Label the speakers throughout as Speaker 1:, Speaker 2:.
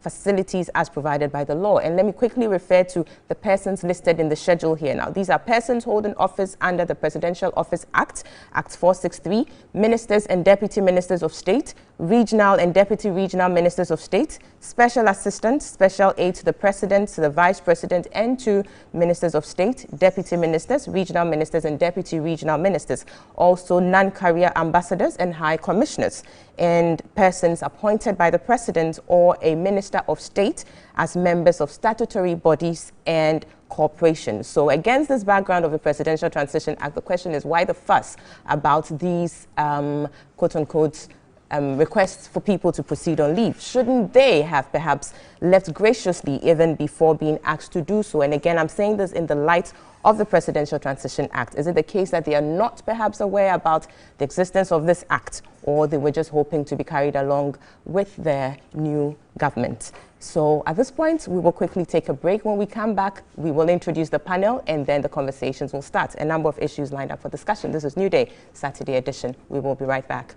Speaker 1: facilities as provided by the law. And let me quickly refer to the persons listed in the schedule here. Now, these are persons holding office under the Presidential Office Act, Act 463, ministers and deputy ministers of state, regional and deputy regional ministers of state, special assistants, special aid to the president, to the vice president, and to ministers of state, deputy ministers, regional ministers, and deputy regional ministers. Also, non-career ambassadors and high commissioners, and persons appointed by the president or a minister of state as members of statutory bodies and corporations. So against this background of the Presidential Transition Act, the question is, why the fuss about these quote-unquote requests for people to proceed on leave? Shouldn't they have perhaps left graciously even before being asked to do so? And again, I'm saying this in the light of the Presidential Transition Act. Is it the case that they are not perhaps aware about the existence of this act, or they were just hoping to be carried along with their new government? So at this point, we will quickly take a break. When we come back, we will introduce the panel, and then the conversations will start. A number of issues lined up for discussion. This is New Day, Saturday edition. We will be right back.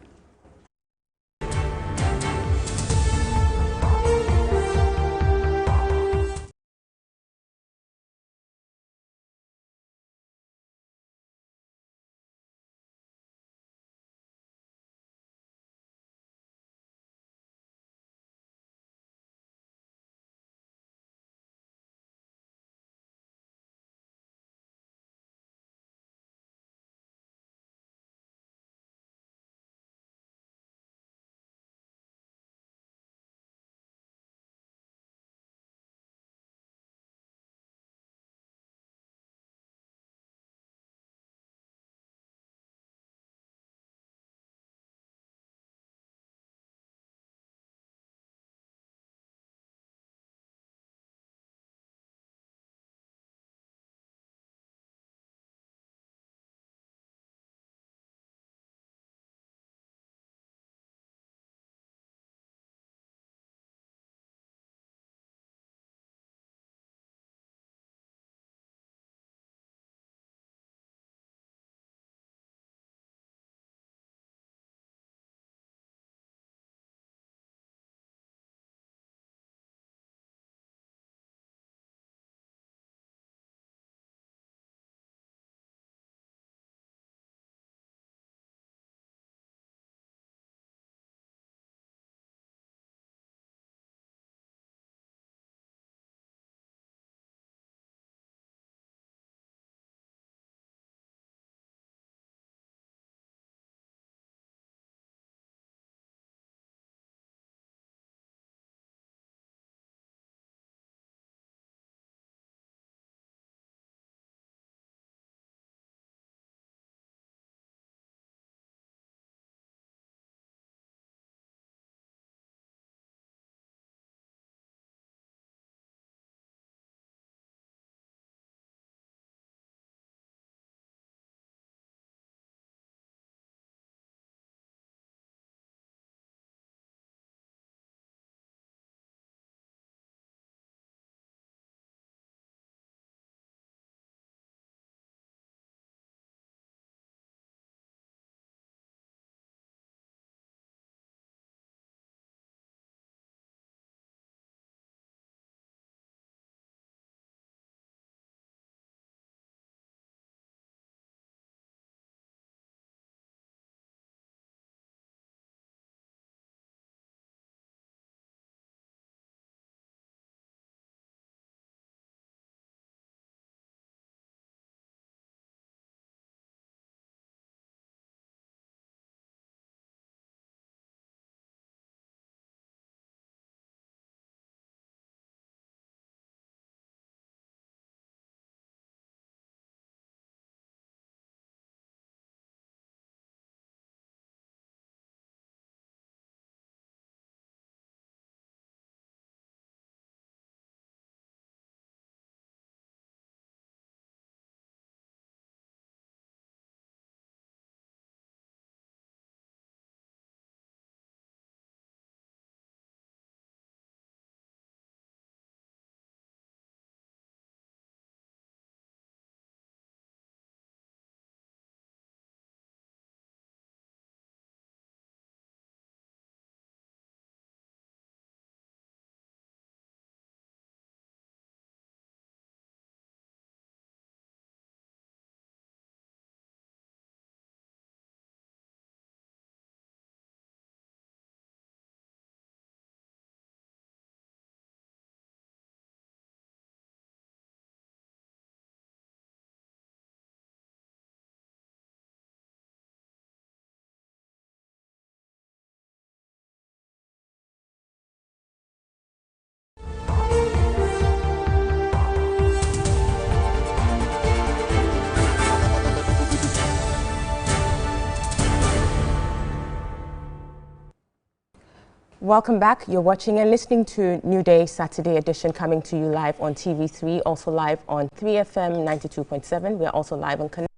Speaker 1: Welcome back. You're watching and listening to New Day Saturday edition, coming to you live on TV3, also live on 3FM 92.7. We're also live on Connect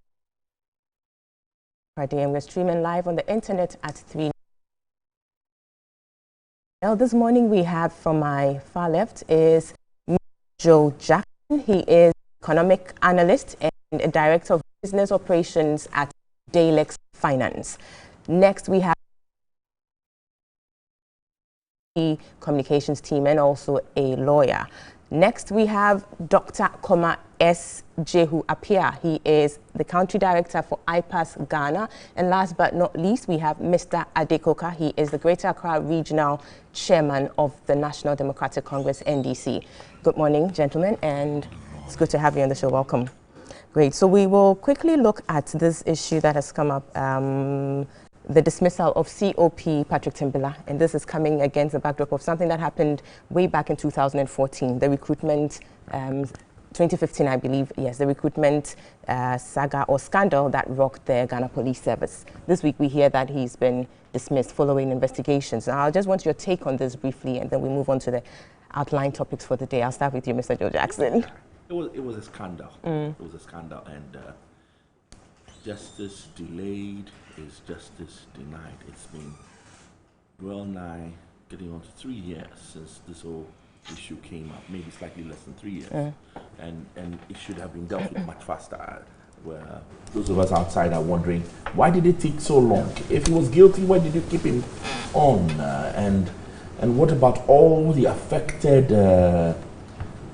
Speaker 1: Friday, and we're streaming live on the internet at 3. Well, this morning we have, from my far left, is Joe Jackson. He is economic analyst and a director of business operations at Dalex Finance. Next, we have the communications team and also a lawyer. Next, we have Dr. Koma S. Jehu Apia. He is the country director for IPAS Ghana. And last but not least, we have Mr. Adekoka. He is the Greater Accra Regional Chairman of the National Democratic Congress, NDC. Good morning, gentlemen, and it's good to have you on the show. Welcome. Great. So we will quickly look at this issue that has come up, the dismissal of COP Patrick Timul, and this is coming against the backdrop of something that happened way back in 2014, the recruitment, 2015, I believe, yes, the recruitment saga or scandal that rocked the Ghana Police Service. This week we hear that he's been dismissed following investigations. Now, I just want your take on this briefly, and then we move on to the outline topics for the day. I'll start with you, Mr. Joe Jackson.
Speaker 2: It was a scandal. It was a scandal, and justice delayed is justice denied. It's been well nigh getting on to 3 years since this whole issue came up, maybe slightly less than 3 years. And it should have been dealt with much faster. Where those of us outside are wondering, why did it take so long? If he was guilty, why did you keep him on? And what about all the affected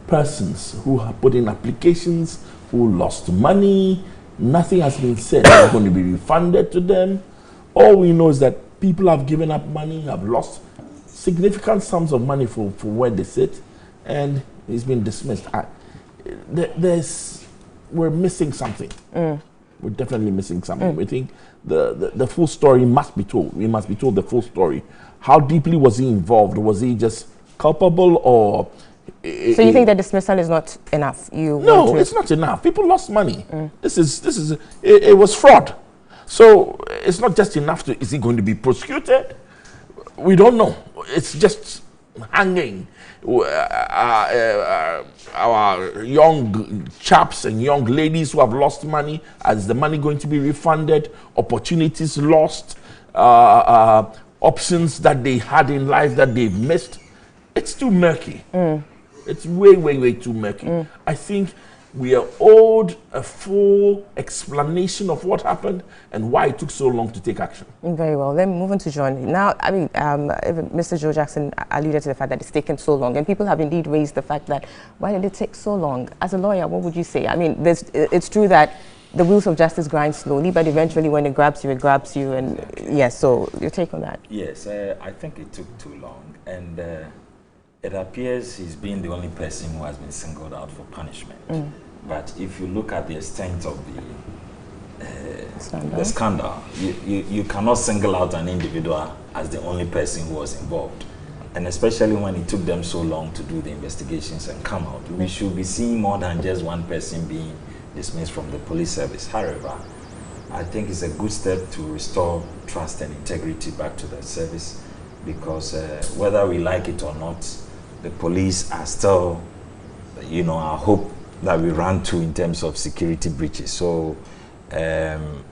Speaker 2: persons who have put in applications, who lost money? Nothing has been said. It's going to be refunded to them. All we know is that people have given up money, have lost significant sums of money for where they sit, and he's been dismissed. We're missing something. We're definitely missing something. We think the full story must be told. We must be told the full story. How deeply was he involved? Was he just culpable, or...
Speaker 1: So you think the dismissal is not enough?
Speaker 2: No, it's not enough. People lost money. It was fraud. So it's not just enough to, is he going to be prosecuted? We don't know. It's just hanging. Our young chaps and young ladies who have lost money, is the money going to be refunded? Opportunities lost, options that they had in life that they've missed. It's too murky. It's way, way, way too murky. I think we are owed a full explanation of what happened and why it took so long to take action.
Speaker 1: Very well. Then move on to John. Now, I mean, Mr. Joe Jackson alluded to the fact that it's taken so long, and people have indeed raised the fact that, why did it take so long? As a lawyer, what would you say? I mean, it's true that the wheels of justice grind slowly, but eventually when it grabs you, and yes, so your take on that?
Speaker 3: Yes, I think it took too long, and it appears he's been the only person who has been singled out for punishment. But if you look at the extent of the scandal, you cannot single out an individual as the only person who was involved. And especially when it took them so long to do the investigations and come out. We should be seeing more than just one person being dismissed from the police service. However, I think it's a good step to restore trust and integrity back to the service, because whether we like it or not, the police are still, our hope that we ran to in terms of security breaches. So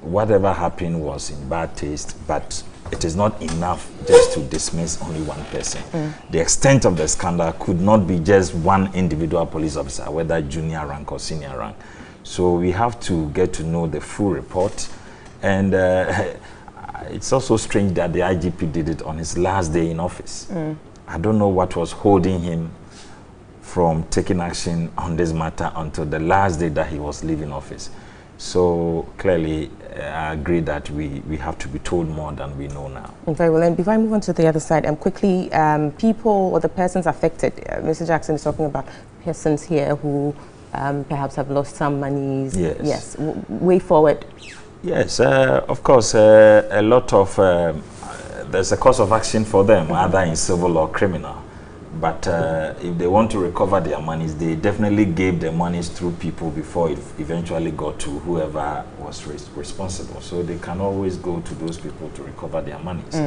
Speaker 3: whatever happened was in bad taste, but it is not enough just to dismiss only one person. The extent of the scandal could not be just one individual police officer, whether junior rank or senior rank. So we have to get to know the full report. And it's also strange that the IGP did it on his last day in office. I don't know what was holding him from taking action on this matter until the last day that he was leaving office. So clearly, I agree that we have to be told more than we know now.
Speaker 1: Very well. And before I move on to the other side, quickly, people or the persons affected, Mr. Jackson is talking about persons here who perhaps have lost some monies.
Speaker 3: Yes.
Speaker 1: Way forward.
Speaker 3: Yes, of course, a lot of... there's a course of action for them, either in civil or criminal. But if they want to recover their monies, they definitely gave the monies through people before it eventually got to whoever was responsible. So they can always go to those people to recover their monies.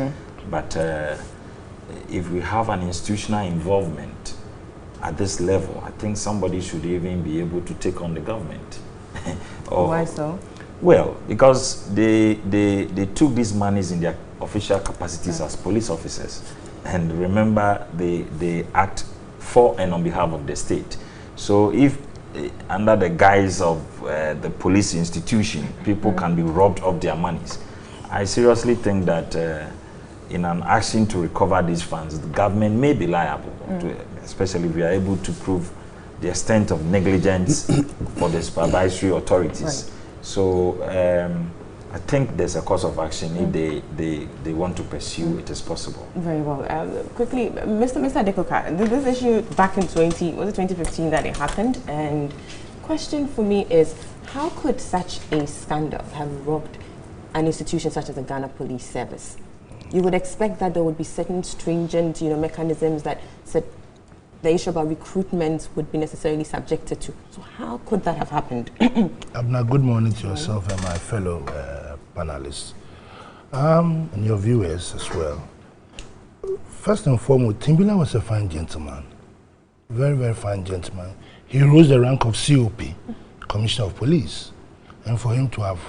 Speaker 3: But if we have an institutional involvement at this level, I think somebody should even be able to take on the government.
Speaker 1: Why so?
Speaker 3: Well, because they took these monies in their official capacities as police officers. And remember, they act for and on behalf of the state. So if under the guise of the police institution, people can be robbed of their monies, I seriously think that in an action to recover these funds, the government may be liable, especially if we are able to prove the extent of negligence for the supervisory authorities. Right. So I think there's a course of action. If they want to pursue, it is possible. Very well.
Speaker 1: Quickly, Mr. Adekoka, this issue back in 2015 that it happened, and question for me is, how could such a scandal have robbed an institution such as the Ghana Police Service? You would expect that there would be certain stringent, mechanisms that said the issue about recruitment would be necessarily subjected to. So how could that have happened?
Speaker 4: Abna, good morning to yourself and my fellow panelists, and your viewers as well. First and foremost, Timbila was a fine gentleman, very, very fine gentleman. He rose the rank of COP, Commissioner of Police, and for him to have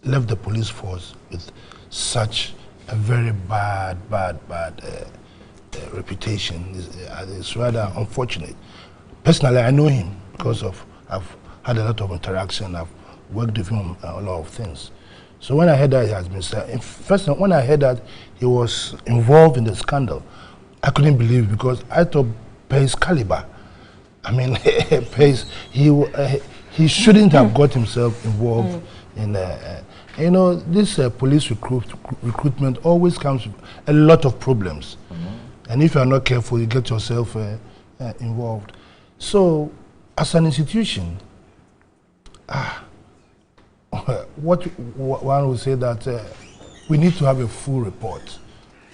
Speaker 4: left the police force with such a very bad reputation is rather unfortunate. Personally, I know him because I've had a lot of interaction. I've worked with him on a lot of things. So when I heard that he has been said, first when I heard that he was involved in the scandal, I couldn't believe it because I thought Pace caliber. I mean, Pace, he shouldn't have got himself involved in this police recruitment always comes with a lot of problems. And if you are not careful, you get yourself involved. So, as an institution, what one would say that we need to have a full report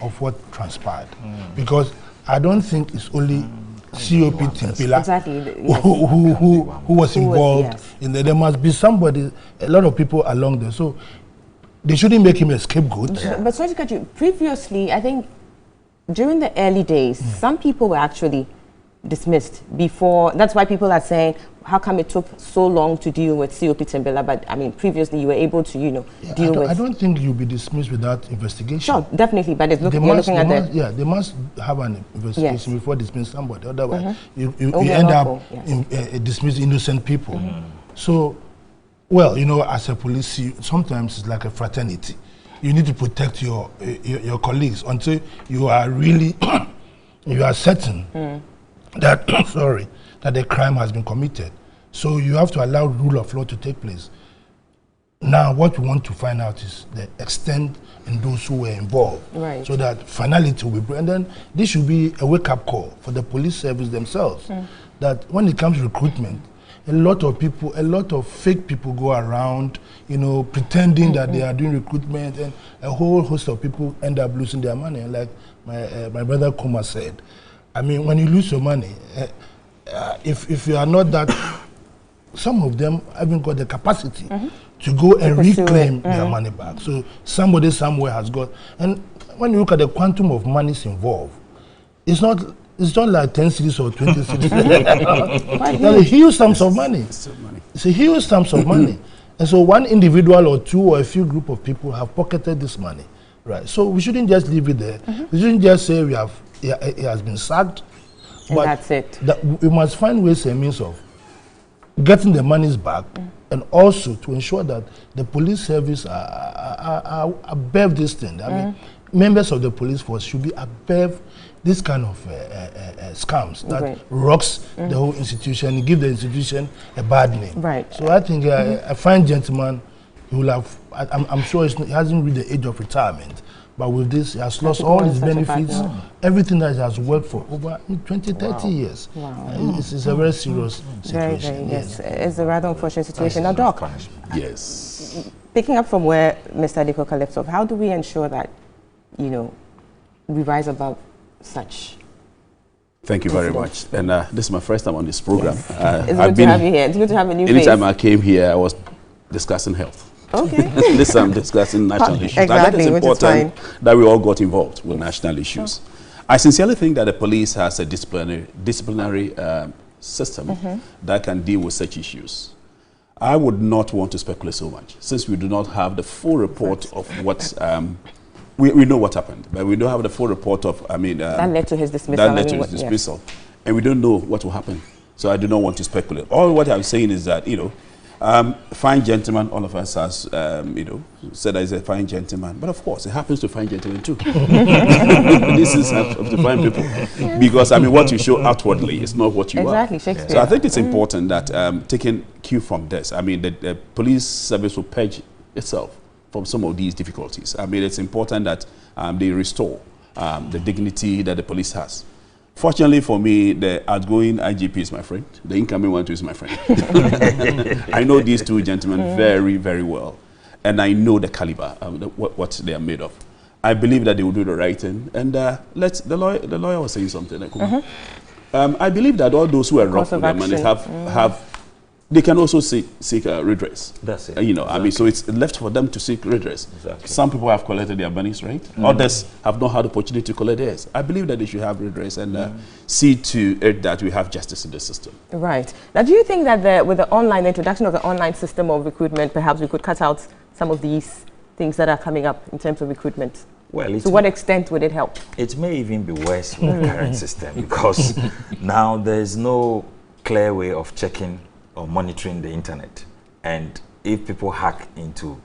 Speaker 4: of what transpired. Because I don't think it's only COP Timpila who was involved in there. There must be somebody, a lot of people along there. So they shouldn't make him a scapegoat.
Speaker 1: But sorry to cut you, previously, I think during the early days, some people were actually dismissed before. That's why people are saying, how come it took so long to deal with COP Timbila? But I mean, previously you were able to, deal with.
Speaker 4: I don't think you'll be dismissed without investigation.
Speaker 1: Sure, definitely. But it's looking
Speaker 4: they must have an investigation before dismissing somebody. Otherwise, you end up dismissing innocent people. So, well, as a police, sometimes it's like a fraternity. You need to protect your colleagues until you are really you are certain that that the crime has been committed. So you have to allow rule of law to take place. Now, what we want to find out is the extent and those who were involved, so that finality will be brought. And then this should be a wake-up call for the police service themselves. That when it comes to recruitment, a lot of fake people go around, pretending that they are doing recruitment, and a whole host of people end up losing their money. Like my brother Kuma said, I mean, when you lose your money, if you are not that, some of them haven't got the capacity to go and reclaim their money back. So somebody somewhere has got, and when you look at the quantum of monies involved, it's not like 10 cities or 20 cities. It's a huge sums of money. It's a huge sums of money. And so one individual or two or a few group of people have pocketed this money. Right. So we shouldn't just leave it there. We shouldn't just say it has been sacked.
Speaker 1: And that's it.
Speaker 4: We must find ways and means of getting the monies back, and also to ensure that the police service are above this thing. I mean, members of the police force should be above this kind of scams that rocks the whole institution, give the institution a bad name. Right. So I think a fine gentleman, he will have. I'm sure he hasn't reached the age of retirement, but with this, he has lost all his benefits, everything that he has worked for over 20, 30 years. It's a very serious situation.
Speaker 1: Yes, it's a rather unfortunate situation. Now, Doc.
Speaker 5: Yes.
Speaker 1: Picking up from where Mr. Adekoka left off, how do we ensure that, we rise above such?
Speaker 5: Thank you very much. And this is my first time on this program.
Speaker 1: Yes. It's good to have you here. It's good to have a new face.
Speaker 5: Anytime I came here, I was discussing health.
Speaker 1: Okay.
Speaker 5: This time I'm discussing national issues.
Speaker 1: Exactly,
Speaker 5: I think it's important that we all got involved with national issues. I sincerely think that the police has a disciplinary system that can deal with such issues. I would not want to speculate so much, since we do not have the full report of what, we know what happened, but we don't have the full report of, that
Speaker 1: led to his dismissal.
Speaker 5: That led to his dismissal. Yes. And we don't know what will happen. So I do not want to speculate. All what I'm saying is that, fine gentleman, all of us has, said as a fine gentleman. But of course, it happens to fine gentlemen too. This is to fine people. Because, what you show outwardly is not what you are.
Speaker 1: Exactly, Shakespeare.
Speaker 5: So I think it's important that taking cue from this, the police service will purge itself from some of these difficulties. It's important that they restore the dignity that the police has. Fortunately for me, the outgoing IGP is my friend. The incoming one too is my friend. I know these two gentlemen very, very well. And I know the caliber, what they are made of. I believe that they will do the right thing. And the lawyer was saying something. I believe that all those who are rough with their money they can also seek redress.
Speaker 3: That's it.
Speaker 5: Exactly. So it's left for them to seek redress. Exactly. Some people have collected their monies, right? Others have not had the opportunity to collect theirs. I believe that they should have redress and see to it that we have justice in the system. Right.
Speaker 1: Now, do you think that with the introduction of the online system of recruitment, perhaps we could cut out some of these things that are coming up in terms of recruitment?
Speaker 3: Well,
Speaker 1: to what extent would it help?
Speaker 3: It may even be worse with the current system, because now there's no clear way of checking or monitoring the internet. And if people hack into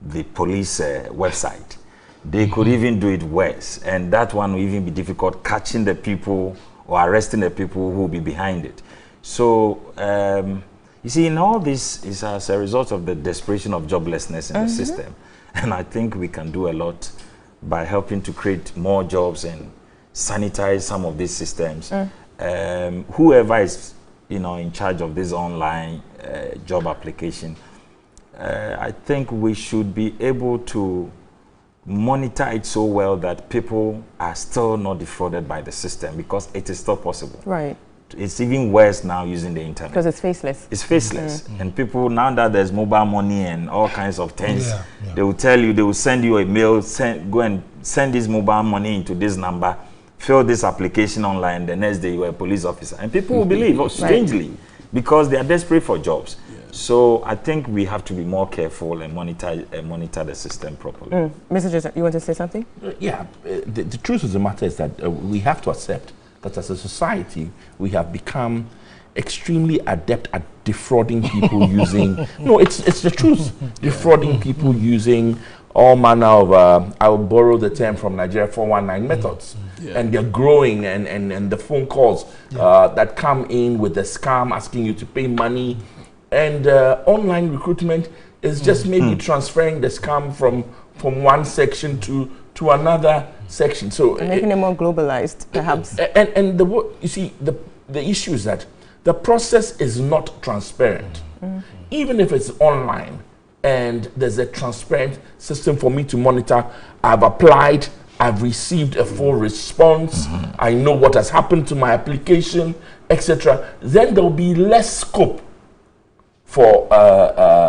Speaker 3: the police website, they could even do it worse. And that one will even be difficult, catching the people or arresting the people who will be behind it. So, you see, in all this is as a result of the desperation of joblessness in the system. And I think we can do a lot by helping to create more jobs and sanitize some of these systems. Whoever is in charge of this online job application, I think we should be able to monitor it so well that people are still not defrauded by the system, because it is still possible. Right. It's even worse now using the internet.
Speaker 1: Because it's faceless.
Speaker 3: It's faceless. And people, now that there's mobile money and all kinds of things, they will tell you, they will send you a mail, go and send this mobile money into this number, fill this application online, the next day you are a police officer. And people will believe, strangely, because they are desperate for jobs. So I think we have to be more careful and monitor the system properly.
Speaker 1: Mr. Joseph, you want to say something?
Speaker 2: The truth of the matter is that we have to accept that as a society, we have become extremely adept at defrauding people using, no, it's the truth, defrauding people using all manner of, I'll borrow the term from Nigeria, 419 methods. And they're growing, and the phone calls that come in with the scam asking you to pay money. And online recruitment is just maybe transferring the scam from one section to another section. So
Speaker 1: making it more globalized, perhaps.
Speaker 2: And you see, the issue is that the process is not transparent. Even if it's online and there's a transparent system for me to monitor, I've applied, I've received a full response, I know what has happened to my application, etc., then there'll be less scope for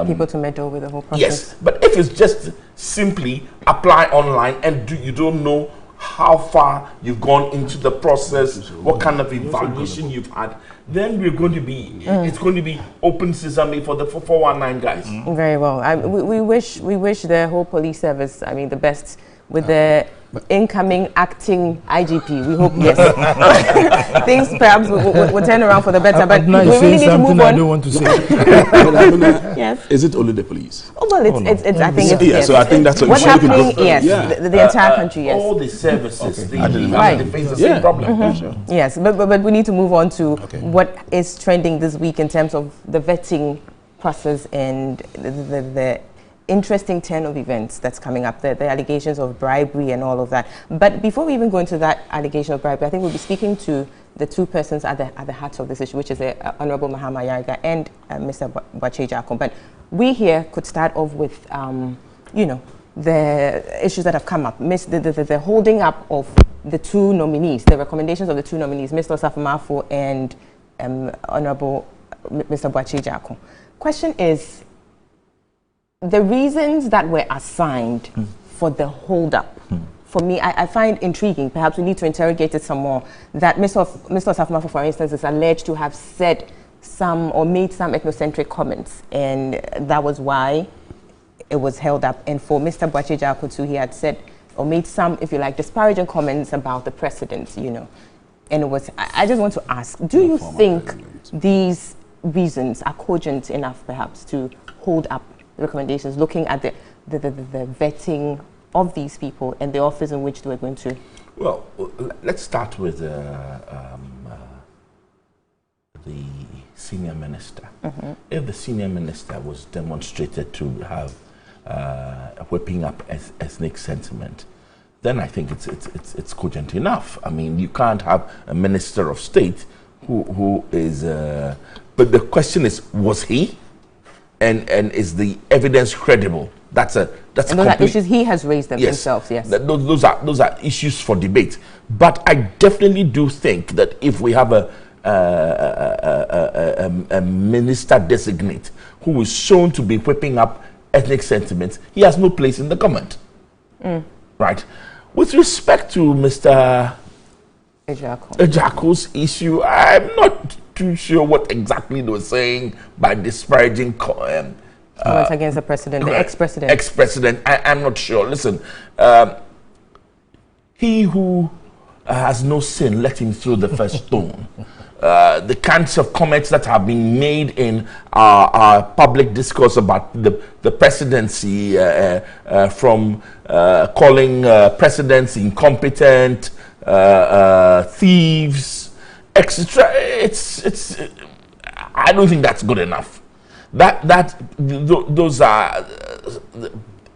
Speaker 1: people to meddle with the whole process.
Speaker 2: Yes, but if it's just simply apply online and you don't know how far you've gone into the process, what kind of evaluation you've had, then we're going to be, it's going to be open sesame for the 419 guys.
Speaker 1: Very well. We wish the whole police service, the best with the incoming acting IGP. We hope, yes. Things perhaps will turn around for the better, but we really need to move on.
Speaker 4: I don't want to say.
Speaker 1: Yes.
Speaker 5: Is it only the police?
Speaker 1: Oh, well, it's I think it's, yes.
Speaker 5: So I think that's
Speaker 1: what's happening. Yes, the entire country. Yes,
Speaker 2: all the services they face the same problem.
Speaker 1: Yes, but we need to move on to what is trending this week in terms of the vetting process and the interesting turn of events that's coming up, the allegations of bribery and all of that. But before we even go into that allegation of bribery, I think we'll be speaking to the two persons at the heart of this issue, which is the Honorable Mahama Yariga and Mr. Boakye-Jarko. But we here could start off with, the issues that have come up, the holding up of the two nominees, the recommendations of the two nominees, Mr. Osafo-Maafo and Honorable Mr. Boakye-Jarko. Question is, the reasons that were assigned for the hold-up, for me, I find intriguing. Perhaps we need to interrogate it some more. That Mr. Osafo, for instance, is alleged to have said some or made some ethnocentric comments, and that was why it was held up. And for Mr. Boakye too, he had said or made some, if you like, disparaging comments about the president, you know. And it was, I just want to ask, do you think these reasons are cogent enough, perhaps, to hold up recommendations, looking at the vetting of these people and the office in which they were going to?
Speaker 2: Well, let's start with the senior minister. If the senior minister was demonstrated to have whipping up ethnic sentiment, then I think it's cogent enough. I mean, you can't have a minister of state who is. But the question is, was he? And is the evidence credible? That's
Speaker 1: and those are issues he has raised them himself. Yes,
Speaker 2: those are issues for debate. But I definitely do think that if we have a minister designate who is shown to be whipping up ethnic sentiments, he has no place in the government. Right. With respect to Mr. Ejako's issue, I'm not too sure what exactly they were saying by disparaging comments
Speaker 1: against the president, the ex-president.
Speaker 2: Ex-president, I'm not sure. Listen, he who has no sin, let him throw the first stone. The kinds of comments that have been made in our public discourse about the presidency, from calling presidents incompetent, thieves, etc. I don't think that's good enough. Those are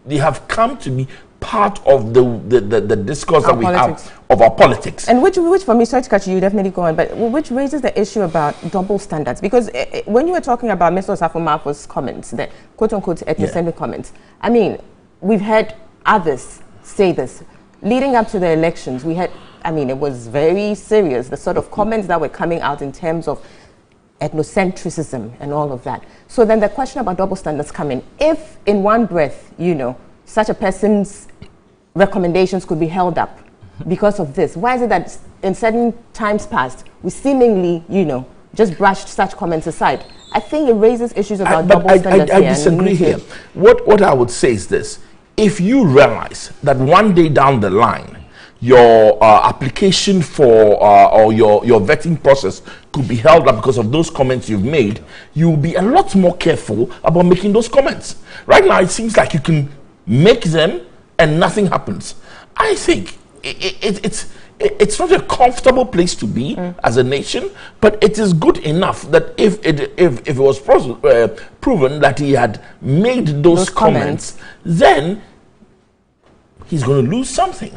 Speaker 2: they have come to be part of the discourse that we have of our politics.
Speaker 1: And which for me, sorry to cut you definitely go on, but which raises the issue about double standards. Because when you were talking about Mr. Osafo-Mafo's comments, the quote-unquote ethnocentric comments, I mean, we've had others say this. Leading up to the elections, we had, I mean, it was very serious, the sort of comments that were coming out in terms of ethnocentrism and all of that. So then the question about double standards come in. If in one breath, you know, such a person's recommendations could be held up because of this, why is it that in certain times past, we seemingly, you know, just brushed such comments aside? I think it raises issues about double standards here. I
Speaker 2: disagree here. What I would say is this. If you realize that one day down the line, your application for or your vetting process could be held up because of those comments you've made, you'll be a lot more careful about making those comments. Right now, it seems like you can make them and nothing happens. I think it's not a comfortable place to be as a nation, but it is good enough that if it was proven that he had made those comments, then he's going to lose something.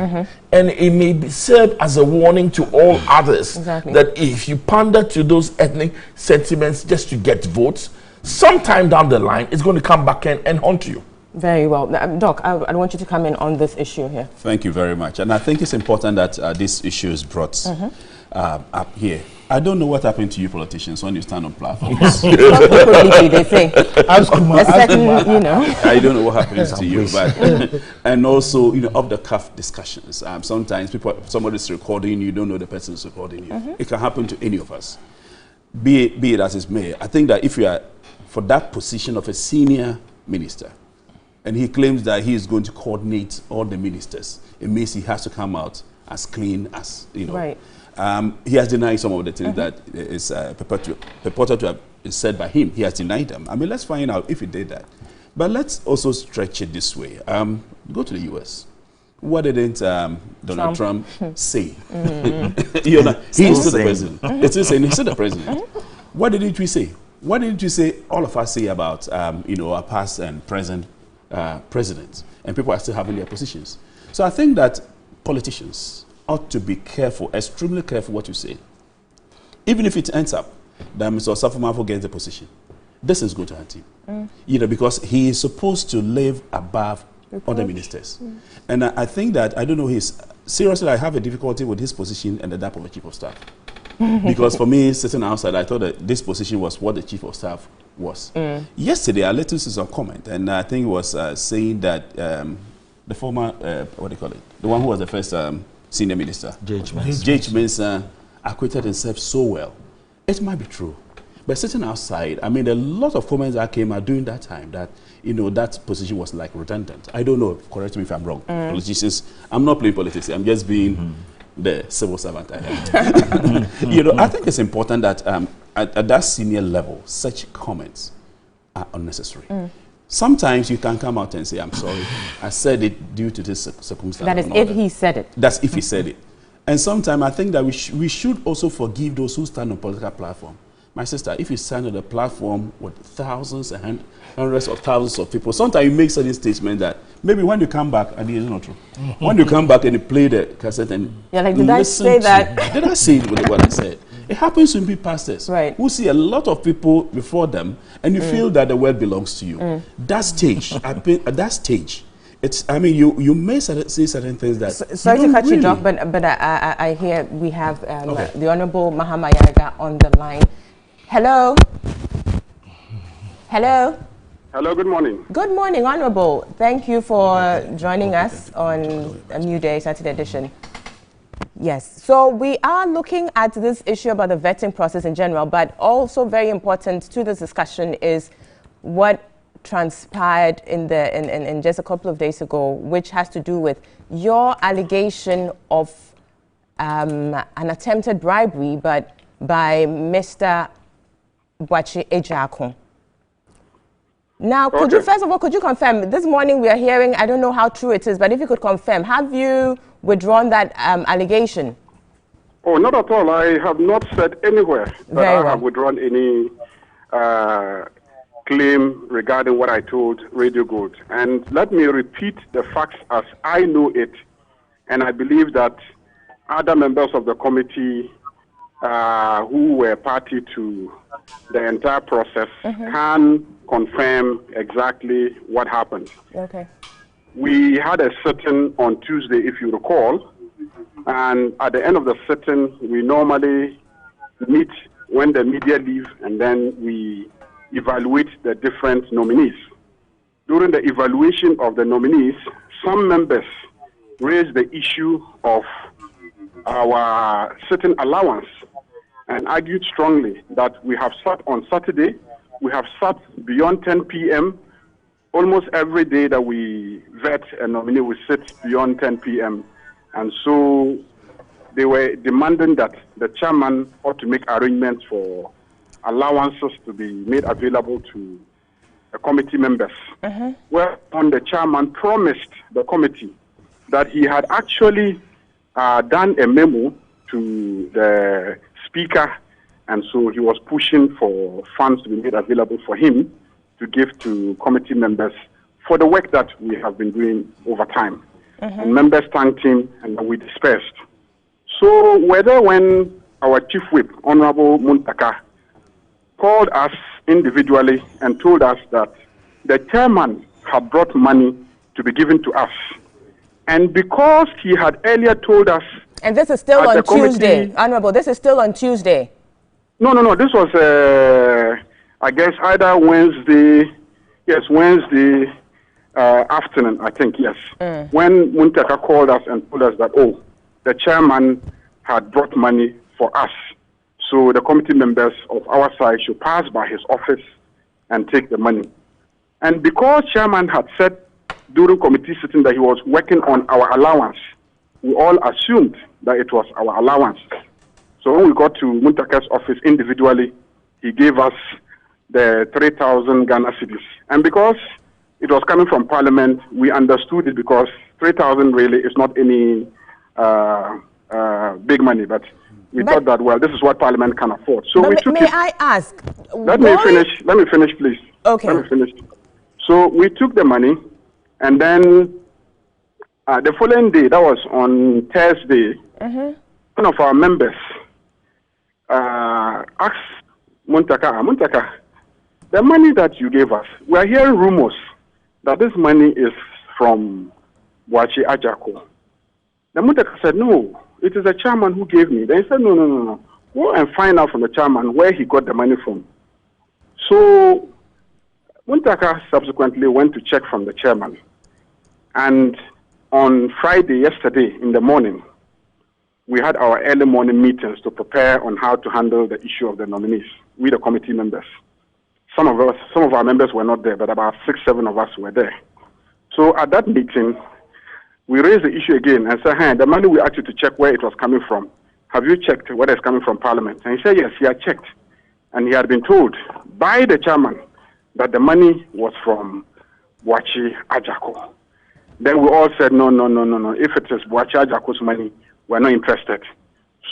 Speaker 2: And it may be served as a warning to all others that if you pander to those ethnic sentiments just to get votes, sometime down the line, it's going to come back and haunt you.
Speaker 1: Very well. Doc, I want you to come in on this issue here. Thank
Speaker 5: you very much. And I think it's important that this issue is brought up here. I don't know what happened to you politicians when you stand on platforms.
Speaker 1: They say. I
Speaker 5: don't know what happens to you, but and also, you know, off the cuff discussions. Sometimes somebody's recording, you don't know the person's recording you. It can happen to any of us. Be it as it may. I think that if you are for that position of a senior minister, and he claims that he is going to coordinate all the ministers, it means he has to come out as clean as, you know.
Speaker 1: Right.
Speaker 5: He has denied some of the things that is purported to have been said by him. He has denied them. I mean, let's find out if he did that. But let's also stretch it this way. Go to the U.S. What didn't Donald Trump say? You know, he's still the president. It's still saying he's still the president. What didn't we say? What didn't we say? All of us say about you know, our past and present presidents, and people are still having their positions. So I think that politicians ought to be careful, extremely careful what you say. Even if it ends up that Mr. Osafo-Mafo gets the position, this is going to hurt him. You know, because he is supposed to live above other ministers. And I think that, I don't know, seriously, I have a difficulty with his position and that of the chief of staff. Because for me, sitting outside, I thought that this position was what the chief of staff was. Yesterday, I listened to some comment, and I think it was saying that the former, what do you call it? The one who was the first senior minister. J.H. Mensah acquitted himself so well. It might be true. But sitting outside, I mean, a lot of comments that came out during that time that, you know, that position was like redundant. I don't know, correct me if I'm wrong. Politicians, I'm not playing politics, I'm just being the civil servant I am. You know, I think it's important that at that senior level, such comments are unnecessary. Sometimes you can come out and say, I'm sorry, I said it due to this circumstance.
Speaker 1: That is if he said it.
Speaker 5: That's if he said it. And sometimes I think that we should also forgive those who stand on political platform. My sister, if you stand on a platform with thousands and hundreds of thousands of people, sometimes you make certain statements that maybe when you come back, and it's not true. When you come back and you play the cassette and
Speaker 1: you're like, did I say that?
Speaker 5: Did I say what I said? It happens to be pastors who see a lot of people before them, and you feel that the word belongs to you. That stage, at that stage, it's. I mean, you may say certain things that.
Speaker 1: Sorry to cut you off, but I hear we have the Honourable Mahama Yarga on the line. Hello. Hello.
Speaker 6: Hello, good morning.
Speaker 1: Good morning, Honourable. Thank you for joining us on a New Day, Saturday edition. Yes, so we are looking at this issue about the vetting process in general, but also very important to this discussion is what transpired in just a couple of days ago, which has to do with your allegation of an attempted bribery, but by Mr. Boakye Ejiakon. Now, could you, first of all, could you confirm, this morning we are hearing, I don't know how true it is, but if you could confirm, have you withdrawn that allegation?
Speaker 6: Oh, not at all. I have not said anywhere that I have withdrawn any claim regarding what I told Radio Gold. And let me repeat the facts as I know it. And I believe that other members of the committee who were party to the entire process can confirm exactly what happened.
Speaker 1: Okay.
Speaker 6: We had a sit-in on Tuesday, if you recall, and at the end of the sit-in, we normally meet when the media leave, and then we evaluate the different nominees. During the evaluation of the nominees, some members raised the issue of our sit-in allowance and argued strongly that we have sat on Saturday, we have sat beyond 10 p.m. Almost every day that we vet a nominee, we sit beyond 10 p.m. And so they were demanding that the chairman ought to make arrangements for allowances to be made available to the committee members. Whereupon the chairman promised the committee that he had actually done a memo to the speaker, and so he was pushing for funds to be made available for him to give to committee members for the work that we have been doing over time. And members thanked him, and we dispersed. So whether when our chief whip, Honorable Muntaka, called us individually and told us that the chairman had brought money to be given to us, and because he had earlier told us...
Speaker 1: And this is still on Tuesday, Honorable, this is still on Tuesday.
Speaker 6: No, this was, I guess, either Wednesday, Wednesday afternoon, I think, yes. When Muntaka called us and told us that, oh, the chairman had brought money for us. So the committee members of our side should pass by his office and take the money. And because chairman had said during committee sitting that he was working on our allowance, we all assumed that it was our allowance. So when we got to Muntaka's office individually, he gave us the 3,000 Ghana cedis. And because it was coming from Parliament, we understood it, because 3,000 really is not any big money, but we thought that, well, this is what Parliament can afford. So we took
Speaker 1: may I ask?
Speaker 6: Let me finish, please.
Speaker 1: Okay.
Speaker 6: Let me finish. So we took the money, and then the following day, that was on Thursday, one of our members asked Muntaka, the money that you gave us, we are hearing rumors that this money is from Boakye Ejiakon. The Muntaka said, no, it is the chairman who gave me. They said, no. Go and find out from the chairman where he got the money from. So Muntaka subsequently went to check from the chairman. And on Friday, yesterday, in the morning, we had our early morning meetings to prepare on how to handle the issue of the nominees, we the committee members. Some of our members were not there, but about 6, 7 of us were there. So at that meeting, we raised the issue again and said, hey, the money we asked you to check where it was coming from. Have you checked where it's coming from Parliament? And he said, yes, he had checked. And he had been told by the chairman that the money was from Boakye Agyarko. Then we all said, no. If it is Boakye Agyarko's money, we're not interested.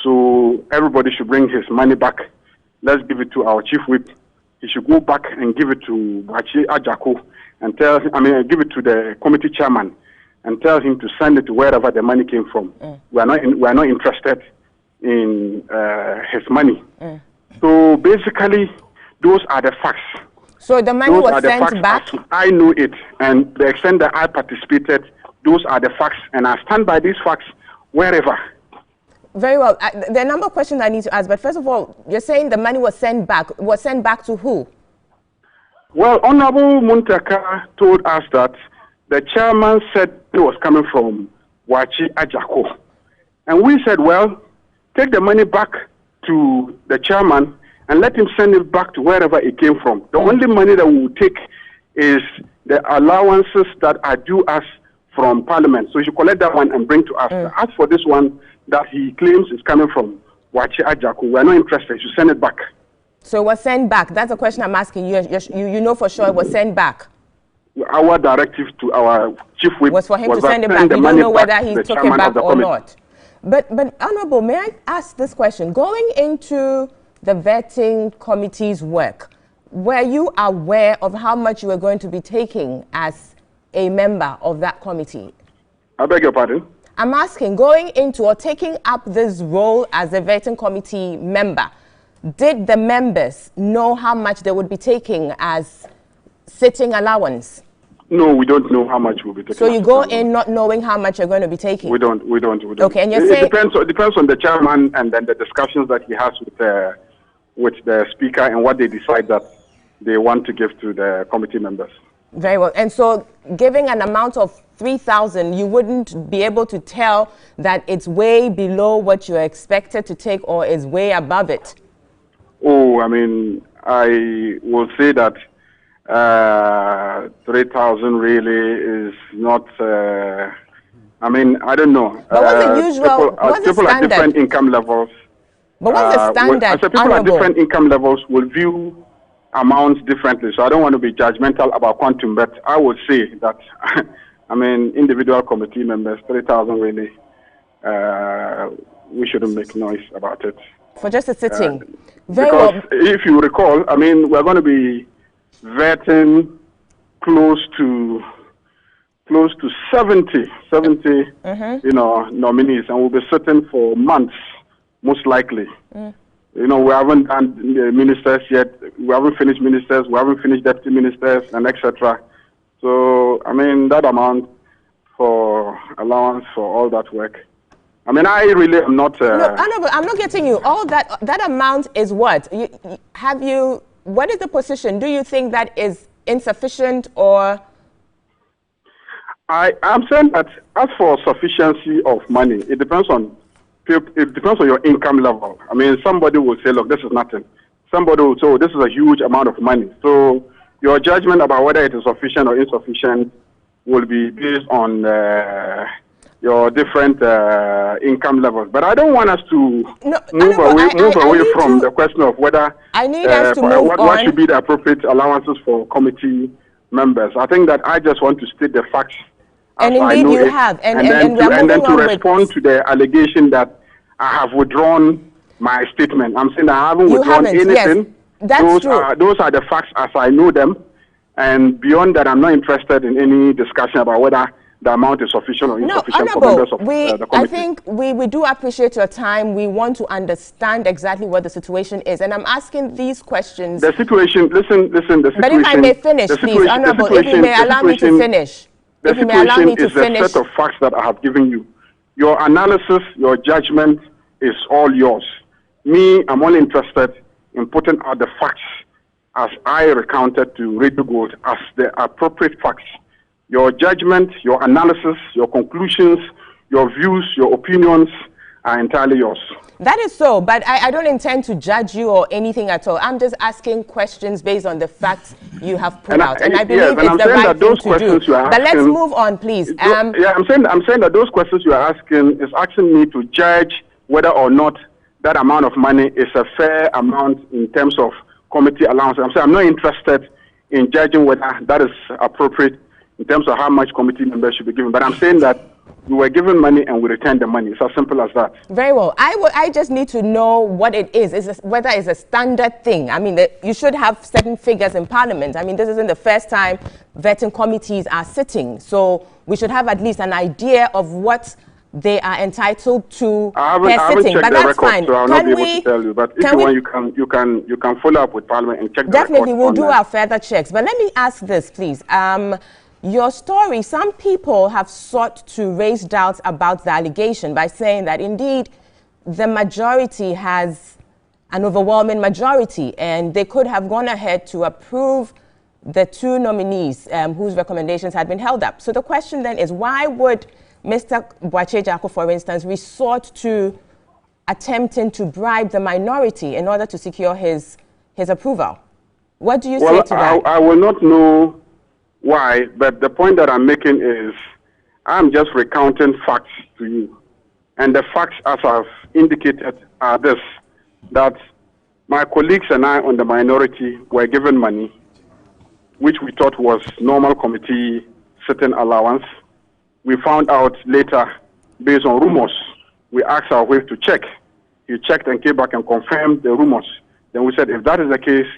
Speaker 6: So everybody should bring his money back. Let's give it to our chief whip. He should go back and give it to Boakye Agyarko and give it to the committee chairman and tell him to send it to wherever the money came from. We are not interested in his money. So basically, those are the facts.
Speaker 1: So the money was sent back?
Speaker 6: I know it, and the extent that I participated, those are the facts, and I stand by these facts wherever.
Speaker 1: Very well. There are a number of questions I need to ask, but first of all, you're saying the money was sent back. Was sent back to who?
Speaker 6: Well, Honorable Muntaka told us that the chairman said it was coming from Boakye Agyarko. And we said, well, take the money back to the chairman and let him send it back to wherever it came from. The only money that we will take is the allowances that are due us from Parliament. So you should collect that one and bring to us. As for this one that he claims is coming from Boakye Agyarko, we are not interested. You should send it back.
Speaker 1: So it was sent back. That's a question I'm asking you. You know for sure it was sent back.
Speaker 6: Our directive to our chief whip
Speaker 1: was for him to send it back. You don't know whether he took it back or not. But Honorable, may I ask this question? Going into the vetting committee's work, were you aware of how much you were going to be taking as a member of that committee?
Speaker 6: I beg your pardon?
Speaker 1: I'm asking, going into or taking up this role as a vetting committee member, did the members know how much they would be taking as sitting allowance?
Speaker 6: No, we don't know how much we'll be taking.
Speaker 1: So you go in not knowing how much you're going to be taking? We don't. Okay, and you're saying...
Speaker 6: It depends on the chairman and then the discussions that he has with the speaker and what they decide that they want to give to the committee members.
Speaker 1: Very well. And so giving an amount of 3,000, you wouldn't be able to tell that it's way below what you're expected to take or is way above it?
Speaker 6: Oh, I mean, I will say that 3,000 really is not, I mean, I don't know.
Speaker 1: But what's the usual, what's the standard?
Speaker 6: People at different income levels.
Speaker 1: But what's the standard?
Speaker 6: People at different income levels will view amounts differently. So I don't want to be judgmental about quantum, but I would say that, I mean, individual committee members, 3,000 really, we shouldn't make noise about it.
Speaker 1: For just a sitting?
Speaker 6: Because if you recall, I mean, we're going to be vetting close to 70 nominees, and we'll be sitting for months, most likely. You know, we haven't done the ministers yet. We haven't finished ministers. We haven't finished deputy ministers, and etc. So, I mean, that amount for allowance for all that work. I mean, I really am not...
Speaker 1: No, I'm not getting you. All that amount is what? What is the position? Do you think that is insufficient or...
Speaker 6: I'm saying that as for sufficiency of money, it depends on your income level. I mean, somebody will say, look, this is nothing. Somebody will say, oh, this is a huge amount of money. So your judgment about whether it is sufficient or insufficient will be based on your different income levels. But I don't want us to move away from the question of whether
Speaker 1: I need us to move on.
Speaker 6: What should be the appropriate allowances for committee members. I think that I just want to state the facts.
Speaker 1: And indeed you have. And
Speaker 6: then to respond to the allegation that I have withdrawn my statement. I'm saying I haven't withdrawn anything.
Speaker 1: Yes, that's true.
Speaker 6: Those are the facts as I know them. And beyond that, I'm not interested in any discussion about whether the amount is sufficient or insufficient for members of the committee.
Speaker 1: I think we do appreciate your time. We want to understand exactly what the situation is. And I'm asking these questions.
Speaker 6: The situation, listen, the situation.
Speaker 1: But if I may finish, please, Honorable, if you may allow me to finish.
Speaker 6: The situation is the set of facts that I have given you. Your analysis, your judgment is all yours. Me, I'm only interested in putting out the facts as I recounted to Radio Gold as the appropriate facts Your judgment, your analysis, your conclusions, your views, your opinions are entirely yours.
Speaker 1: That is so, but I don't intend to judge you or anything at all. I'm just asking questions based on the facts you have put out, and I believe it's the right thing to do. But let's move on, please.
Speaker 6: I'm saying that those questions you are asking is asking me to judge whether or not that amount of money is a fair amount in terms of committee allowance. I'm saying I'm not interested in judging whether that is appropriate in terms of how much committee members should be given. But I'm saying that we were given money and we returned the money. It's as simple as that.
Speaker 1: Very well. I just need to know what it is. Whether it's a standard thing. I mean, you should have certain figures in Parliament. I mean, this isn't the first time vetting committees are sitting. So we should have at least an idea of what they are entitled to per sitting. But that's fine.
Speaker 6: So I'll not be able to tell you. But if you want, you can follow up with Parliament and check the record.
Speaker 1: Definitely, we'll do our further checks. But let me ask this, please. Your story, some people have sought to raise doubts about the allegation by saying that indeed the majority has an overwhelming majority and they could have gone ahead to approve the two nominees whose recommendations had been held up. So the question then is, why would Mr. Boakye Jarko, for instance, resort to attempting to bribe the minority in order to secure his approval? What do you say to that?
Speaker 6: I will not know why, but the point that I'm making is I'm just recounting facts to you. And the facts, as I've indicated, are this, that my colleagues and I on the minority were given money, which we thought was normal committee sitting allowance. We found out later, based on rumors, we asked our whip to check. He checked and came back and confirmed the rumors. Then we said, if that is the case,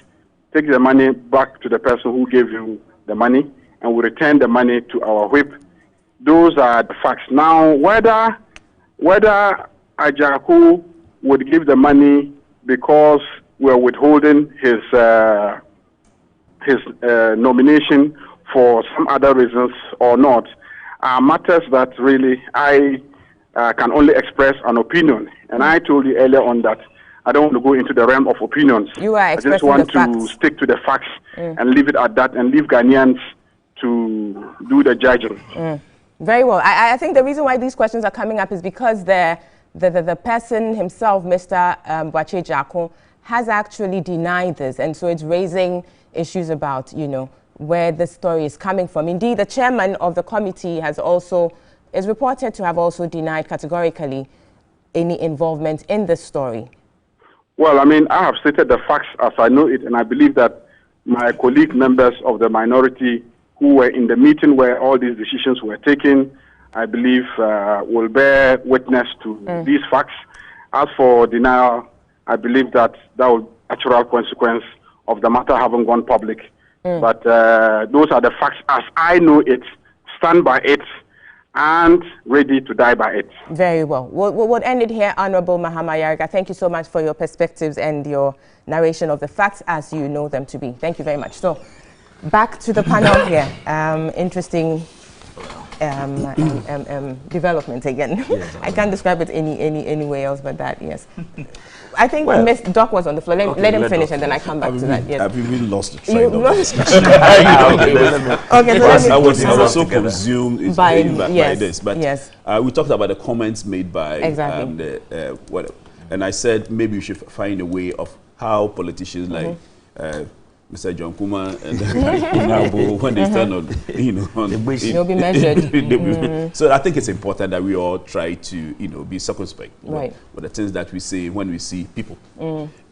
Speaker 6: take the money back to the person who gave you the money, and we return the money to our whip. Those are the facts. Now, whether Ajaku would give the money because we're withholding his nomination for some other reasons or not, are matters that really I can only express an opinion. And I told you earlier on that I don't want to go into the realm of opinions.
Speaker 1: You are expressing
Speaker 6: I just want
Speaker 1: the facts.
Speaker 6: to stick to the facts and leave it at that and leave Ghanaians to do the judging.
Speaker 1: Very well. I think the reason why these questions are coming up is because the person himself, Mr. Boakye Jarko, has actually denied this. And so it's raising issues about, where the story is coming from. Indeed, the chairman of the committee is reported to have also denied categorically any involvement in this story.
Speaker 6: Well, I mean, I have stated the facts as I know it, and I believe that my colleague members of the minority who were in the meeting where all these decisions were taken, I believe will bear witness to these facts. As for denial, I believe that will be a natural consequence of the matter having gone public. But those are the facts as I know it, stand by it, and ready to die by it.
Speaker 1: Very well. We'll end it here, Honorable Mahama Ayariga. Thank you so much for your perspectives and your narration of the facts as you know them to be. Thank you very much. So, back to the panel here. Interesting development again. Yes, I can't describe it any way else but that, yes. I think Miss Doc was on the floor. Let him finish and then I come back to that. Yes.
Speaker 5: I've really lost the train of discussion. I was so consumed by this. But we talked about the comments made by and I said maybe we should find a way of how politicians like Mr. John Kuma and Inabo, when they stand on,
Speaker 1: they'll be measured.
Speaker 5: So I think it's important that we all try to, be circumspect with the things that we say when we see people.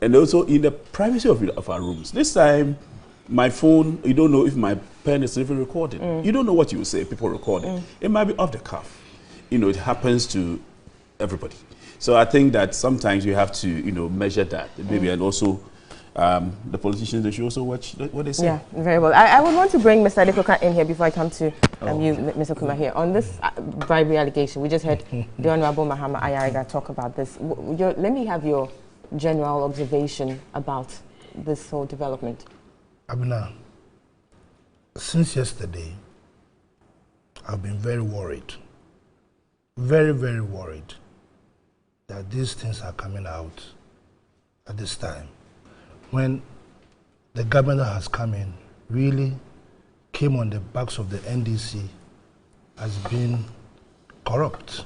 Speaker 5: And also in the privacy of our rooms. This time, my phone, you don't know if my pen is even recording. You don't know what you will say, people recording. It might be off the cuff. It happens to everybody. So I think that sometimes you have to, measure that, maybe, and also the politicians, they should also watch what they say. Yeah,
Speaker 1: very well. I would want to bring Mr. Adekoka in here before I come to you, Mr. Kuma, here. On this bribery allegation, we just heard the Honorable Mahama Ayariga talk about this. Let me have your general observation about this whole development.
Speaker 4: Abina, since yesterday, I've been very worried. Very, very worried that these things are coming out at this time, when the governor has come in really came on the backs of the NDC has been corrupt.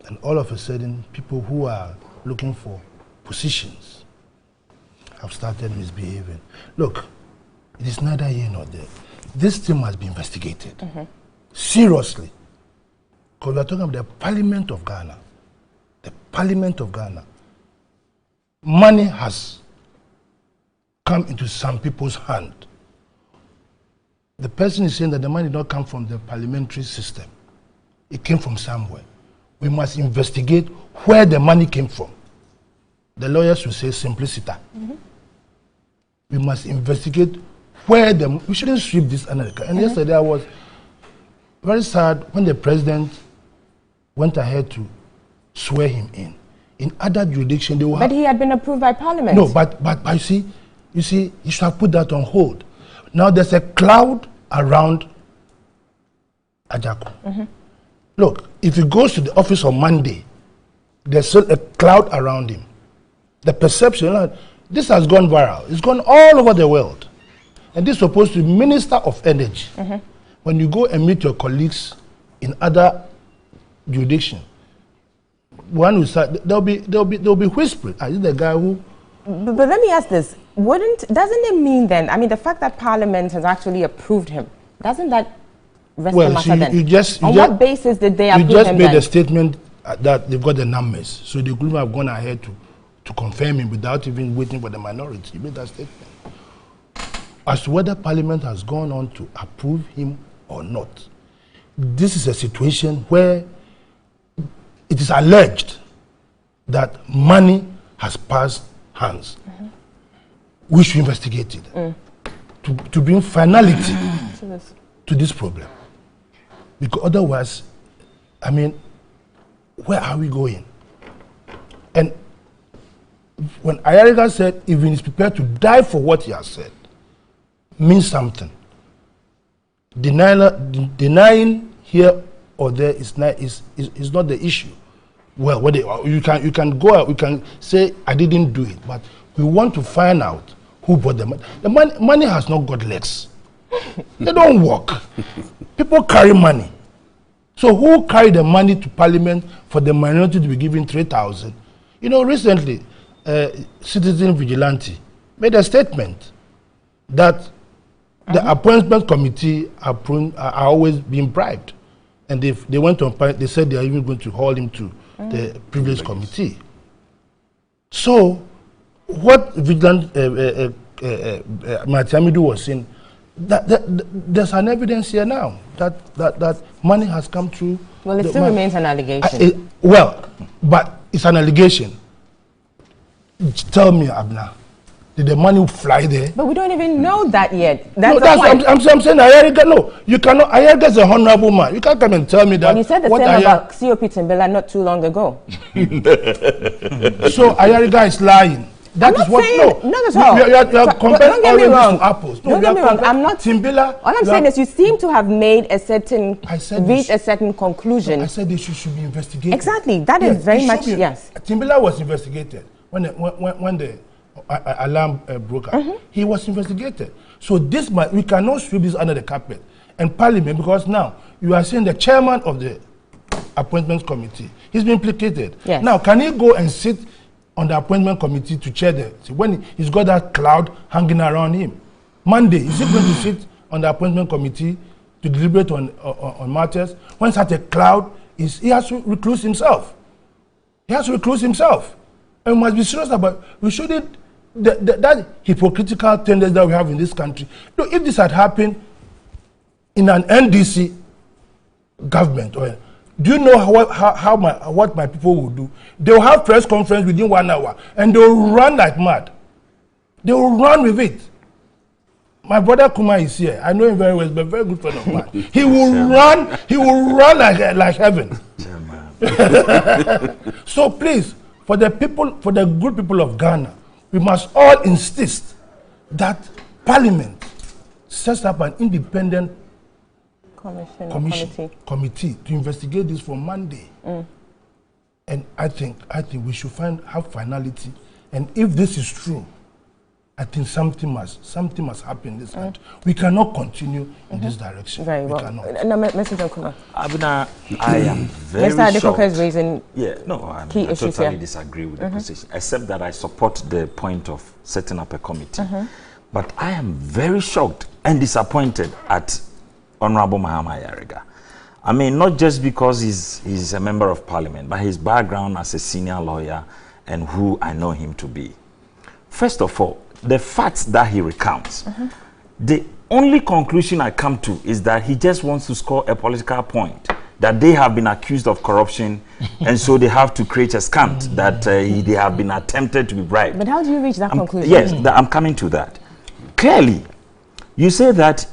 Speaker 4: And all of a sudden, people who are looking for positions have started misbehaving. Look, it is neither here nor there. This thing must be investigated. Seriously. Because we are talking about the Parliament of Ghana. The Parliament of Ghana. Money has come into some people's hand. The person is saying that the money did not come from the parliamentary system. It came from somewhere. We must investigate where the money came from. The lawyers will say simpliciter. We must investigate where we shouldn't sweep this America. And yesterday I was very sad when the president went ahead to swear him in. In other jurisdictions, they will
Speaker 1: But he had been approved by Parliament.
Speaker 4: No, but you see, you should have put that on hold. Now there's a cloud around Ajaku. Look, if he goes to the office on Monday, there's still a cloud around him. The perception, this has gone viral. It's gone all over the world. And this is supposed to be Minister of Energy. When you go and meet your colleagues in other jurisdictions, one will start, there'll be whispering. Are you the guy who?
Speaker 1: But let me ask this: doesn't it mean then? I mean, the fact that Parliament has actually approved him, doesn't that rest the matter then? On what basis did they approve him?
Speaker 4: You just made a statement that they've got the numbers, so they could have gone ahead to confirm him without even waiting for the minority. You made that statement. As to whether Parliament has gone on to approve him or not, this is a situation where it is alleged that money has passed hands. We should investigate it to bring finality to this problem. Because otherwise, I mean, where are we going? And when Ayariga said if he is prepared to die for what he has said, means something. Denying here or there is not the issue. Well, you can go out, you can say I didn't do it, but we want to find out who brought the money. The money has not got legs. They don't work. People carry money. So who carried the money to Parliament for the minority to be given 3,000? You know, recently, Citizen Vigilante made a statement that the appointment committee are always being bribed. And they went on, they said they are even going to haul him to the privilege committee. So, what Vigilant Matamidu was saying, there's an evidence here now that money has come through.
Speaker 1: Well, it still remains an allegation.
Speaker 4: But it's an allegation. Tell me, Abna, did the money fly there?
Speaker 1: But we don't even know that yet.
Speaker 4: I'm saying Ayariga, no. You cannot. Ayariga is a honorable man. You can't come and tell me that.
Speaker 1: Well, you said the same about COP Timul not too long ago.
Speaker 4: So Ayariga is lying. That is what.
Speaker 1: Not at all.
Speaker 4: You are comparing oranges to apples.
Speaker 1: Don't get me wrong. I'm not.
Speaker 4: Timbila.
Speaker 1: All I'm saying is you seem to have made a certain, reached a certain conclusion.
Speaker 4: I said they should be investigated.
Speaker 1: Exactly. That is very much, yes.
Speaker 4: Timbila was investigated when the alarm broke out. He was investigated. So we cannot sweep this under the carpet. And Parliament, because now you are saying the chairman of the appointments committee, he's been implicated.
Speaker 1: Yes.
Speaker 4: Now, can he go and sit on the appointment committee to chair when he's got that cloud hanging around him? Monday, is he going to sit on the appointment committee to deliberate on matters when such a cloud he has to recluse himself. He has to recluse himself. And we must be serious about we shouldn't that hypocritical tendency that we have in this country. Look, if this had happened in an NDC government, do you know what my people will do? They will have press conference within 1 hour and they will run like mad. They will run with it. My brother Kuma is here. I know him very well, but very good friend of mine. He will run. He will run like heaven. So please, for the good people of Ghana, we must all insist that Parliament sets up an independent committee to investigate this for Monday. And I think we should have finality. And if this is true, I think something must happen in this country. We cannot continue in this direction.
Speaker 1: Very well. No, Mr. John,
Speaker 3: Abuna, I am very
Speaker 1: Mr. Adekoka is
Speaker 3: shocked.
Speaker 1: raising
Speaker 3: I totally disagree with the position, except that I support the point of setting up a committee. But I am very shocked and disappointed at Honorable Mahama Ayariga. I mean, not just because he's a member of parliament, but his background as a senior lawyer and who I know him to be. First of all, the facts that he recounts, the only conclusion I come to is that he just wants to score a political point, that they have been accused of corruption, and so they have to create a scant that they have been attempted to be bribed.
Speaker 1: But how do you reach that conclusion?
Speaker 3: Yes, I'm coming to that. Clearly, you say that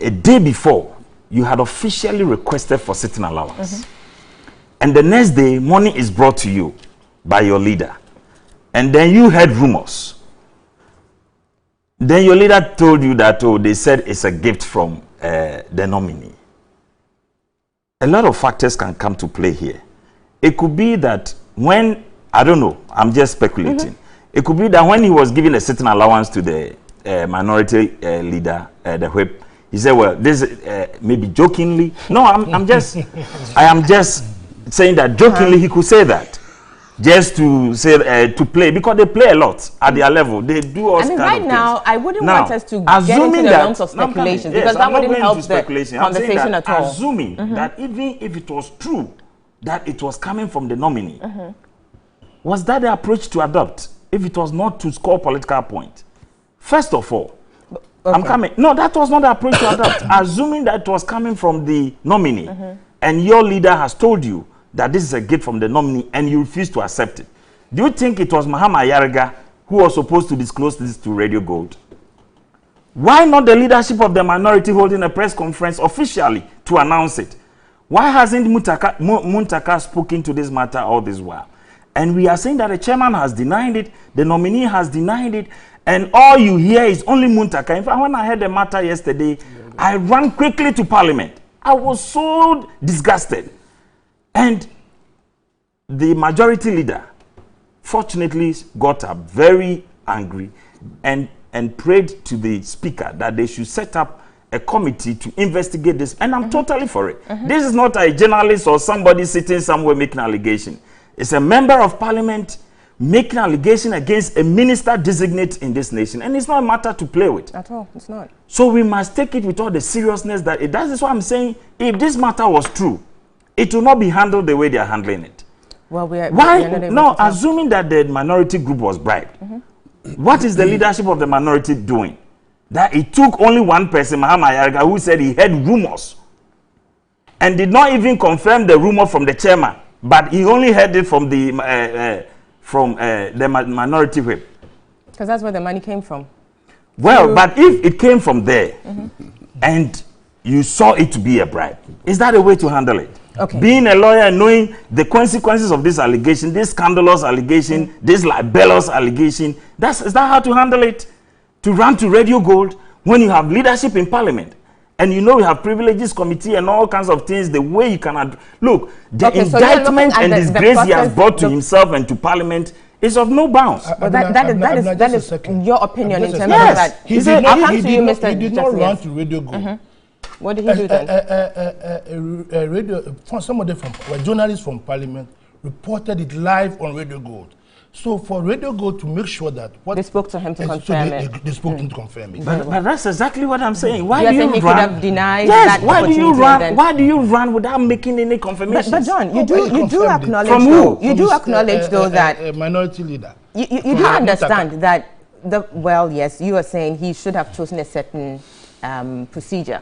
Speaker 3: a day before, you had officially requested for sitting allowance. And the next day, money is brought to you by your leader. And then you heard rumors. Then your leader told you that, they said it's a gift from the nominee. A lot of factors can come to play here. It could be that when, I don't know, I'm just speculating. It could be that when he was giving a certain allowance to the minority leader, the whip, he said, well, this maybe jokingly. No, I am just saying that jokingly he could say that. Just to say, to play, because they play a lot at their level. They do all kinds of things.
Speaker 1: Right now, I wouldn't want us to get into the realms of speculation, because that wouldn't help the conversation at all.
Speaker 3: Assuming that even if it was true that it was coming from the nominee, was that the approach to adopt if it was not to score political point? First of all, I'm coming. No, that was not the approach to adopt. Assuming that it was coming from the nominee, and your leader has told you that this is a gift from the nominee and you refuse to accept it. Do you think it was Mahama Ayariga who was supposed to disclose this to Radio Gold? Why not the leadership of the minority holding a press conference officially to announce it? Why hasn't Muntaka spoken to this matter all this while? And we are saying that the chairman has denied it, the nominee has denied it, and all you hear is only Muntaka. In fact, when I heard the matter yesterday, I ran quickly to Parliament. I was so disgusted. And the majority leader, fortunately, got up very angry and prayed to the speaker that they should set up a committee to investigate this. And I'm totally for it. This is not a journalist or somebody sitting somewhere making an allegation. It's a member of parliament making an allegation against a minister designate in this nation. And it's not a matter to play with.
Speaker 1: At all, it's not.
Speaker 3: So we must take it with all the seriousness that it does. That's what I'm saying. If this matter was true, it will not be handled the way they are handling it.
Speaker 1: Well,
Speaker 3: assuming that the minority group was bribed, what is the leadership of the minority doing? That it took only one person, Mahama Ayariga, who said he heard rumors and did not even confirm the rumor from the chairman, but he only heard it from the minority whip.
Speaker 1: Because that's where the money came from.
Speaker 3: Well, but if it came from there and you saw it to be a bribe, is that a way to handle it?
Speaker 1: Okay.
Speaker 3: Being a lawyer and knowing the consequences of this allegation, this scandalous allegation, this libelous allegation, is that how to handle it? To run to Radio Gold when you have leadership in parliament and you know we have privileges committee and all kinds of things, the way you can look, the indictment and disgrace he has brought to himself and to parliament is of no bounds.
Speaker 1: But that is your opinion in terms of that.
Speaker 4: He did not run to Radio Gold.
Speaker 1: What did he do then?
Speaker 4: Somebody journalists from Parliament reported it live on Radio Gold. So for Radio Gold to make sure that
Speaker 1: they spoke to him to confirm it.
Speaker 4: They spoke to him to confirm it.
Speaker 3: But that's exactly what I'm saying. Why
Speaker 1: do
Speaker 3: you
Speaker 1: run? He could have denied
Speaker 3: that why do you run? Then? Why do you run without making any confirmation?
Speaker 1: But John, you do acknowledge from who? You do acknowledge though that
Speaker 4: a minority leader.
Speaker 1: You do understand that yes, you are saying he should have chosen a certain procedure.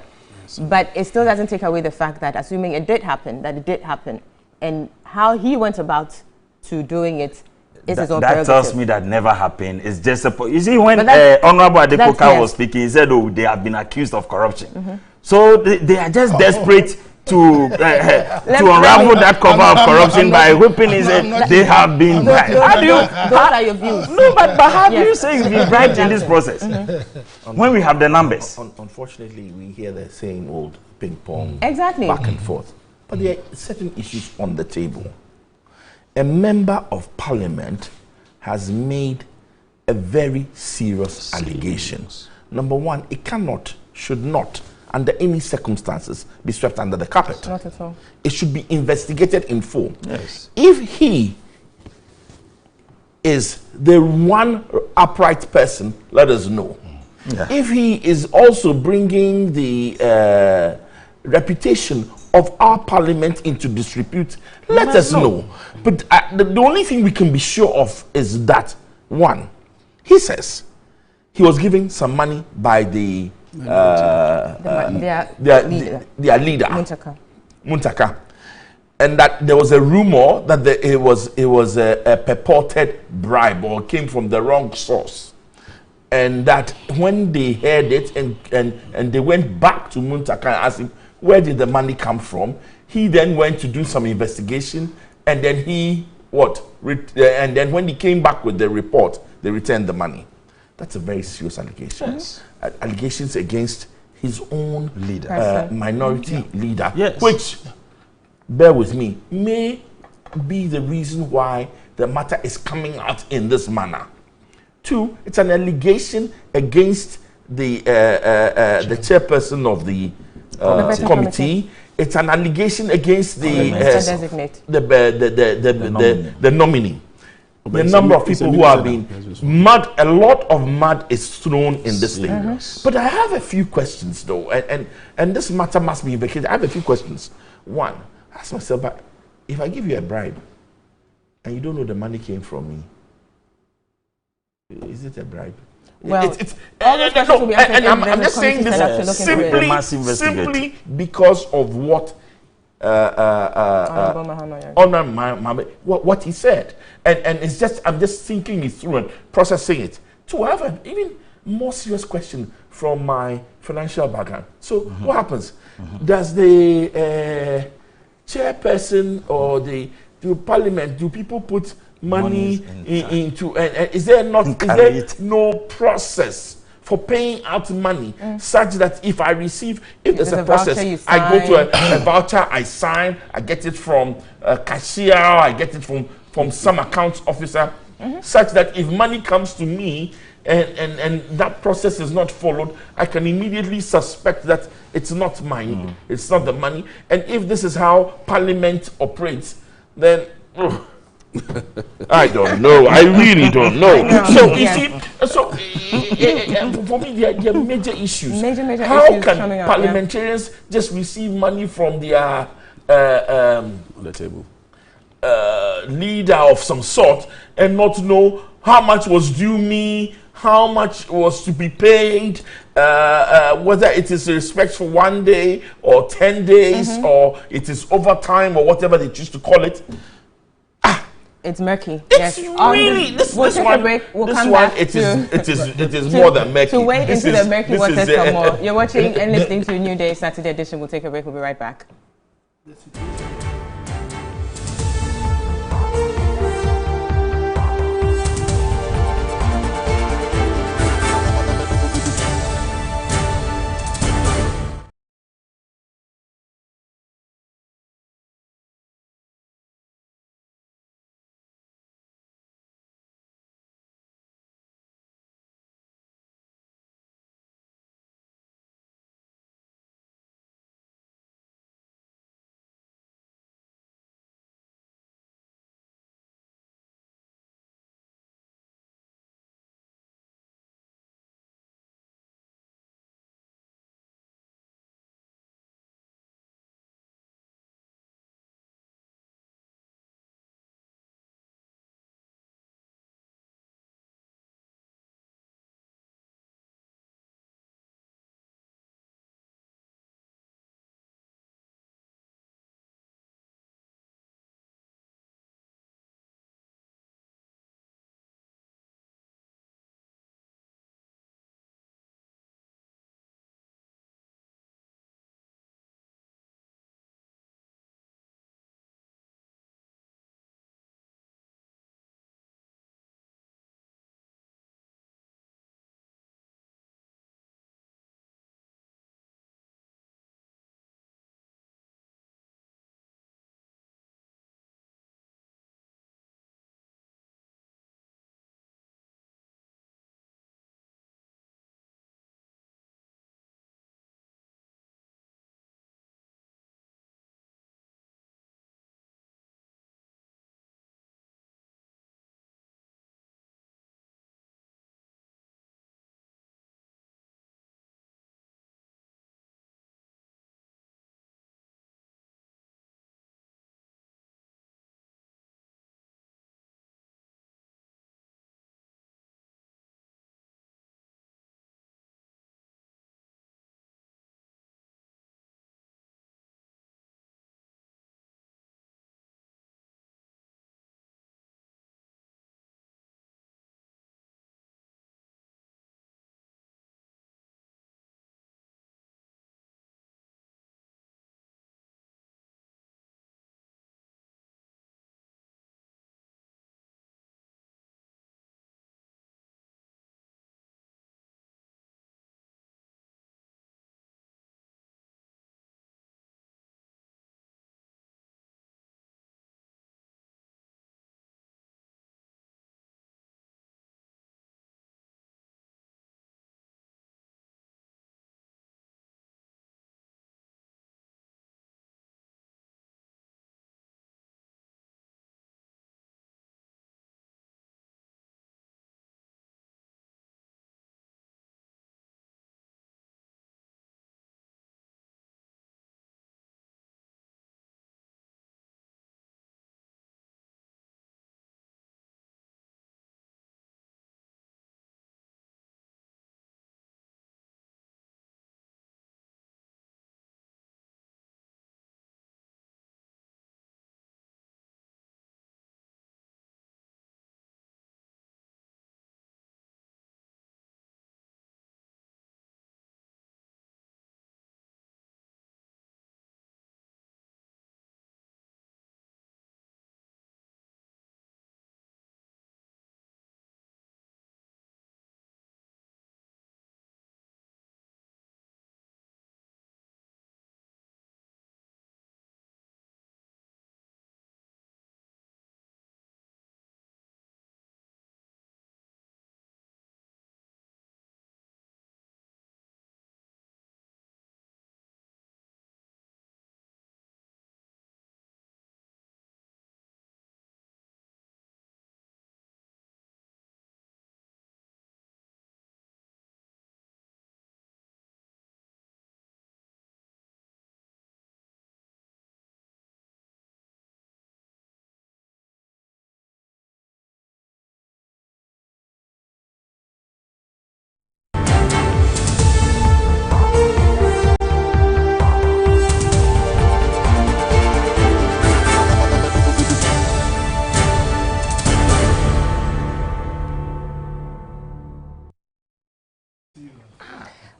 Speaker 1: But it still doesn't take away the fact that assuming it did happen, and how he went about to doing it is his own prerogative. That
Speaker 3: tells me that never happened. It's just you see, when Honorable Adekoka was speaking, he said, they have been accused of corruption. So they are just desperate to unravel that cover of corruption by whipping his head. They have been bribed.
Speaker 1: Those are your views.
Speaker 3: No, but how do you say you've been bribed in this process? When we have the numbers.
Speaker 2: Unfortunately, we hear the same old ping pong
Speaker 1: back
Speaker 2: and forth. But there are certain issues on the table. A member of parliament has made a very serious allegation. Number one, it cannot, should not, under any circumstances, be swept under the carpet.
Speaker 1: Not at all.
Speaker 2: It should be investigated in full.
Speaker 3: Yes.
Speaker 2: If he is the one upright person, let us know.
Speaker 3: Yeah.
Speaker 2: If he is also bringing the reputation of our parliament into disrepute, let us know. But the only thing we can be sure of is that, one, he says he was given some money by their leader, Muntaka, and that there was a rumor that it was a purported bribe or came from the wrong source, and that when they heard it and they went back to Muntaka and asked him where did the money come from, he then went to do some investigation, and then and then when he came back with the report, they returned the money. That's a very serious allegation.
Speaker 3: Yes.
Speaker 2: Allegations against his own
Speaker 3: leader,
Speaker 2: minority leader,
Speaker 3: yes,
Speaker 2: which, bear with me, may be the reason why the matter is coming out in this manner. Two, it's an allegation against the chairperson of the committee. It's an allegation against the nominee. The number of people who have been mud, a lot of mud is thrown in this thing. But I have a few questions though, and this matter must be investigated. I have a few questions. One, ask myself, but if I give you a bribe and you don't know the money came from me, is it a bribe?
Speaker 1: Well,
Speaker 2: I'm just saying this simply because of what what he said, and it's just I'm just thinking it through and processing it. To have an even more serious question from my financial background. So what happens? Does the chairperson or the parliament, do people put money into, and is there no process for paying out money such that if there's a process, I go to a voucher, I sign, I get it from a cashier, I get it from some accounts officer, such that if money comes to me and that process is not followed, I can immediately suspect that it's not mine, it's not the money. And if this is how parliament operates, then I don't know. I really don't know. So you see, for me, there are major issues.
Speaker 1: Major
Speaker 2: how
Speaker 1: issues
Speaker 2: can
Speaker 1: coming up,
Speaker 2: parliamentarians just receive money from their
Speaker 5: on the table
Speaker 2: leader of some sort and not know how much was due me, how much was to be paid, whether it is respect for 1 day or 10 days or it is overtime or whatever they choose to call it?
Speaker 1: It's murky.
Speaker 2: It's really
Speaker 1: we'll take a break. We'll come back.
Speaker 2: It is more than murky.
Speaker 1: To wade into the murky waters some more. You're watching and listening to New Day Saturday edition. We'll take a break. We'll be right back.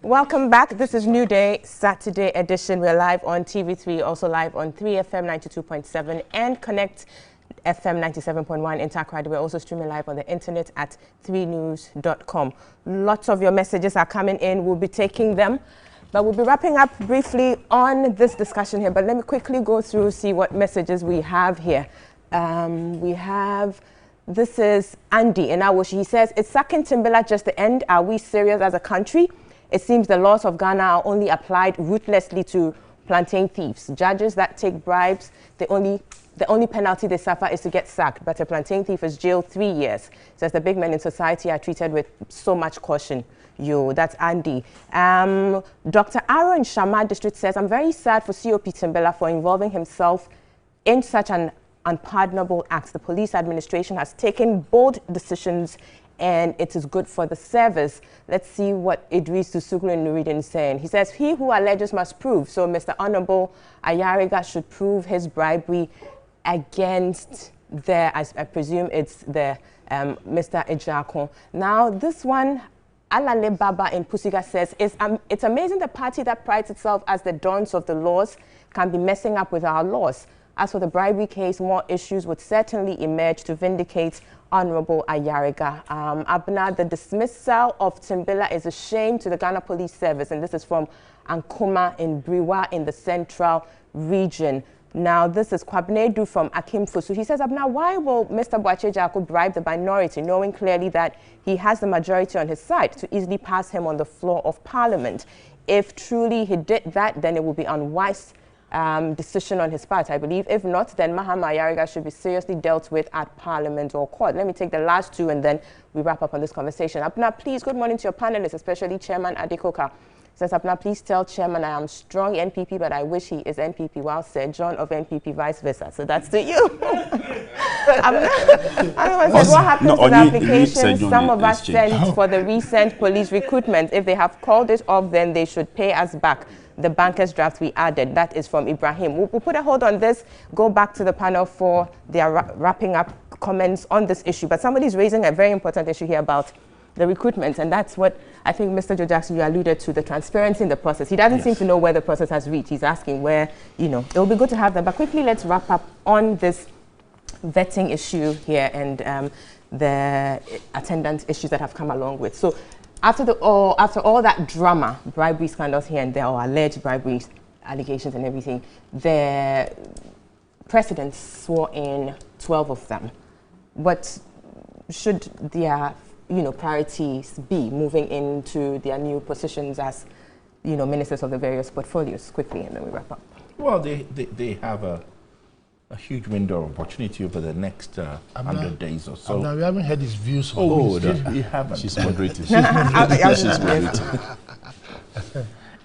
Speaker 1: Welcome back. This is New Day, Saturday edition. We're live on TV3, also live on 3FM 92.7 and Connect FM 97.1 Intact Radio. We're also streaming live on the internet at 3news.com. Lots of your messages are coming in. We'll be taking them, but we'll be wrapping up briefly on this discussion here. But let me quickly go through, see what messages we have here. This is Andy in Awoshi. He says, is sacking Timbila just the end? Are we serious as a country? It seems the laws of Ghana are only applied ruthlessly to plantain thieves. Judges that take bribes, the only penalty they suffer is to get sacked, but a plantain thief is jailed 3 years. Says the big men in society are treated with so much caution. That's Andy. Dr. Aaron Shama District says, I'm very sad for COP Timbila for involving himself in such an unpardonable act. The police administration has taken bold decisions and it is good for the service. Let's see what Idris Susuglu Nuridin is saying. He says, he who alleges must prove. So Mr. Honorable Ayariga should prove his bribery against I presume it's the Mr. Ejako. Now this one, Alale Baba in Pusiga says, it's amazing the party that prides itself as the dons of the laws can be messing up with our laws. As for the bribery case, more issues would certainly emerge to vindicate Honorable Ayariga. Abna, the dismissal of Timbila is a shame to the Ghana Police Service, and this is from Ankuma in Briwa in the Central Region. Now, this is Kwabnedu from Akim Fusu. He says, Abna, why will Mr. Boache-Jaku bribe the minority, knowing clearly that he has the majority on his side to easily pass him on the floor of Parliament? If truly he did that, then it would be unwise decision on his part, I believe. If not, then Mahama Ayariga should be seriously dealt with at Parliament or court. Let me take the last two and then we wrap up on this conversation. Abna, please, good morning to your panelists, especially Chairman Adekoka. Says, Abna, please tell Chairman I am strong NPP, but I wish he is NPP. Well said, John of NPP, vice versa. So that's to you. Abna, says, what happened to the applications some of us sent for the recent police recruitment? If they have called it off, then they should pay us back the banker's draft we added. That is from Ibrahim. We'll put a hold on this, go back to the panel for their wrapping up comments on this issue. But somebody's raising a very important issue here about the recruitment, and that's what I think Mr. Joe Jackson, you alluded to, the transparency in the process. He doesn't seem to know where the process has reached. He's asking where, it will be good to have them. But quickly, let's wrap up on this vetting issue here and the attendance issues that have come along with. So after all that drama, bribery scandals here and there, or alleged bribery allegations and everything, the president swore in 12 of them. What should their priorities be moving into their new positions as ministers of the various portfolios? Quickly, and then we wrap up.
Speaker 2: Well, they have a huge window of opportunity over the next 100 days or so.
Speaker 4: We haven't heard his views.
Speaker 2: We haven't.
Speaker 5: She's moderating.
Speaker 2: She's moderating.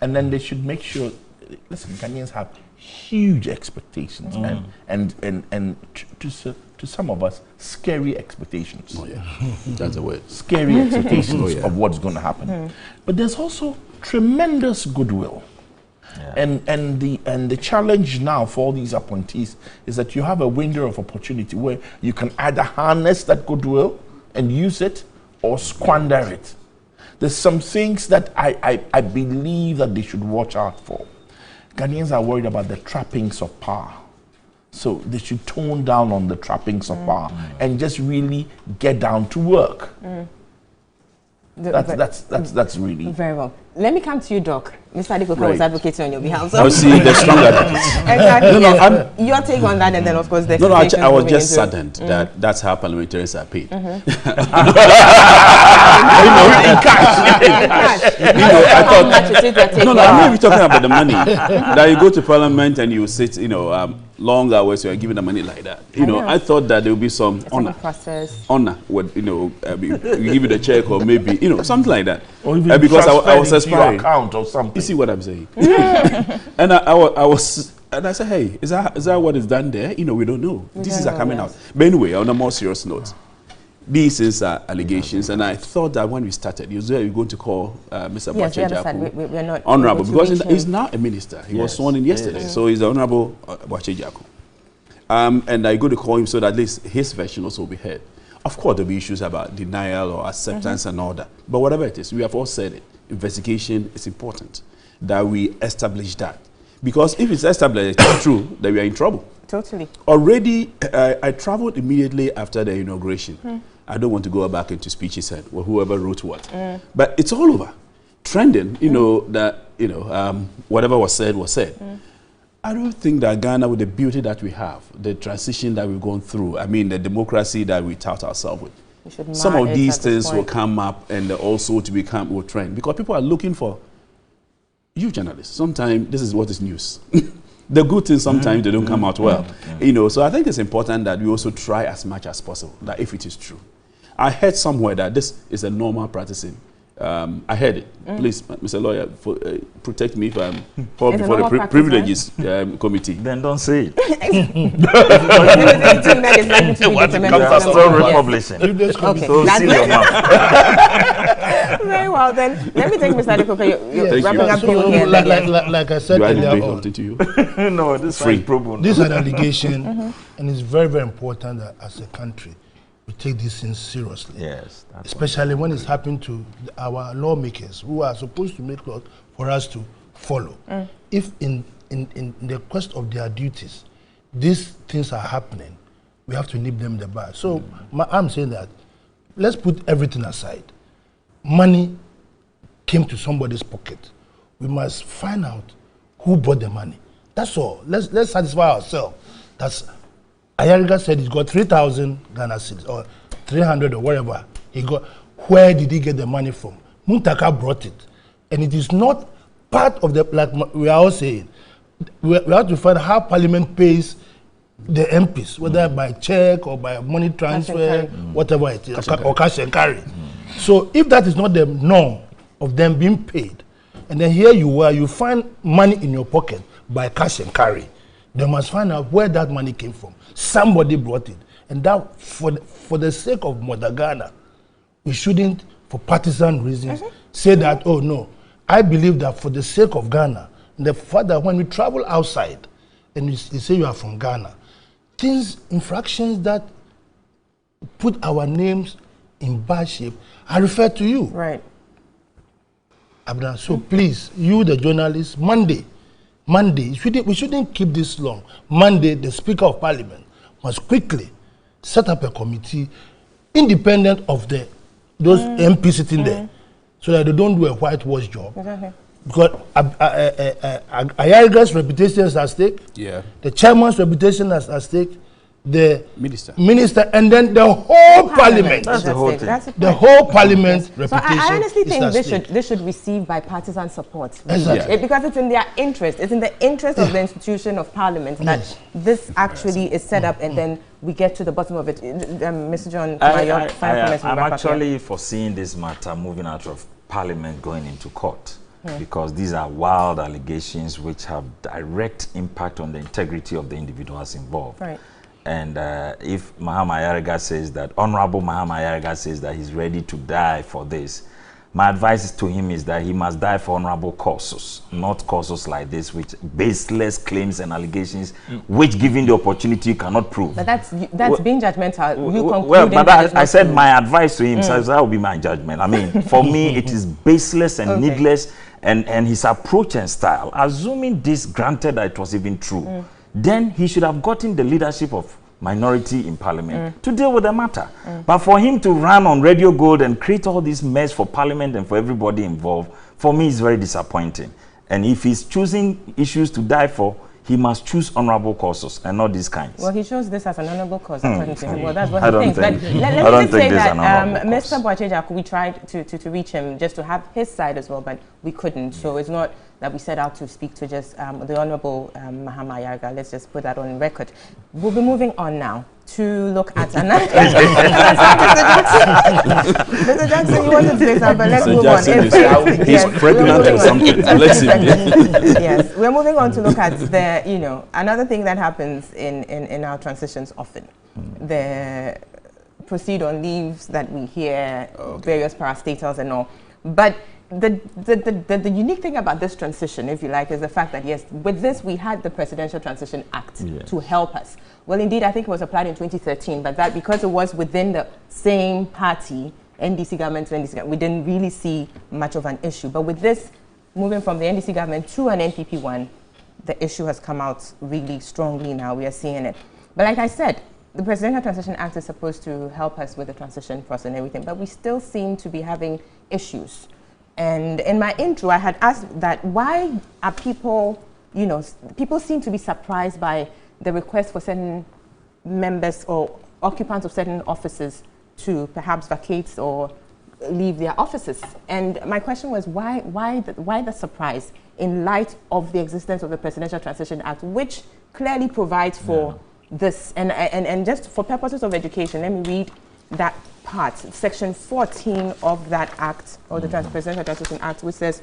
Speaker 2: And then they should make sure. Listen, Ghanaians have huge expectations, and to some of us, scary expectations.
Speaker 5: Oh yeah, that's the word.
Speaker 2: Scary expectations of what's going to happen. But there's also tremendous goodwill. Yeah. And the challenge now for all these appointees is that you have a window of opportunity where you can either harness that goodwill and use it or squander it. There's some things that I believe that they should watch out for. Ghanaians are worried about the trappings of power. So they should tone down on the trappings of power and just really get down to work. That's really
Speaker 1: very well. Let me come to you, Doc. Mr. Adekoka was advocating on your behalf.
Speaker 5: So see, the strong advocates.
Speaker 1: Exactly. Your take on that, and then of course the
Speaker 5: I was just saddened that that's how parliamentarians are paid.
Speaker 1: I
Speaker 5: thought I'm not even talking about the money. That you go to parliament and you sit, long hours, you are given the money like that. I thought that there would be some honor with, you give it a check or maybe, something like that.
Speaker 2: Or even
Speaker 5: because I was aspiring.
Speaker 2: Account or something.
Speaker 5: You see what I'm saying? And I said, hey, is that what is done there? We don't know. These are coming out. But anyway, on a more serious note, these are allegations, and I thought that when we started, you were going to call Mr. Boache-Jaku
Speaker 1: we're not
Speaker 5: honorable, because he's now a minister. He was sworn in yesterday, so he's the honorable Boache-Jaku. And I go to call him so that at least his version also will be heard. Of course, there'll be issues about denial or acceptance and all that. But whatever it is, we have all said it. investigation is important, that we establish that. Because if it's established, it's true, that we are in trouble.
Speaker 1: Totally.
Speaker 5: Already, I traveled immediately after the inauguration. I don't want to go back into speeches and whoever wrote what. But it's all over. Trending, you know, that, you know, whatever was said was said. I don't think that Ghana, with the beauty that we have, the transition that we've gone through, I mean, the democracy that we tout ourselves with, some of these things will come up and also to become will trend. Because people are looking for you journalists. Sometimes this is what is news. The good things sometimes they don't come out well. You know, so I think it's important that we also try as much as possible that if it is true. I heard somewhere that this is a normal practicing. I heard it. Please, Mr. Lawyer, protect me if I'm called before the privileges committee.
Speaker 3: Then don't say it.
Speaker 1: Okay.
Speaker 3: So seal your mouth.
Speaker 1: Very well, then. Let me take Mr. Adekope. You're wrapping up you here.
Speaker 4: Like I said earlier on,
Speaker 5: to you?
Speaker 3: No, this is free.
Speaker 4: This is an allegation, and it's very, very important that as a country, we take these things seriously.
Speaker 3: Yes.
Speaker 4: Especially when it's happening to our lawmakers who are supposed to make laws for us to follow. If in the quest of their duties, these things are happening, we have to nip them in the bud. So I'm saying that let's put everything aside. Money came to somebody's pocket. We must find out who brought the money. That's all. Let's satisfy ourselves. That's Ayariga said he's got 3,000 Ghana cedis or 300 or whatever he got. Where did he get the money from? Muntaka brought it, and it is not part of the, like we are all saying, we have to find how Parliament pays the MPs, whether by check or by money transfer, whatever it is, or cash and carry. So if that is not the norm of them being paid, and then here you are, you find money in your pocket by cash and carry, they must find out where that money came from. Somebody brought it. And that, for the sake of Mother Ghana, we shouldn't, for partisan reasons, say that, oh no. I believe that for the sake of Ghana, and the fact that when we travel outside, and you say you are from Ghana, things, infractions that put our names in bad shape, I refer to you.
Speaker 1: Right.
Speaker 4: Abdul, so please, you the journalists, Monday, we shouldn't keep this long. Monday, the Speaker of Parliament must quickly set up a committee independent of those MPs sitting there, so that they don't do a whitewash job.
Speaker 1: Exactly.
Speaker 4: Because Ayariga's reputation is at stake.
Speaker 5: Yeah.
Speaker 4: The chairman's reputation is at stake. The
Speaker 5: minister,
Speaker 4: and then the whole Parliament.
Speaker 3: That's the whole thing.
Speaker 4: The whole Parliament reputation.
Speaker 1: So I honestly think
Speaker 4: this
Speaker 1: should receive bipartisan support.
Speaker 4: Exactly.
Speaker 1: Because it's in their interest. It's in the interest of the institution of Parliament that this actually is set up, and then we get to the bottom of it. Mr. John,
Speaker 3: I'm actually foreseeing this matter moving out of Parliament going into court. Because these are wild allegations which have direct impact on the integrity of the individuals involved.
Speaker 1: Right.
Speaker 3: And if Mahama Ayariga says that, Honorable Mahama Ayariga says that he's ready to die for this, my advice to him is that he must die for honorable causes, not causes like this, which baseless claims and allegations, which given the opportunity you cannot prove.
Speaker 1: But that's being judgmental.
Speaker 3: Well, but I said my advice to him, so that will be my judgment. I mean, for me, it is baseless and needless, and his approach and style. Assuming this, granted that it was even true, then he should have gotten the leadership of minority in Parliament to deal with the matter. But for him to run on Radio Gold and create all this mess for Parliament and for everybody involved, for me, is very disappointing. And if he's choosing issues to die for, he must choose honorable causes and not these kinds.
Speaker 1: Well, he chose this as an honorable cause, according to him. Well, that's what
Speaker 3: I
Speaker 1: he thinks.
Speaker 3: don't
Speaker 1: But
Speaker 3: think
Speaker 1: let me just say that Mr. Boacheja, we tried to reach him just to have his side as well, but we couldn't. So it's not that we set out to speak to just the Honorable Mahama Ayariga. Let's just put that on record. We'll be moving on now to look at another. Mr. Jackson, you wanted to say something, but let's move on.
Speaker 5: He's pregnant or something. Bless him.
Speaker 1: Yes, we're moving on to look at the, another thing that happens in our transitions often. The proceed on leaves that we hear, various parastatals and all. But the unique thing about this transition, if you like, is the fact that, yes, with this, we had the Presidential Transition Act to help us. Well, indeed, I think it was applied in 2013, but that because it was within the same party, NDC government to NDC government, we didn't really see much of an issue. But with this, moving from the NDC government to an NPP one, the issue has come out really strongly now. We are seeing it. But like I said, the Presidential Transition Act is supposed to help us with the transition process and everything, but we still seem to be having issues. And in my intro, I had asked that why are people, you know, people seem to be surprised by the request for certain members or occupants of certain offices to perhaps vacate or leave their offices. And my question was, why the surprise in light of the existence of the Presidential Transition Act, which clearly provides for this. And just for purposes of education, let me read that part. Section 14 of that act, or the Presidential Transition Act, which says,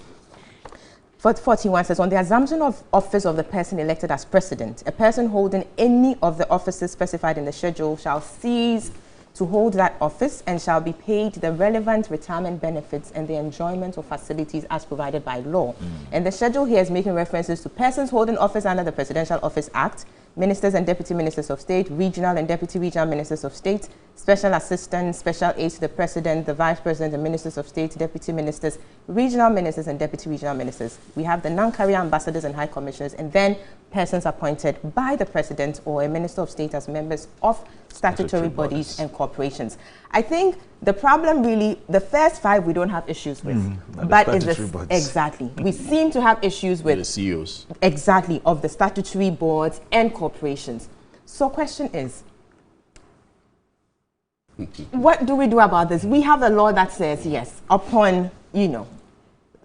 Speaker 1: 41 says, on the assumption of office of the person elected as president, a person holding any of the offices specified in the schedule shall cease to hold that office and shall be paid the relevant retirement benefits and the enjoyment of facilities as provided by law. And the schedule here is making references to persons holding office under the Presidential Office Act, ministers and deputy ministers of state, regional and deputy regional ministers of state, special assistants, special aides to the president, the vice president, the ministers of state, deputy ministers, regional ministers and deputy regional ministers. We have the non-career ambassadors and high commissioners, and then persons appointed by the president or a minister of state as members of statutory bodies and corporations. I think the problem really, the first five we don't have issues with, but it's exactly. We seem to have issues with
Speaker 5: the CEOs.
Speaker 1: Exactly, of the statutory boards and corporations. So question is, what do we do about this? We have a law that says, yes, upon, you know,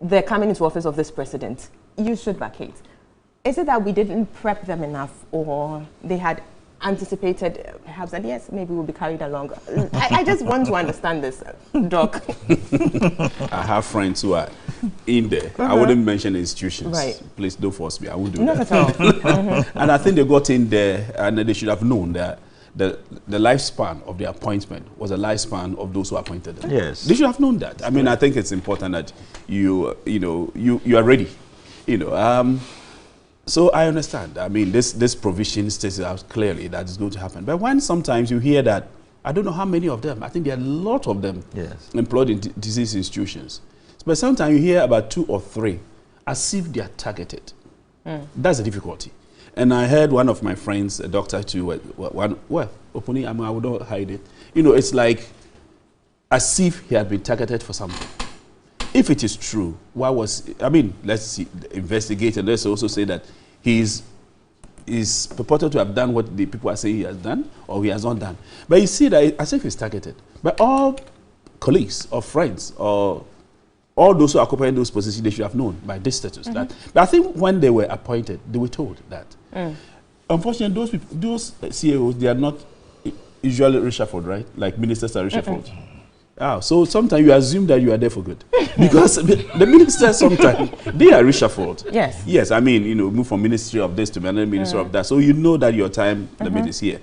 Speaker 1: the coming into office of this president, you should vacate. Is it that we didn't prep them enough, or they had anticipated perhaps that, yes, maybe we'll be carried along? I just want to understand this, Doc.
Speaker 5: I have friends who are in there. I wouldn't mention institutions.
Speaker 1: Right.
Speaker 5: Please don't force me. I won't do
Speaker 1: Not
Speaker 5: that.
Speaker 1: at all.
Speaker 5: And I think they got in there and they should have known that the lifespan of the appointment was a lifespan of those who appointed them.
Speaker 3: Yes.
Speaker 5: They should have known that. I mean, I think it's important that you are ready. So I understand. I mean, this provision states out clearly that it's going to happen. But when sometimes you hear that, I don't know how many of them, I think there are a lot of them employed in disease institutions. But sometimes you hear about 2 or 3 as if they are targeted. That's the difficulty. And I heard one of my friends, a doctor too, openly, I would not hide it. You know, it's like as if he had been targeted for something. If it is true, let's see, investigate, and let's also say that he's purported to have done what the people are saying he has done, or he has not done. But you see that as if he's targeted. But all colleagues or friends or all those who are occupying those positions, they should have known by this status. That, but I think when they were appointed, they were told that. Unfortunately, those CEOs, they are not usually reshuffled, right? Like ministers are reshuffled. So sometimes you assume that you are there for good. Because the ministers sometimes, they are reshuffled. Yes. Yes, I mean, move from ministry of this to another ministry of that. So you know that your time limit is here.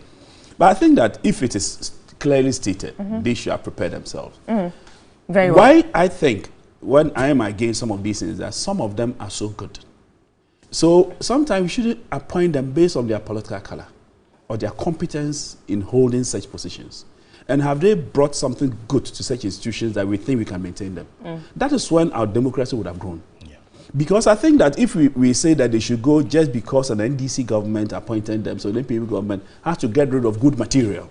Speaker 5: But I think that if it is clearly stated, they should have prepared themselves. Very well. Why I think, when I am against some of these things, that some of them are so good. So sometimes we shouldn't appoint them based on their political color or their competence in holding such positions. And have they brought something good to such institutions that we think we can maintain them? That is when our democracy would have grown. Because I think that if we say that they should go just because an NDC government appointed them, so the NPP government has to get rid of good material,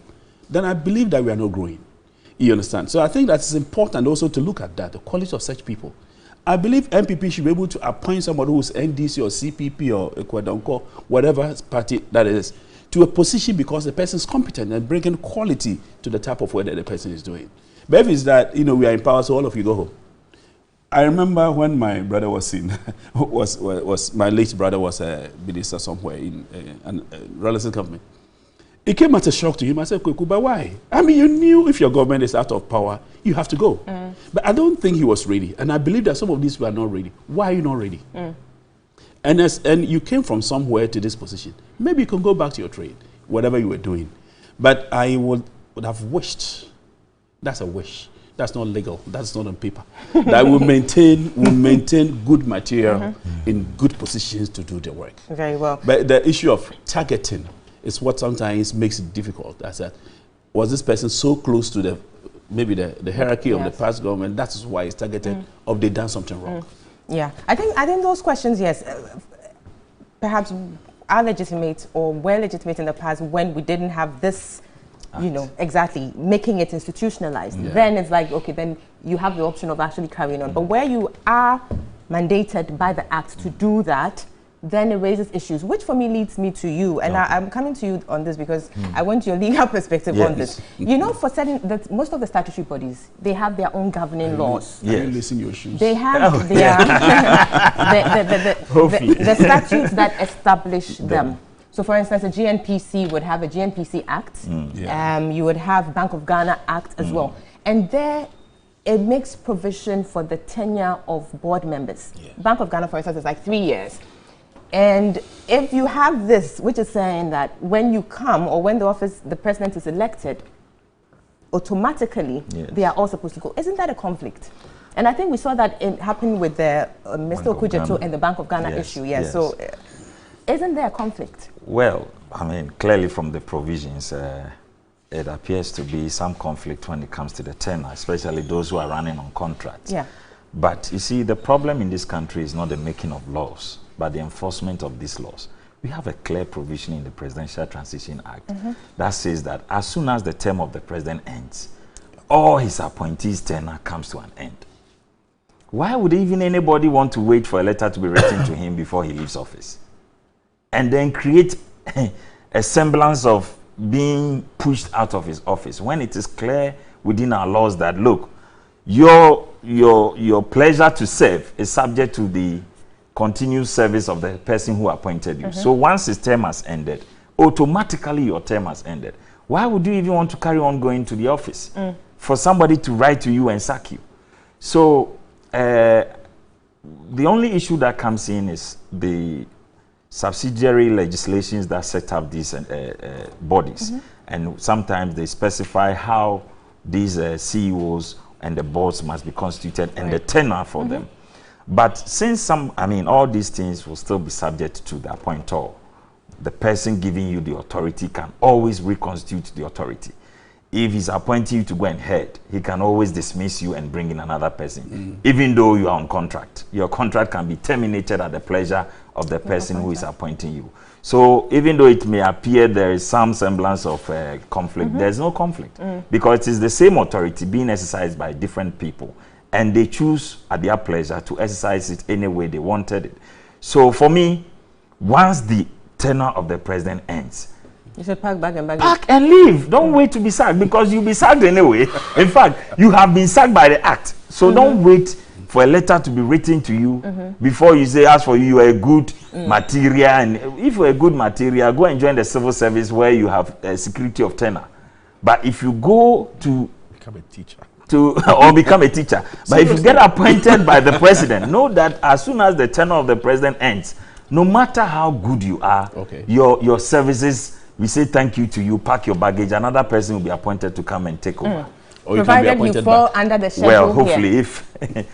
Speaker 5: then I believe that we are not growing. You understand? So I think that it's important also to look at that, the quality of such people. I believe MPP should be able to appoint somebody who's NDC or CPP or Ekwadonko, whatever party that is, to a position because the person is competent and bringing quality to the type of work that the person is doing. But if it's that, we are in power, so all of you go home. I remember when my brother was my late brother was a minister somewhere in a relative government. It came as a shock to him. I said, Kweku, but why? I mean, you knew if your government is out of power, you have to go. But I don't think he was ready. And I believe that some of these were not ready. Why are you not ready? And you came from somewhere to this position. Maybe you can go back to your trade, whatever you were doing. But I would have wished, that's a wish, that's not legal, that's not on paper, that we maintain good material in good positions to do the work. Very well. But the issue of targeting is what sometimes makes it difficult. As that, was this person so close to the maybe the hierarchy of the past government. That's why it's targeted, or they've done something wrong.
Speaker 1: Yeah, I think those questions, yes, perhaps are legitimate or were legitimate in the past when we didn't have this, you know, exactly, making it institutionalized. Yeah. Then it's like, okay, then you have the option of actually carrying on. But where you are mandated by the Act to do that, then it raises issues, which for me leads me to you. And I'm coming to you on this because I want your legal perspective on this. You know, for certain, most of the statutory bodies, they have their own governing laws.
Speaker 5: Yes. Are you lacing your shoes?
Speaker 1: They have their the statutes that establish them. So, for instance, a GNPC would have a GNPC Act. You would have Bank of Ghana Act as well. And there, it makes provision for the tenure of board members. Bank of Ghana, for instance, is like 3 years. And if you have this, which is saying that when you come or when the president is elected, automatically they are all supposed to go. Isn't that a conflict? And I think we saw that happen with the Mr. Okujeto and the Bank of Ghana issue. So isn't there a conflict?
Speaker 3: Well, I mean, clearly from the provisions, it appears to be some conflict when it comes to the tenure, especially those who are running on contracts. But you see, the problem in this country is not the making of laws, but the enforcement of these laws. We have a clear provision in the Presidential Transition Act that says that as soon as the term of the president ends, all his appointees' tenure comes to an end. Why would even anybody want to wait for a letter to be written to him before he leaves office? And then create a semblance of being pushed out of his office when it is clear within our laws that, look, your pleasure to serve is subject to the continued service of the person who appointed you. So once his term has ended, automatically your term has ended. Why would you even want to carry on going to the office for somebody to write to you and sack you? So the only issue that comes in is the subsidiary legislations that set up these bodies. And sometimes they specify how these CEOs and the boards must be constituted and the tenure for them. But since all these things will still be subject to the appointer, the person giving you the authority can always reconstitute the authority. If he's appointing you to go and head, he can always dismiss you and bring in another person, even though you are on contract. Your contract can be terminated at the pleasure of the person who is appointing you. So even though it may appear there is some semblance of conflict, there's no conflict because it is the same authority being exercised by different people. And they choose at their pleasure to exercise it any way they wanted it. So for me, once the tenure of the president ends,
Speaker 1: you should pack back and back.
Speaker 3: Pack and leave. Don't wait to be sacked because you'll be sacked anyway. In fact, you have been sacked by the Act. So don't wait for a letter to be written to you before you say, as for you, you are a good material. And if you're a good material, go and join the civil service where you have a security of tenure. But if you go to
Speaker 4: become a teacher,
Speaker 3: or become a teacher. But if you get appointed by the president, know that as soon as the tenure of the president ends, no matter how good you are, your services, we say thank you to you, pack your baggage, another person will be appointed to come and take over.
Speaker 5: Or
Speaker 1: provided you fall under the schedule.
Speaker 3: Well, hopefully, if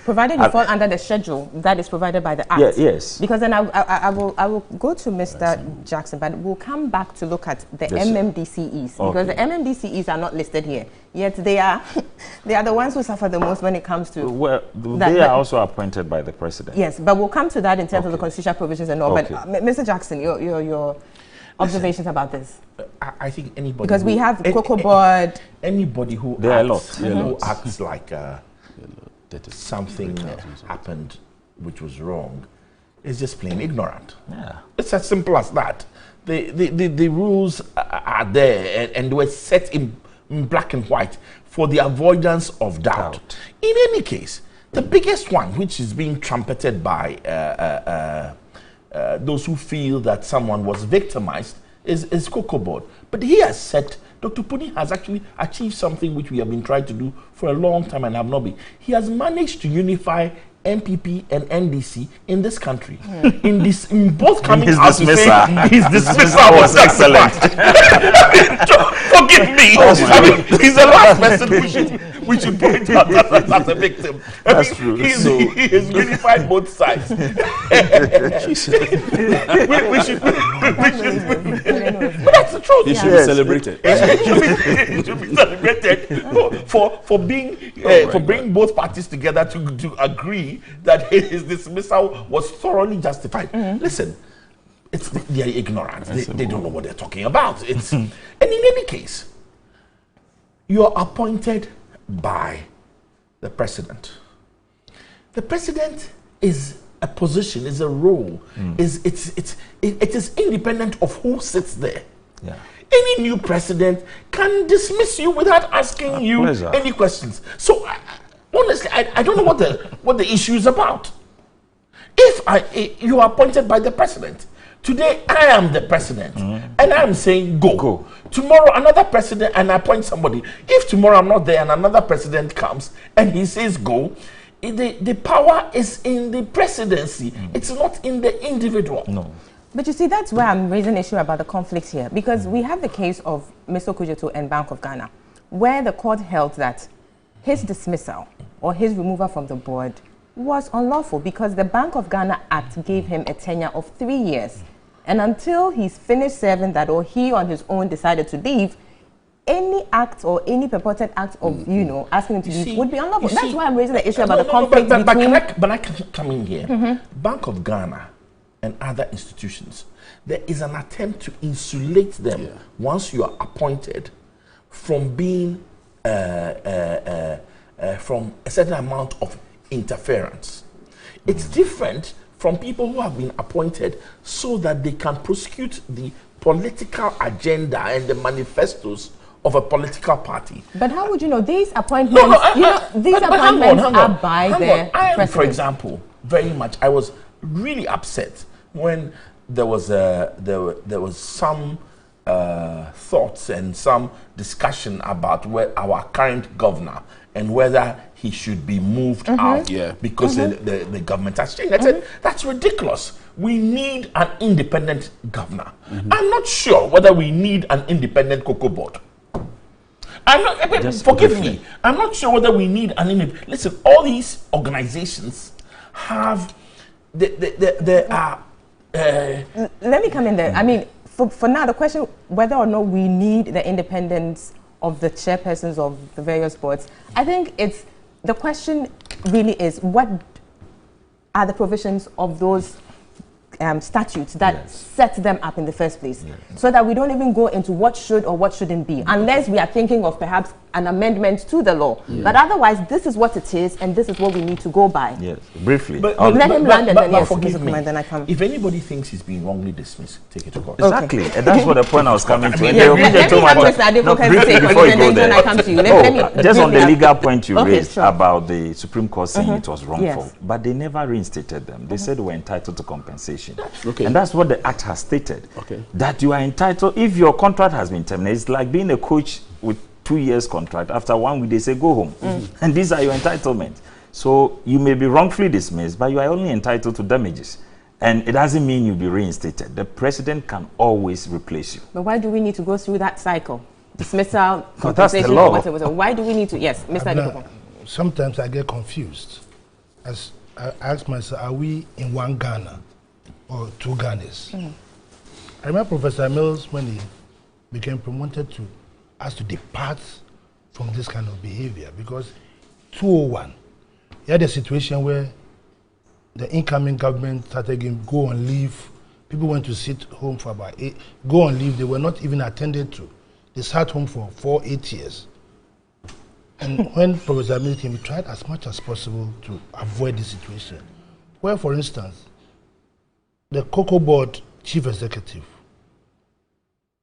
Speaker 1: provided you fall under the schedule that is provided by the Act.
Speaker 3: Yes.
Speaker 1: Because then I will go to Mr. Jackson, but we'll come back to look at the MMDCEs because the MMDCEs are not listed here. Yet they are the ones who suffer the most when it comes to.
Speaker 3: Well, they are also appointed by the president.
Speaker 1: Yes, but we'll come to that in terms of the constitutional provisions and all. But Mr. Jackson, your observations about this?
Speaker 7: I think anybody,
Speaker 1: because we have Cocoa Board.
Speaker 7: Anybody who acts like something happened which was wrong is just plain ignorant. It's as simple as that. The rules are there and they were set in black and white for the avoidance of doubt. In any case, the biggest one which is being trumpeted by those who feel that someone was victimized is Cocoa Board. But he has said, Dr. Puni has actually achieved something which we have been trying to do for a long time and have not been. He has managed to unify MPP and NDC in this country. In both coming out to say his dismissal was excellent. Forgive me. I mean, he's the last person we should point out as a victim.
Speaker 3: That's true.
Speaker 7: He has unified both sides. we should. But that's the truth.
Speaker 5: He should be celebrated.
Speaker 7: It should be celebrated for bringing both parties together to agree that his dismissal was thoroughly justified. Listen, they are ignorant. They don't know what they're talking about. And in any case, you are appointed by the president. The president is a position, is a role. It is independent of who sits there.
Speaker 3: Yeah.
Speaker 7: Any new president can dismiss you without asking you any questions. So honestly, I don't know what the issue is about. If you are appointed by the president, today I am the president, and I'm saying go. Tomorrow another president, and I appoint somebody. If tomorrow I'm not there and another president comes and he says go, the power is in the presidency. It's not in the individual.
Speaker 3: No.
Speaker 1: But you see, that's where I'm raising an issue about the conflict here, because we have the case of Mr. Kujeto and Bank of Ghana, where the court held that his dismissal or his removal from the board was unlawful because the Bank of Ghana Act gave him a tenure of 3 years. And until he's finished serving that, or he on his own decided to leave, any act or any purported act of, asking him to leave would be unlawful. That's why I'm raising the issue about the conflict between...
Speaker 7: But I can come in here. Bank of Ghana and other institutions, there is an attempt to insulate them once you are appointed from being from a certain amount of interference. It's different from people who have been appointed so that they can prosecute the political agenda and the manifestos of a political party.
Speaker 1: But how would you know these appointments? These appointments are by the president.
Speaker 7: For example, I was really upset when there was some thoughts and some discussion about where our current governor and whether he should be moved out because the government has changed. I said, that's ridiculous. We need an independent governor. I'm not sure whether we need an independent cocoa board. Forgive me. I'm not sure whether we need an independent. Listen, all these organizations have, there are...
Speaker 1: Let me come in there. I mean, for now, the question whether or not we need the independence of the chairpersons of the various boards, I think the question really is, what are the provisions of those statutes that set them up in the first place, so that we don't even go into what should or what shouldn't be, unless we are thinking of perhaps an amendment to the law. But otherwise, this is what it is, and this is what we need to go by.
Speaker 3: Yes, briefly.
Speaker 1: Let him land, and then
Speaker 7: forgive me.
Speaker 1: Then I come.
Speaker 7: If anybody thinks he's been wrongly dismissed, take it to court.
Speaker 3: Exactly, and that's what the point I was coming to. Just on the legal point you raised about the Supreme Court saying it was wrongful, but they never reinstated them. They said they were entitled to compensation. And that's what the Act has stated. That you are entitled, if your contract has been terminated, it's like being a coach with 2 years contract. After 1 week, they say go home. And these are your entitlements. So you may be wrongfully dismissed, but you are only entitled to damages. And it doesn't mean you'll be reinstated. The president can always replace you.
Speaker 1: But why do we need to go through that cycle? Dismissal, compensation,
Speaker 3: that's the law.
Speaker 1: Whatever. Why do we need to? Yes, Mr. Adepopo.
Speaker 4: Sometimes I get confused. As I ask myself, are we in one Ghana or two Ghanas? I remember Professor Mills, when he became promoted, to us to depart from this kind of behavior, because 201, you had a situation where the incoming government started getting go on leave. People went to sit home for about go on leave. They were not even attended to. They sat home for 8 years. And when Professor Mills came, he tried as much as possible to avoid this situation. Where, for instance, the Cocoa Board chief executive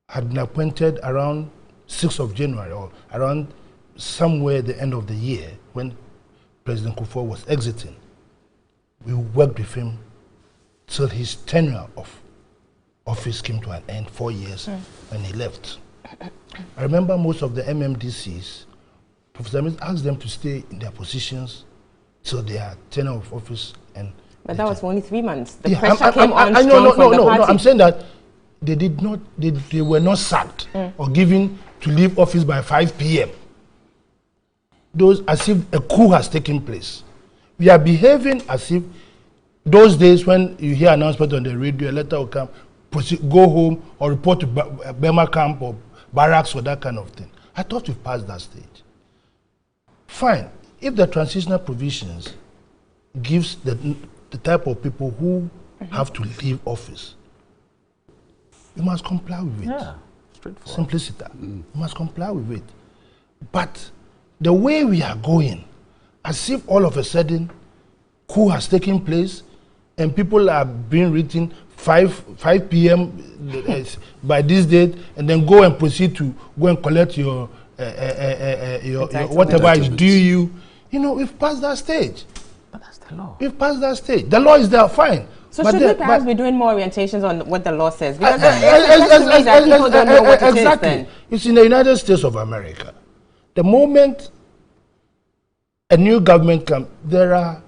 Speaker 4: had been appointed around 6th of January, or around somewhere at the end of the year when President Kufuor was exiting. We worked with him till his tenure of office came to an end, 4 years, when he left. I remember most of the MMDCs, Professor Mills asked them to stay in their positions till their tenure of office.
Speaker 1: But that was for only 3 months. The pressure came on strong from the party.
Speaker 4: No, I'm saying that they did not, they were not sacked or given to leave office by 5 p.m. as if a coup has taken place. We are behaving as if those days when you hear announcement on the radio, a letter will come, go home or report to Burma camp or barracks or that kind of thing. I thought we've passed that stage. Fine. If the transitional provisions gives the type of people who have to leave office, you must comply with it.
Speaker 3: Yeah, straightforward.
Speaker 4: Simplicity. You must comply with it. But the way we are going, as if all of a sudden coup has taken place and people are being written 5 p.m. by this date, and then go and proceed to go and collect your whatever is due you. You know, we've passed that stage.
Speaker 3: But that's the law.
Speaker 4: We've passed that stage. The law is there, fine.
Speaker 1: So should we perhaps be doing more orientations on what the law says? Because people don't know what it is then.
Speaker 4: It's in the United States of America. The moment a new government comes, there are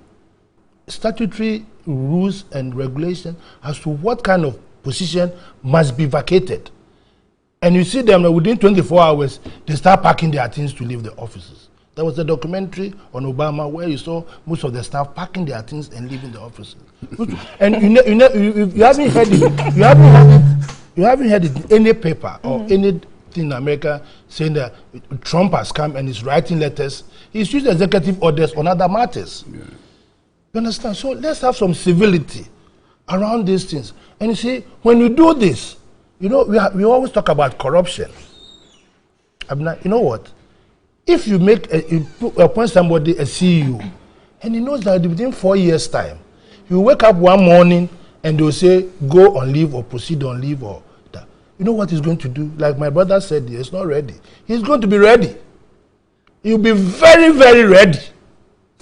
Speaker 4: statutory rules and regulations as to what kind of position must be vacated. And you see them within 24 hours, they start packing their things to leave the offices. There was a documentary on Obama where you saw most of the staff packing their things and leaving the offices. And you haven't heard it. You haven't heard it in any paper or anything in America saying that Trump has come and is writing letters. He's used executive orders on other matters. Yeah. You understand? So let's have some civility around these things. And you see, when you do this, you know, we always talk about corruption. You know what? If you appoint somebody a CEO, and he knows that within 4 years' time, you wake up one morning and they'll say, go on leave or proceed on leave or that. You know what he's going to do? Like my brother said, he's not ready. He's going to be ready. He'll be very, very ready.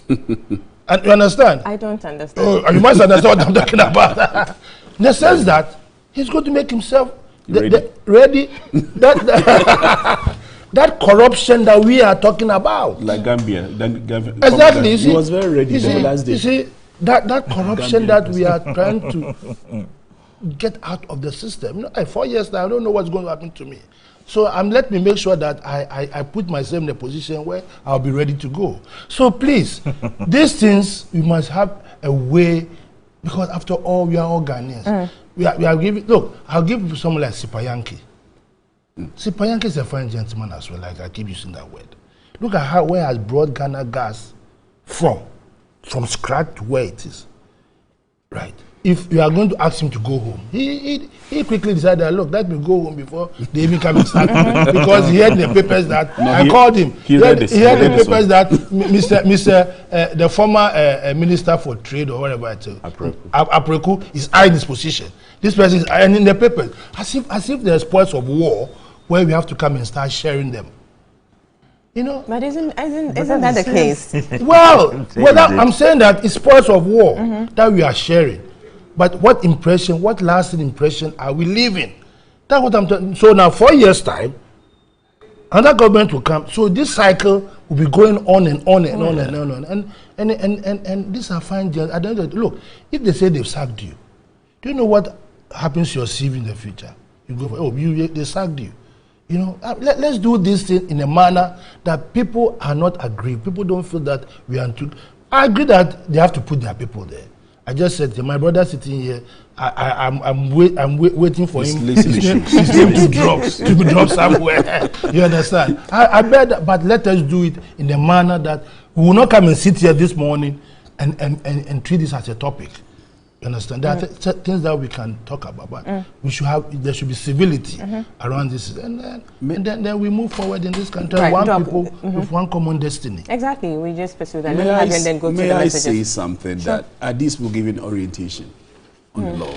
Speaker 4: And you understand?
Speaker 1: I don't understand.
Speaker 4: Oh, you must understand what I'm talking about. In the sense that he's going to make himself ready. That corruption that we are talking about.
Speaker 5: Like Gambia.
Speaker 4: Exactly.
Speaker 5: He was very ready the last day.
Speaker 4: You see, that corruption that we are trying to get out of the system. You know, 4 years now, I don't know what's going to happen to me. So let me make sure that I put myself in a position where I'll be ready to go. So please, these things, we must have a way, because after all, we are all Ghanaians. We are giving, look, I'll give someone like Sipayanki. Sipayanki is a fine gentleman as well, like I keep using that word. Look at where has brought Ghana gas from scratch to where it is. Right. If you are going to ask him to go home, he quickly decided, look, let me go home before they even come and start. Because he had the papers that I called him. He had the papers that Mr. The former Minister for Trade or whatever it's Apreku is eyeing his position. This person is eyeing in the papers. As if there's spoils of war where we have to come and start sharing them. You know,
Speaker 1: but isn't that the case?
Speaker 4: Well, I'm saying that it's spoils of war that we are sharing. But what lasting impression are we leaving? That's what I'm talking. So now 4 years' time, another government will come. So this cycle will be going on and on and on and on and these are fine. Look, if they say they've sacked you, do you know what happens to your CV in the future? You go for, they sacked you. You know, let's do this thing in a manner that people are not aggrieved. People don't feel that we are too. I agree that they have to put their people there. I just said to my brother sitting here, I'm waiting for him to drop somewhere. You understand? I bet, but let us do it in a manner that we will not come and sit here this morning and treat this as a topic. You understand? There are things that we can talk about, but there should be civility around this, and then we move forward in this country. Right, one people with one common destiny.
Speaker 1: Exactly. We just pursue that.
Speaker 5: May I say something that at least we're giving orientation on the law,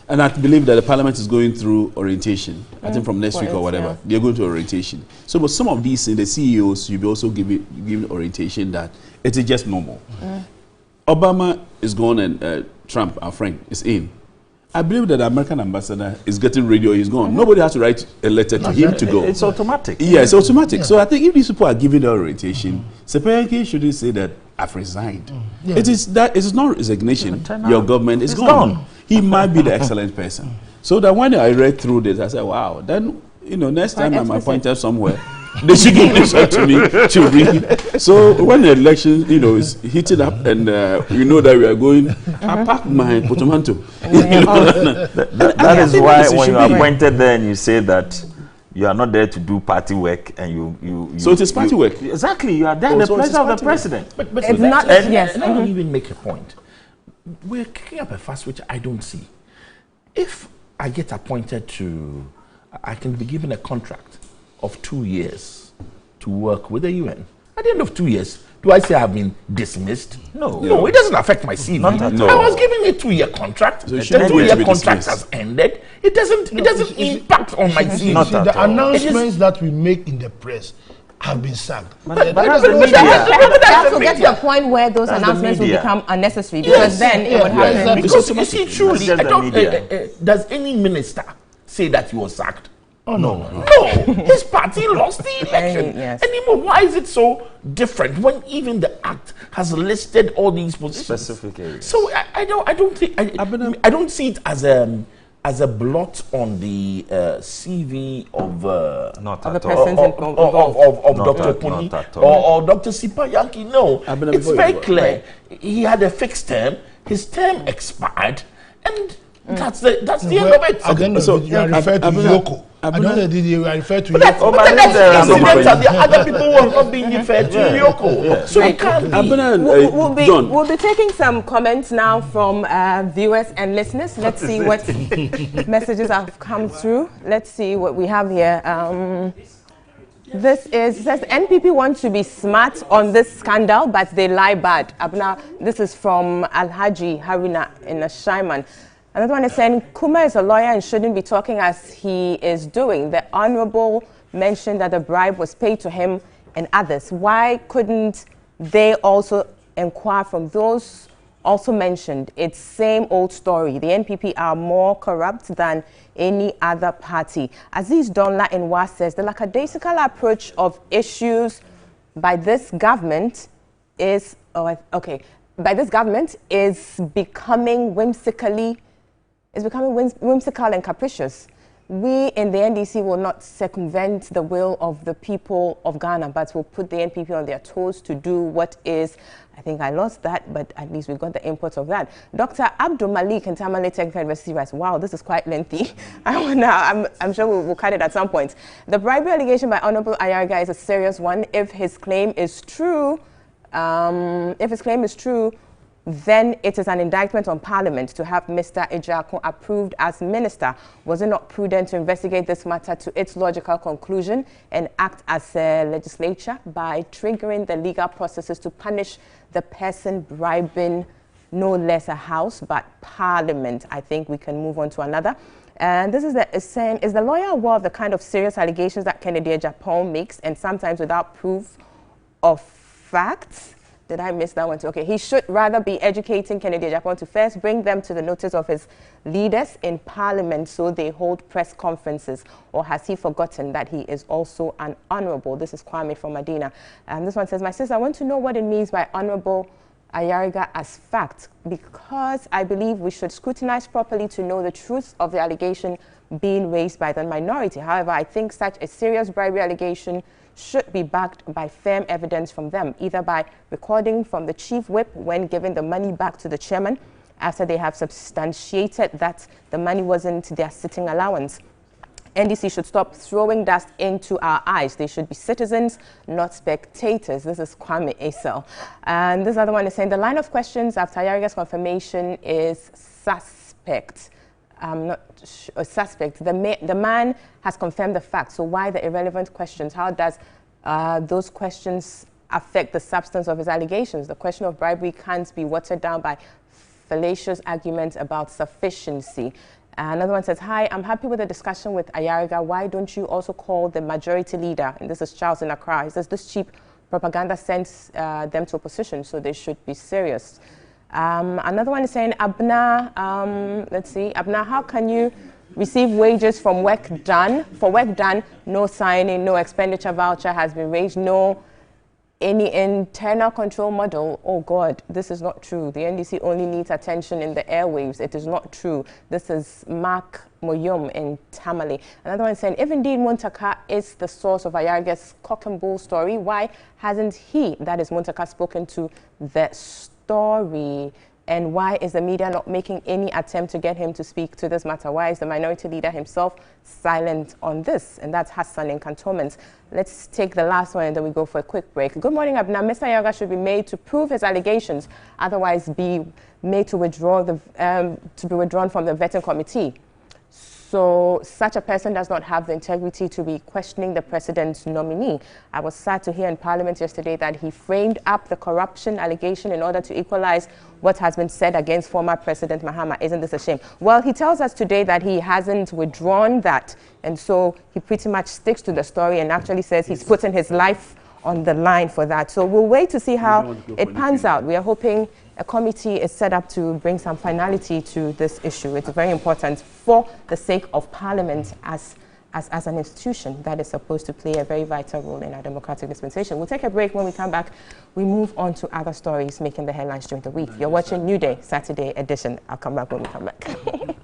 Speaker 5: and I believe that the Parliament is going through orientation. I think from next week or whatever, they're going to orientation. So, but some of these, the CEOs, you'll be also giving orientation that it is just normal. Obama is gone and Trump, our friend, is in. I believe that the American ambassador is getting ready or he's gone. Nobody has to write a letter to him to go.
Speaker 3: It's automatic.
Speaker 5: Yeah, it's automatic. Yeah. So I think if these people are giving the orientation, Sepeyanki shouldn't say that I've resigned. Yeah. It is not resignation. Your government is gone. He might be the excellent person. So that when I read through this, I said, wow, then next time I'm appointed somewhere, They should give this up to me to read. So when the election, is heating up, and we know that we are going, I pack my portmanteau.
Speaker 3: That is why when you are appointed there and you say that you are not there to do party work, and you
Speaker 5: so it is party work.
Speaker 3: Exactly, you are there in the pleasure of the president.
Speaker 7: But
Speaker 1: it's not. Yes.
Speaker 7: Let me even make a point. We're kicking up a fuss which I don't see. If I get appointed to, I can be given a contract of 2 years to work with the UN. At the end of 2 years, do I say I've been dismissed? No, it doesn't affect my CV. I was given a 2-year contract.
Speaker 5: So
Speaker 7: the 2-year contract has ended. It doesn't impact on my CV.
Speaker 4: The announcements that we make in the press have been sacked.
Speaker 3: But that's the media.
Speaker 1: That will get to a point where those announcements will become unnecessary, because then it would happen.
Speaker 7: Because you see, truly, does any minister say that he was sacked?
Speaker 4: Oh, no.
Speaker 7: His party lost the election.
Speaker 1: Yes.
Speaker 7: Anymore, why is it so different when even the Act has listed all these positions?
Speaker 3: Specific areas.
Speaker 7: So I don't think I don't see it as a blot on the CV of
Speaker 1: the persons
Speaker 7: of Dr. Puni or Dr. Sipa Yankee. No, it's very clear. He had a fixed term. His term expired, and that's the end of it.
Speaker 4: Again, so you are referred to Yoko. I don't know did you refer to
Speaker 7: But
Speaker 4: Yoko.
Speaker 7: that's the other people who are not being referred to Yoko. So it can't be.
Speaker 1: We'll be taking some comments now from viewers and listeners. Let's see what messages have come through. Let's see what we have here. This says NPP want to be smart on this scandal, but they lie bad. Abna, this is from Alhaji Haruna in Ashaiman. Another one is saying Kuma is a lawyer and shouldn't be talking as he is doing. The Honorable mentioned that the bribe was paid to him and others. Why couldn't they also inquire from those also mentioned? It's same old story. The NPP are more corrupt than any other party. Aziz Donla Inwa says the lackadaisical approach of issues by this government is becoming whimsical and capricious. We in the NDC will not circumvent the will of the people of Ghana, but will put the NPP on their toes to do what is, I think I lost that, but at least we got the input of that. Dr. Abdul Malik and Tamale Technical University writes, wow, this is quite lengthy. I'm sure we'll cut it at some point. The bribery allegation by Honorable Ayarga is a serious one. If his claim is true, then it is an indictment on Parliament to have Mr. Ejiakon approved as minister. Was it not prudent to investigate this matter to its logical conclusion and act as a legislature by triggering the legal processes to punish the person bribing no less a house but Parliament? I think we can move on to another. And this is saying, is the lawyer aware of the kind of serious allegations that Kennedy Ejiakon makes, and sometimes without proof of facts? Did I miss that one too? Okay, he should rather be educating Kennedy Ejiakon to first bring them to the notice of his leaders in Parliament so they hold press conferences. Or has he forgotten that he is also an honourable? This is Kwame from Medina. And this one says, my sister, I want to know what it means by Honourable Ayariga as fact, because I believe we should scrutinize properly to know the truth of the allegation being raised by the minority. However, I think such a serious bribery allegation should be backed by firm evidence from them, either by recording from the chief whip when giving the money back to the chairman after they have substantiated that the money wasn't their sitting allowance. NDC should stop throwing dust into our eyes. They should be citizens, not spectators. This is Kwame Esel. And this other one is saying the line of questions after Ayariga's confirmation is suspect. Suspect. The man has confirmed the fact. So why the irrelevant questions? How does those questions affect the substance of his allegations? The question of bribery can't be watered down by fallacious arguments about sufficiency. Another one says, hi, I'm happy with the discussion with Ayariga. Why don't you also call the majority leader? And this is Charles in Accra. He says, this cheap propaganda sends them to opposition, so they should be serious. Another one is saying, Abna, Abna, how can you receive wages from work done? For work done, no signing, no expenditure voucher has been raised, no any internal control model. Oh God, this is not true. The NDC only needs attention in the airwaves. It is not true. This is Mark Moyom in Tamale. Another one saying, if indeed Muntaka is the source of Ayarga's cock and bull story, why hasn't he, that is Muntaka, spoken to the story? And why is the media not making any attempt to get him to speak to this matter? Why is the minority leader himself silent on this? And that's Hassan in Cantonment. Let's take the last one and then we go for a quick break. Good morning, Abna. Mr. Ayaga should be made to prove his allegations, otherwise be made to withdraw to be withdrawn from the vetting committee. So such a person does not have the integrity to be questioning the president's nominee. I was sad to hear in Parliament yesterday that he framed up the corruption allegation in order to equalize what has been said against former President Mahama. Isn't this a shame? Well, he tells us today that he hasn't withdrawn that. And so he pretty much sticks to the story and actually says he's putting his life on the line for that. So we'll wait to see how it pans out. We are hoping a committee is set up to bring some finality to this issue. It's very important for the sake of Parliament as an institution that is supposed to play a very vital role in our democratic dispensation. We'll take a break. When we come back, we move on to other stories making the headlines during the week. You're watching New Day, Saturday edition. I'll come back when we come back.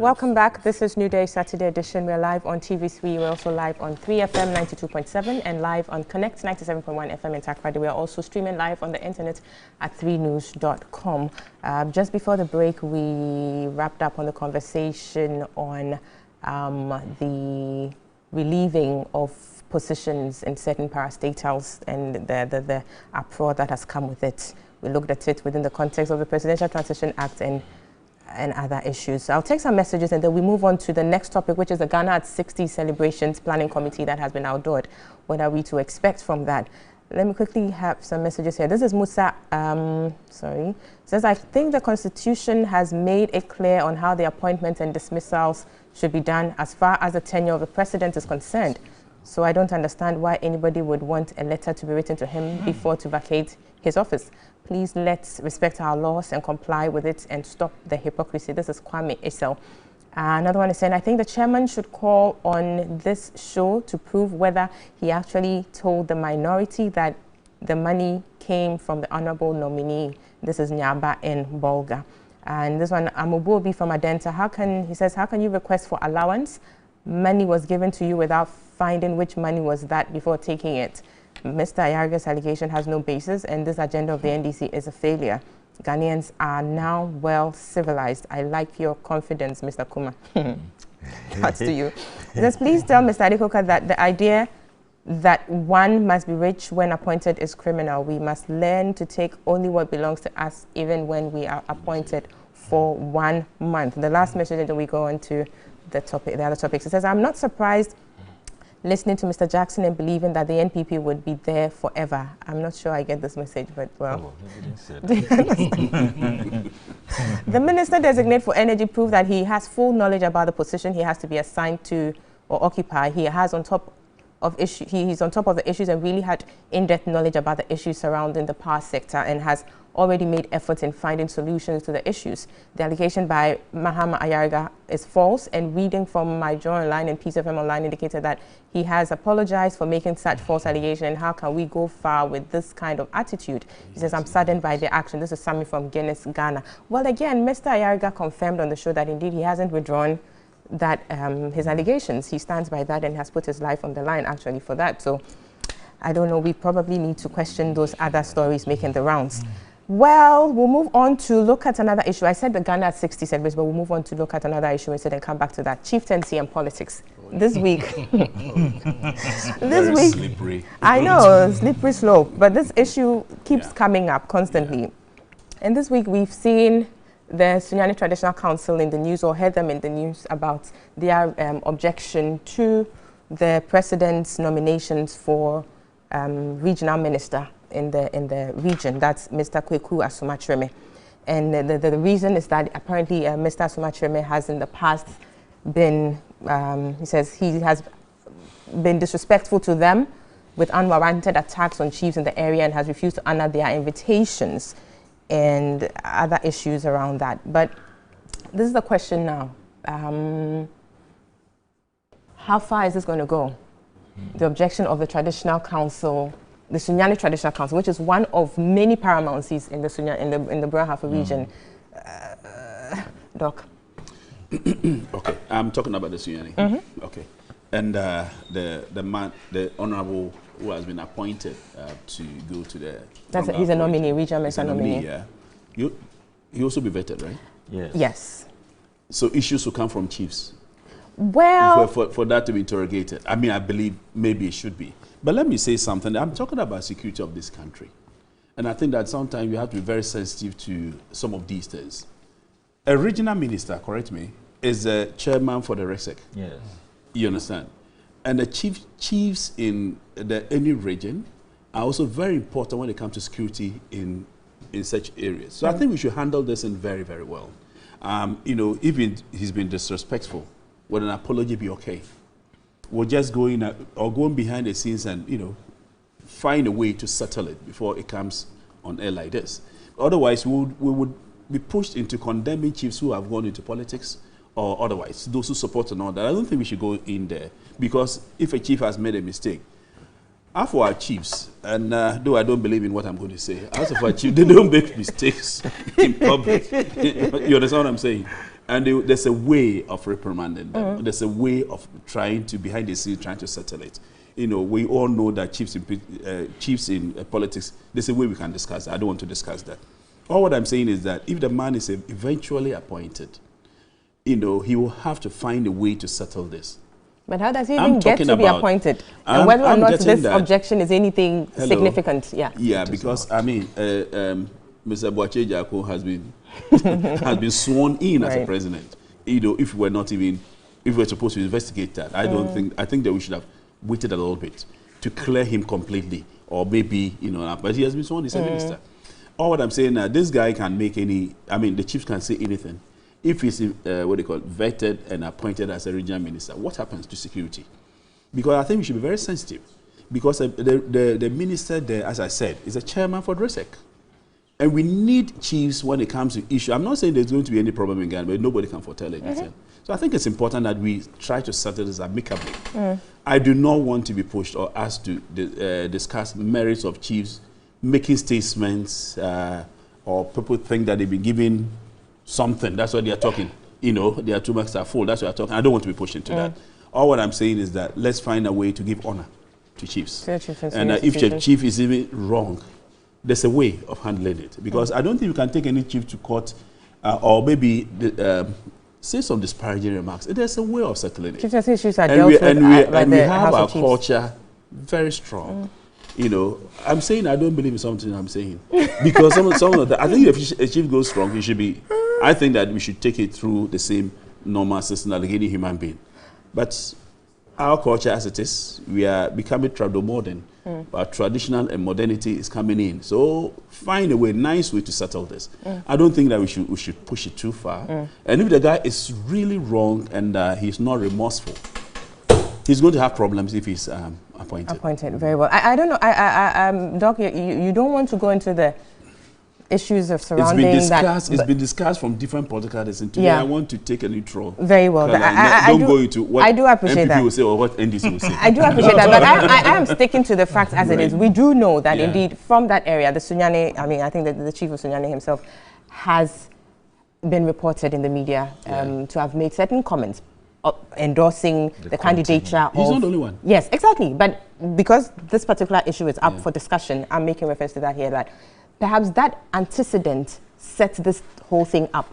Speaker 1: Welcome back. This is New Day Saturday edition. We're live on TV3. We're also live on 3FM 92.7 and live on Connect 97.1 FM in Takoradi. We are also streaming live on the internet at 3news.com. Just before the break, we wrapped up on the conversation on the relieving of positions in certain parastatals and the uproar that has come with it. We looked at it within the context of the Presidential Transition Act and other issues. So I'll take some messages and then we move on to the next topic, which is the Ghana at 60 celebrations planning committee that has been outlawed. What are we to expect from that? Let me quickly have some messages here. This is Musa, says, I think the Constitution has made it clear on how the appointments and dismissals should be done as far as the tenure of the president is concerned. So I don't understand why anybody would want a letter to be written to him before to vacate his office. Please let's respect our laws and comply with it and stop the hypocrisy. This is Kwame Isel. Another one is saying, I think the chairman should call on this show to prove whether he actually told the minority that the money came from the honorable nominee. This is Nyaba in Bolga. And this one, Amubobi from Adenta. He says, how can you request for allowance? Money was given to you without finding which money was that before taking it. Mr. Ayarga's allegation has no basis, and this agenda of the NDC is a failure. Ghanaians are now well civilized. I like your confidence, Mr. Kuma. That's to you. He says, please tell Mr. Adikoka that the idea that one must be rich when appointed is criminal. We must learn to take only what belongs to us, even when we are appointed for 1 month. The last message, and then we go on to the other topics. It says, I'm not surprised listening to Mr. Jackson and believing that the NPP would be there forever. I'm not sure I get this message, but well. The minister designate for energy proved that he has full knowledge about the position he has to be assigned to or occupy. He has on top of he's on top of the issues and really had in-depth knowledge about the issues surrounding the power sector and has already made efforts in finding solutions to the issues. The allegation by Mahama Ayarga is false, and reading from my Joy Online and Peace FM Online indicated that he has apologized for making such false allegation. And how can we go far with this kind of attitude? He says, I'm saddened by the action. This is Sammy from Guinness, Ghana. Well, again, Mr. Ayarga confirmed on the show that indeed he hasn't withdrawn that his allegations. He stands by that and has put his life on the line actually for that. So I don't know, we probably need to question those other stories making the rounds. Well, we'll move on to look at another issue. I said the Ghana at 60 celebrations, but we'll move on to look at another issue instead and come back to that. Chieftaincy and politics. This week. This week.
Speaker 5: Slippery.
Speaker 1: I know, slippery slope. But this issue keeps coming up constantly. Yeah. And this week we've seen the Sunyani Traditional Council in the news, or heard them in the news, about their objection to the president's nominations for regional minister in the region. That's Mr. Kweku Asumatreme. And the reason is that apparently Mr. Asumatreme has in the past been, he says he has been disrespectful to them with unwarranted attacks on chiefs in the area and has refused to honor their invitations and other issues around that. But this is the question now. How far is this going to go? The objection of the Traditional Council, the Sunyani Traditional Council, which is one of many paramountcies in the in the Brahafa region. Doc.
Speaker 5: Okay, I'm talking about the Sunyani. Okay, and the honourable who has been appointed to go to the.
Speaker 1: He's a nominee, regional minister nominee.
Speaker 5: Yeah, he also be vetted, right?
Speaker 3: Yes.
Speaker 1: Yes.
Speaker 5: So issues will come from chiefs.
Speaker 1: Well,
Speaker 5: for that to be interrogated, I mean, I believe maybe it should be. But let me say something. I'm talking about security of this country. And I think that sometimes you have to be very sensitive to some of these things. A regional minister, correct me, is a chairman for the RESEC.
Speaker 3: Yes.
Speaker 5: You understand? And the chiefs in any region are also very important when it comes to security in such areas. So I think we should handle this in very, very well. You know, even he's been disrespectful, would an apology be okay? We'll just go in or go behind the scenes and, you know, find a way to settle it before it comes on air like this. Otherwise, we would be pushed into condemning chiefs who have gone into politics or otherwise, those who support and all that. I don't think we should go in there because if a chief has made a mistake, as for our chiefs, and though I don't believe in what I'm going to say, as for our chiefs, they don't make mistakes in public. You understand what I'm saying? And there's a way of reprimanding them. There's a way of trying to, behind the scenes, trying to settle it. You know, we all know that chiefs in politics, there's a way we can discuss that. I don't want to discuss that. All what I'm saying is that if the man is eventually appointed, you know, he will have to find a way to settle this.
Speaker 1: But how does he even get to be appointed? And whether or not this objection is anything significant?
Speaker 5: Yeah, because, I mean, Mr. Boache Jako has been sworn in as a president. You know, if we're supposed to investigate that, I think that we should have waited a little bit to clear him completely, or maybe, you know, but he has been sworn as a minister. All what I'm saying now, this guy can make the chiefs can say anything. If he's, vetted and appointed as a regional minister, what happens to security? Because I think we should be very sensitive. Because the minister there, as I said, is a chairman for DRESEC. And we need chiefs when it comes to issue. I'm not saying there's going to be any problem in Ghana, but nobody can foretell anything. So I think it's important that we try to settle this amicably. I do not want to be pushed or asked to discuss merits of chiefs making statements, or people think that they've been given something. That's why they are talking. You know, their stomachs are full. That's why they're talking. I don't want to be pushed into that. All what I'm saying is that let's find a way to give honor to chiefs. And if the chief is even wrong, there's a way of handling it. Because I don't think you can take any chief to court or maybe say some disparaging remarks. There's a way of settling it.
Speaker 1: Chiefs issues are dealt with
Speaker 5: and we have our culture very strong. You know, I'm saying I don't believe in something I'm saying. Because some of the, I think if a chief goes wrong, he should be, I think that we should take it through the same normal system like any human being. But our culture as it is, we are becoming trado-modern. But traditional and modernity is coming in. So find a way, nice way to settle this. I don't think that we should push it too far. And if the guy is really wrong and he's not remorseful, he's going to have problems if he's appointed.
Speaker 1: Very well. I don't know, Doc, you don't want to go into the issues of surrounding
Speaker 5: it's been discussed from different political decisions. Today I want to take a neutral.
Speaker 1: Very well.
Speaker 5: Don't go into what
Speaker 1: I do appreciate
Speaker 5: MPP will say or what NDC will say.
Speaker 1: I do appreciate that, but I am sticking to the facts as it is. We do know that indeed from that area, the Sunyane, I mean, I think that the chief of Sunyane himself has been reported in the media to have made certain comments endorsing the candidature.
Speaker 5: He's not the only one.
Speaker 1: Yes, exactly. But because this particular issue is up for discussion, I'm making reference to that here, that perhaps that antecedent sets this whole thing up.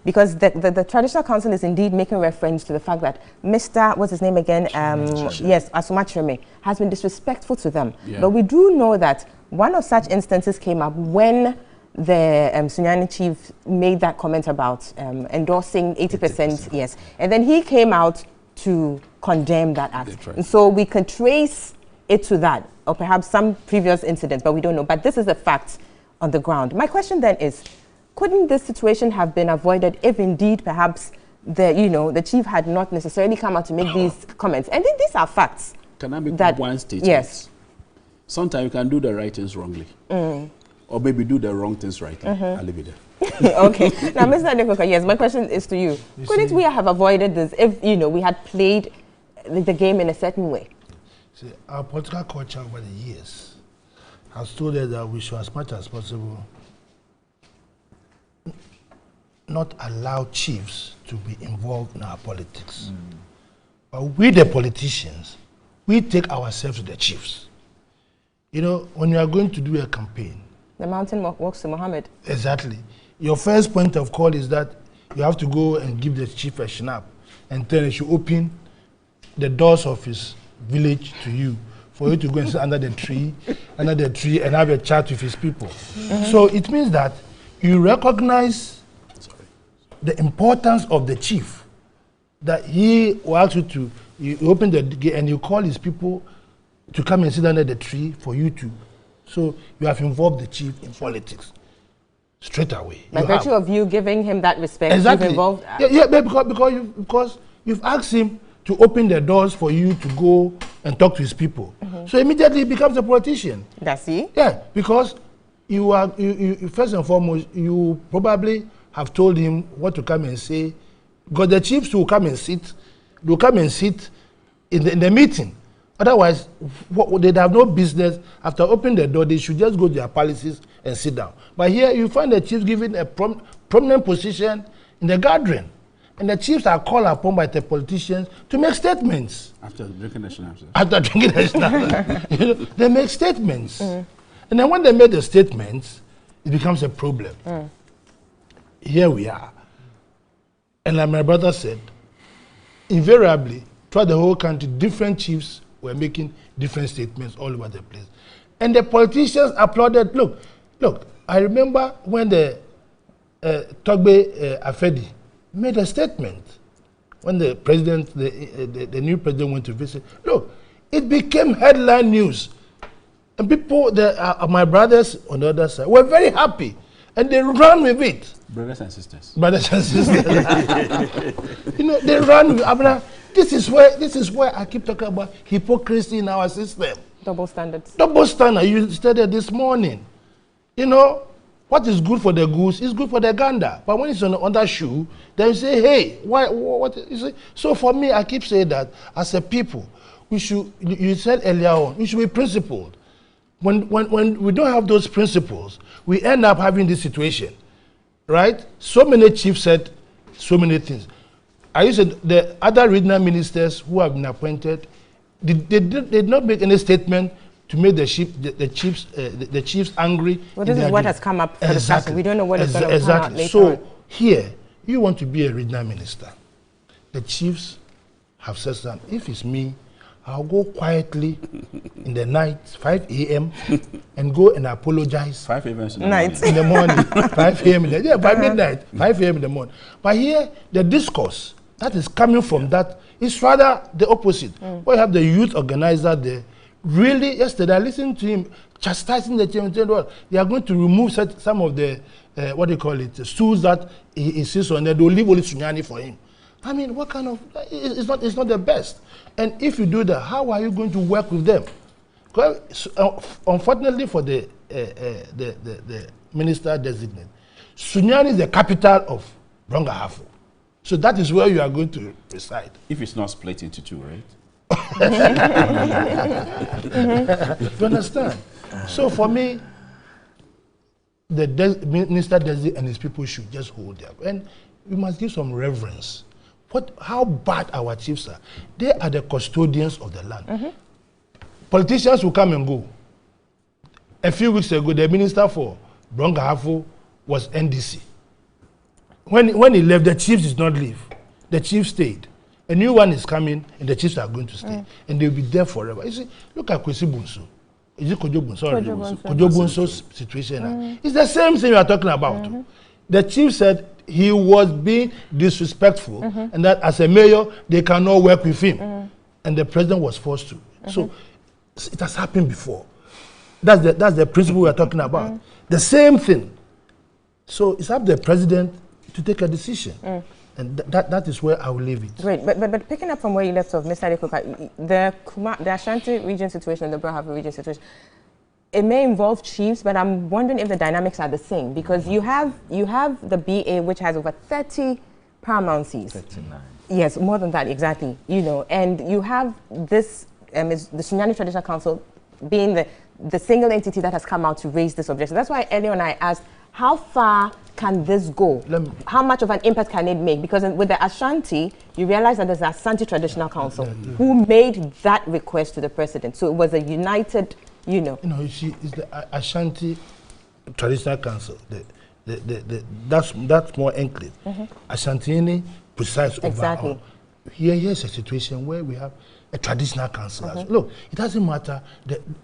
Speaker 1: Because the Traditional Council is indeed making reference to the fact that Mr. what's his name again? Yes, Asumachreme has been disrespectful to them. But we do know that one of such instances came up when the Sunyani chief made that comment about endorsing 80%, yes. And then he came out to condemn that act. And so we can trace it to that, or perhaps some previous incidents, but we don't know. But this is a fact on the ground. My question then is, couldn't this situation have been avoided if indeed perhaps the chief had not necessarily come out to make these comments? And then these are facts.
Speaker 5: Can I make one statement?
Speaker 1: Yes.
Speaker 5: Sometimes you can do the right things wrongly. Or maybe do the wrong things right. I'll leave it there.
Speaker 1: Okay. Now, Mr. Adekoka, yes, my question is to you. Couldn't we have avoided this if, we had played the game in a certain way?
Speaker 4: See, our political culture over the years has told us that we should, as much as possible, not allow chiefs to be involved in our politics. But we, the politicians, we take ourselves to the chiefs. You know, when you are going to do a campaign,
Speaker 1: the mountain walks to Muhammad.
Speaker 4: Exactly. Your first point of call is that you have to go and give the chief a snap and tell him he should open the doors of his village to you for you to go and sit under the tree and have a chat with his people. So it means that you recognize the importance of the chief, that he will ask you to you open the gate and you call his people to come and sit under the tree for you to. So you have involved the chief in politics straight away.
Speaker 1: By virtue of you giving him that respect,
Speaker 4: exactly.
Speaker 1: You've involved.
Speaker 4: Because you've asked him to open the doors for you to go and talk to his people. So immediately he becomes a politician.
Speaker 1: Does he?
Speaker 4: Yeah, because you first and foremost, you probably have told him what to come and say. Because the chiefs will come and sit, they'll come and sit in the meeting. Otherwise, they'd have no business. After opening the door, they should just go to their palaces and sit down. But here, you find the chief given a prominent position in the gathering. And the chiefs are called upon by the politicians to make statements.
Speaker 5: After drinking the schnapps.
Speaker 4: After drinking the schnapps. You know, they make statements. And then when they make the statements, it becomes a problem. Here we are. And like my brother said, invariably, throughout the whole country, different chiefs were making different statements all over the place. And the politicians applauded. Look, I remember when the Togbe Afedi made a statement when the president, the new president went to visit. Look, it became headline news. And people, my brothers on the other side, were very happy. And they ran with it.
Speaker 5: Brothers and sisters.
Speaker 4: Brothers and sisters. You know, they ran with this is where I keep talking about hypocrisy in our system.
Speaker 1: Double standards.
Speaker 4: Double standard. You stated this morning. You know, what is good for the goose is good for the gander. But when it's on the other shoe, then you say, hey, what you say? So for me, I keep saying that as a people, we should, you said earlier on, we should be principled. When we don't have those principles, we end up having this situation, right? So many chiefs said so many things. I said the other regional ministers who have been appointed, they did not make any statement to make the chiefs angry.
Speaker 1: Well, this is what has come up for the discussion. We don't know what is going to come out later
Speaker 4: So
Speaker 1: on.
Speaker 4: here, you want to be a regional minister. The chiefs have said something. If it's me, I'll go quietly in the night, 5 a.m., and go and apologize.
Speaker 5: 5 a.m.
Speaker 4: in the morning. 5 a.m. by midnight, 5 a.m. in the morning. But here, the discourse that is coming from that is rather the opposite. We have the youth organizer there. Really, yesterday, I listened to him chastising the chairman. They are going to remove some of the, what do you call it, stools that he insists on. They'll leave only Sunyani for him. I mean, what kind of, it's not the best. And if you do that, how are you going to work with them? Because, unfortunately for the minister designate, Sunyani is the capital of Brongahafo. So that is where you are going to reside.
Speaker 5: If it's not split into two, right?
Speaker 4: You understand? So for me, the minister designate and his people should just hold them. And we must give some reverence. How bad our chiefs are. They are the custodians of the land. Politicians will come and go. A few weeks ago, the minister for Brongahafo was NDC. When he left, the chiefs did not leave. The chief stayed. A new one is coming, and the chiefs are going to stay. And they'll be there forever. You see, look at Kwesi Bunso. Is it Kojo Bunso? Kojo Bunso's situation. It's the same thing we are talking about. The chief said he was being disrespectful, and that as a mayor, they cannot work with him. And the president was forced to. So it has happened before. That's the principle we are talking about. The same thing. So it's up to the president to take a decision. And that is where I will leave it.
Speaker 1: Great, but picking up from where you left off, Mr. Adekoka, the Ashanti region situation, the Brongahafo region situation, it may involve chiefs, but I'm wondering if the dynamics are the same, because you have the BA, which has over 30 paramountcies.
Speaker 3: 39.
Speaker 1: Yes, more than that, exactly. You know, and you have this, the Sunyani Traditional Council being the single entity that has come out to raise this objection. That's why earlier on I asked, how far can this go? How much of an impact can it make? Because with the Ashanti, you realize that there's the Ashanti Traditional Council who made that request to the president. So it was a united, you know. You know,
Speaker 4: you see, it's the Ashanti Traditional Council. That's more enclave. Ashanti presides over.
Speaker 1: Exactly.
Speaker 4: Here's a situation where we have a traditional council. Look, it doesn't matter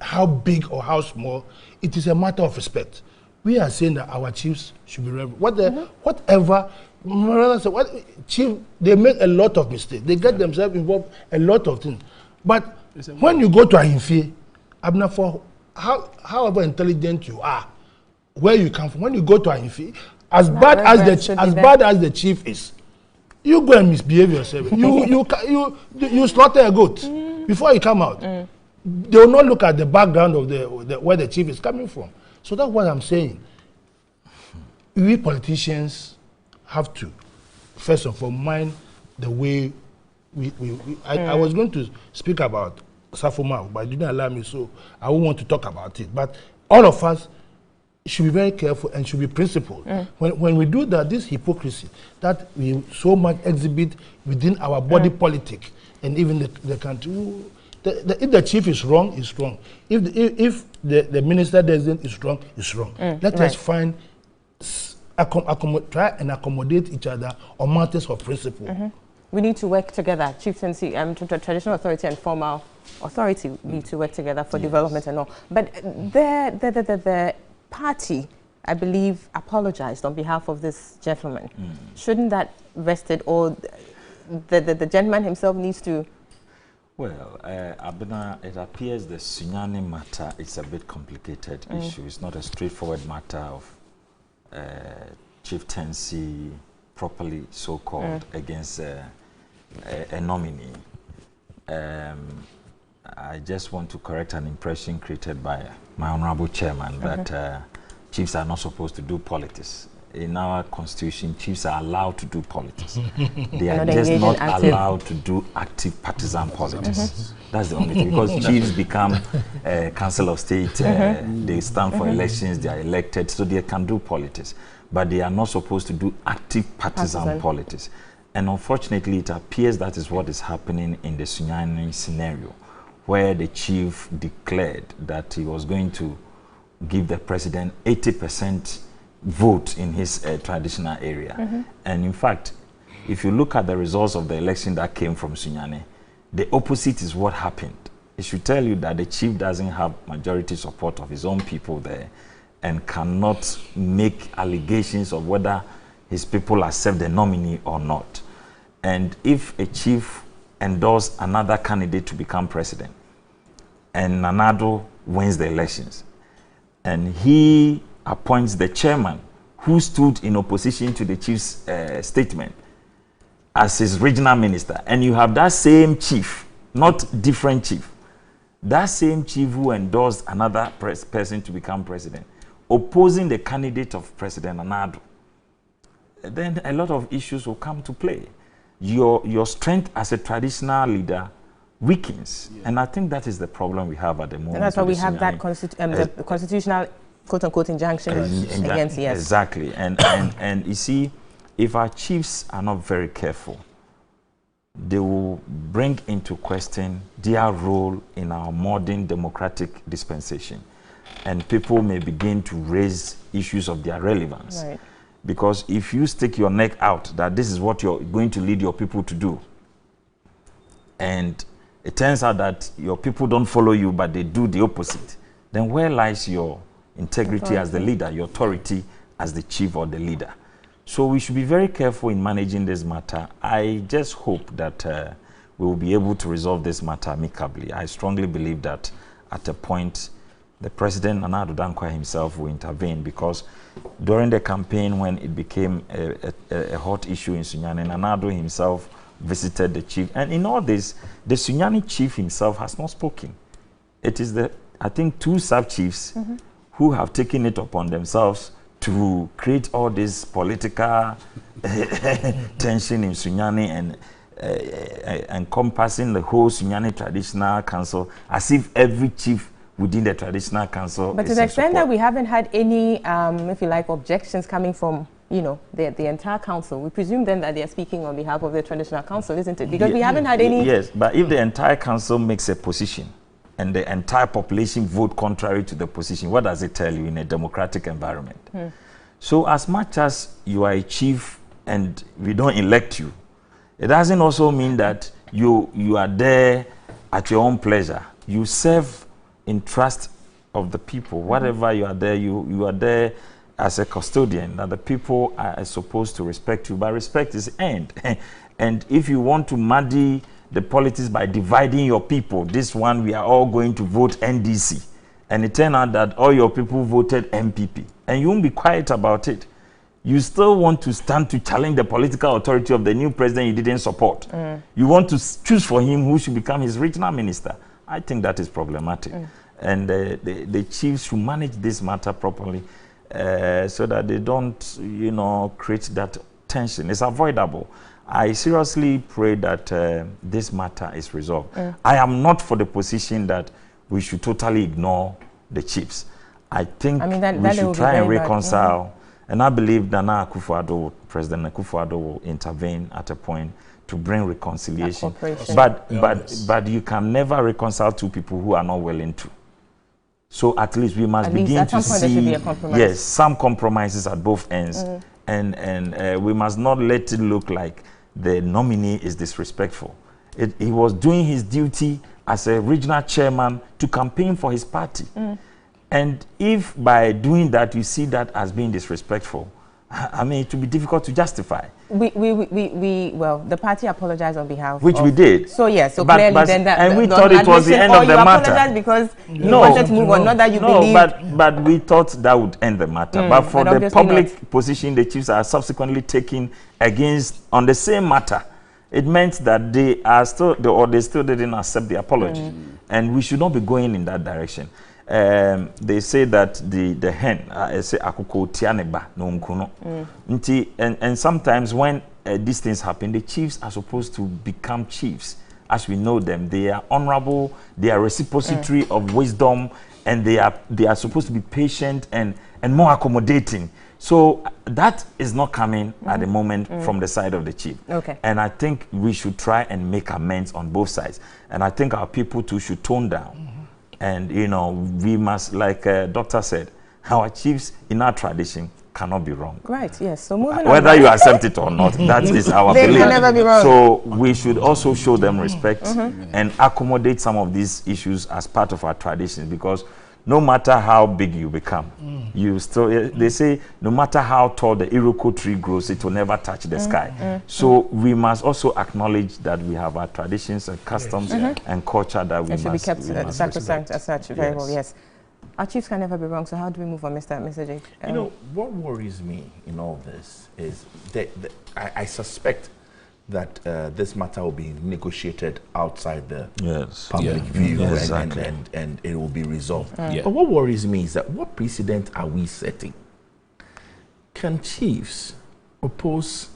Speaker 4: how big or how small. It is a matter of respect. We are saying that our chiefs should be reverent. Whatever, chief, they make a lot of mistakes. They get themselves involved in a lot of things. But when you go to Ahimfie, for however intelligent you are, where you come from, when you go to Ahimfie, as bad as the chief is, you go and misbehave yourself. you slaughter a goat before you come out. They will not look at the background of where the chief is coming from. So that's what I'm saying. We politicians have to, first of all, mind the way I was going to speak about Safuma, but you didn't allow me, so I won't want to talk about it. But all of us should be very careful and should be principled. When we do that, this hypocrisy that we so much exhibit within our body politic and even the country, if the chief is wrong, is wrong. If the minister doesn't is wrong, is wrong. Let us find, try and accommodate each other on matters of principle.
Speaker 1: We need to work together. Chieftaincy, traditional authority and formal authority need to work together for development and all. But the party, I believe, apologized on behalf of this gentleman. Shouldn't that vested, or the gentleman himself needs to?
Speaker 3: Well, Abena, it appears the Sunyani matter is a bit complicated issue. It's not a straightforward matter of chieftaincy, properly so-called, against a nominee. I just want to correct an impression created by my honorable chairman that chiefs are not supposed to do politics. In our constitution, chiefs are allowed to do politics. They are just not allowed to do active partisan politics. That's the only thing. Because chiefs become council of state, they stand for elections, they are elected, so they can do politics. But they are not supposed to do active partisan politics. And unfortunately, it appears that is what is happening in the Sunyani scenario, where the chief declared that he was going to give the president 80% vote in his traditional area. And in fact, if you look at the results of the election that came from Sunyani, the opposite is what happened. It should tell you that the chief doesn't have majority support of his own people there and cannot make allegations of whether his people accept the nominee or not. And if a chief endorses another candidate to become president, and Nanado wins the elections, and he appoints the chairman who stood in opposition to the chief's statement as his regional minister, and you have that same chief, not different chief, that same chief who endorsed another person to become president, opposing the candidate of President Nanado, then a lot of issues will come to play. Your strength as a traditional leader weakens. And I think that is the problem we have at the moment.
Speaker 1: And that's why we have that the constitutional quote-unquote injunction against, yes.
Speaker 3: Exactly. And you see, if our chiefs are not very careful, they will bring into question their role in our modern democratic dispensation. And people may begin to raise issues of their relevance.
Speaker 1: Right.
Speaker 3: Because if you stick your neck out that this is what you're going to lead your people to do, and it turns out that your people don't follow you, but they do the opposite, then where lies your integrity as the leader, your authority as the chief or the leader? So we should be very careful in managing this matter. I just hope that we will be able to resolve this matter amicably. I strongly believe that at a point, the President, Nana Addo Dankwa himself, will intervene, because during the campaign, when it became a hot issue in Sunyani, Nana Addo himself visited the chief. And in all this, the Sunyani chief himself has not spoken. It is I think, two sub-chiefs who have taken it upon themselves to create all this political tension in Sunyani and encompassing the whole Sunyani Traditional Council, as if every chief within the Traditional Council.
Speaker 1: But to the extent that we haven't had any, if you like, objections coming from, you know, the entire council, we presume then that they are speaking on behalf of the Traditional Council, isn't it? Because we haven't had any...
Speaker 3: Yes, but if the entire council makes a position and the entire population vote contrary to the position, what does it tell you in a democratic environment? So as much as you are a chief and we don't elect you, it doesn't also mean that you are there at your own pleasure. You serve in trust of the people. Whatever you are there, you are there as a custodian, that the people are supposed to respect you, but respect is earned. And if you want to muddy the politics by dividing your people, this one we are all going to vote NDC, and it turned out that all your people voted MPP, and you won't be quiet about it. You still want to stand to challenge the political authority of the new president you didn't support. You want to choose for him who should become his regional minister. I think that is problematic. And the chiefs should manage this matter properly so that they don't, you know, create that tension. It's avoidable. I seriously pray that this matter is resolved. I am not for the position that we should totally ignore the chiefs. I think we should try and reconcile. And I believe Nana Akufo-Addo, President Akufo-Addo, will intervene at a point to bring reconciliation. But you can never reconcile two people who are not willing to. So at least we must begin to see some compromises at both ends, and we must not let it look like the nominee is disrespectful. He was doing his duty as a regional chairman to campaign for his party. And if by doing that you see that as being disrespectful, I mean, it will be difficult to justify. Well, the party apologized on behalf which we did.
Speaker 1: So yes, so clearly then that.
Speaker 3: And we thought it was the end of the matter.
Speaker 1: Apologized because you wanted to move on, not that you believed.
Speaker 3: But we thought that would end the matter. But for the public position the chiefs are subsequently taking against on the same matter, it meant that they are still, they still didn't accept the apology, and we should not be going in that direction. They say that the hen say akuko tianeba no nkuno. And sometimes when these things happen, the chiefs are supposed to become chiefs as we know them. They are honorable, they are reciprocity of wisdom, and they are supposed to be patient and more accommodating. So that is not coming at the moment from the side of the chief. And I think we should try and make amends on both sides. And I think our people too should tone down. And, you know, we must, like Doctor said, our chiefs in our tradition cannot be wrong.
Speaker 1: Right, yes. So moving
Speaker 3: on. Whether you accept it or not, that is our belief.
Speaker 1: They can never be wrong.
Speaker 3: So we should also show them respect and accommodate some of these issues as part of our traditions, because no matter how big you become, you still, they say, no matter how tall the Iroko tree grows, it will never touch the sky. So we must also acknowledge that we have our traditions and customs and culture that we
Speaker 1: should
Speaker 3: must
Speaker 1: be kept sacrosanct as such. Very well, yes. Our chiefs can never be wrong, so how do we move on, Mr. J?
Speaker 7: You know, what worries me in all this is that I suspect that this matter will be negotiated outside the public view and it will be resolved. But what worries me is that what precedent are we setting? Can chiefs oppose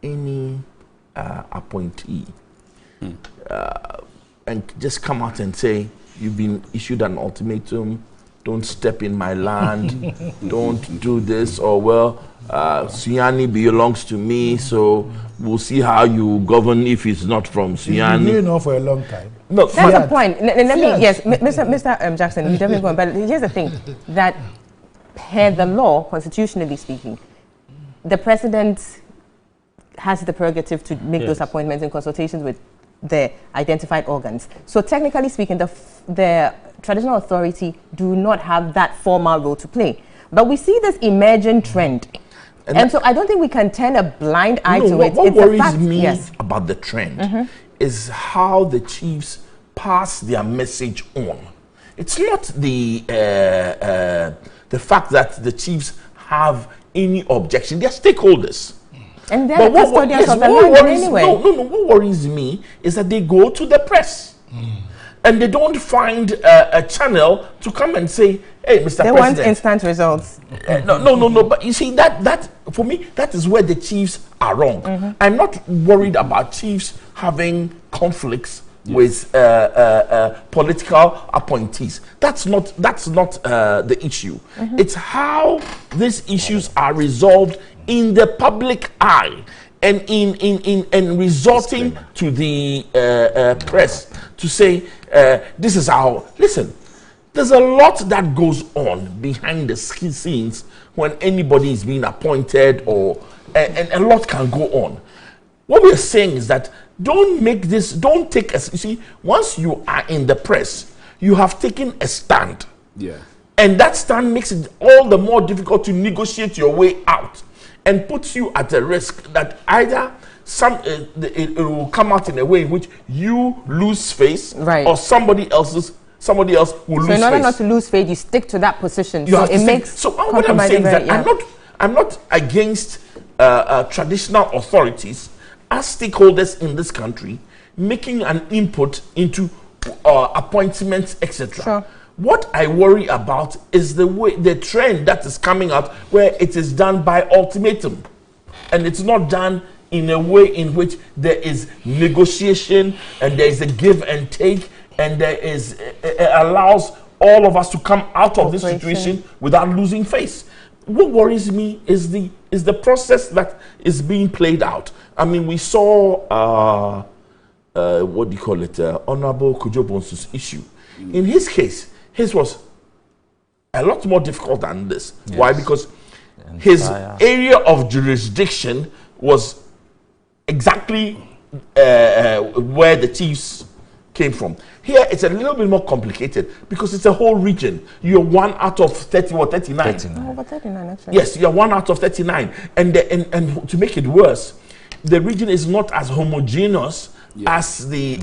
Speaker 7: any appointee and just come out and say, you've been issued an ultimatum, don't step in my land, don't do this, or well, Sunyani belongs to me, so we'll see how you govern if it's not from Sunyani.
Speaker 4: You know for a long time.
Speaker 1: No, that's the point. Let me, yes, Mr. Jackson, you definitely go on, but here's the thing, that per the law, constitutionally speaking, the president has the prerogative to make those appointments in consultations with the identified organs. So technically speaking, the traditional authority do not have that formal role to play. But we see this emerging trend. And so I don't think we can turn a blind eye to it.
Speaker 7: What worries me about the trend is how the chiefs pass their message on. It's not the fact that the chiefs have any objection. They're stakeholders.
Speaker 1: And they're custodians of the land anyway.
Speaker 7: No. What worries me is that they go to the press. And they don't find a channel to come and say, hey, Mr. President.
Speaker 1: They want instant results.
Speaker 7: No. But you see, that for me, that is where the chiefs are wrong. I'm not worried about chiefs having conflicts with political appointees. That's not the issue. It's how these issues are resolved in the public eye. And in resorting to the press to say, this is how, listen, there's a lot that goes on behind the scenes when anybody is being appointed, and a lot can go on. What we're saying is that don't take us, you see, once you are in the press, you have taken a stand. And that stand makes it all the more difficult to negotiate your way out, and puts you at a risk that either it will come out in a way in which you lose face, or somebody else will lose face.
Speaker 1: So in order not to lose face, you stick to that position.
Speaker 7: So what I'm saying is that I'm not against traditional authorities as stakeholders in this country making an input into appointments, etc. What I worry about is the trend that is coming out where it is done by ultimatum, and it's not done in a way in which there is negotiation and there is a give and take, and there is it allows all of us to come out of this situation without losing face. What worries me is the process that is being played out. I mean, we saw what do you call it, Honorable Kujobonsu's issue. In his case, his was a lot more difficult than this. Yes. Why? Because his area of jurisdiction was exactly where the chiefs came from. Here, it's a little bit more complicated because it's a whole region. You're 1 out of 30 or 39.
Speaker 1: 39. Over 39, actually.
Speaker 7: Yes, you're 1 out of 39. And to make it worse, the region is not as homogeneous as the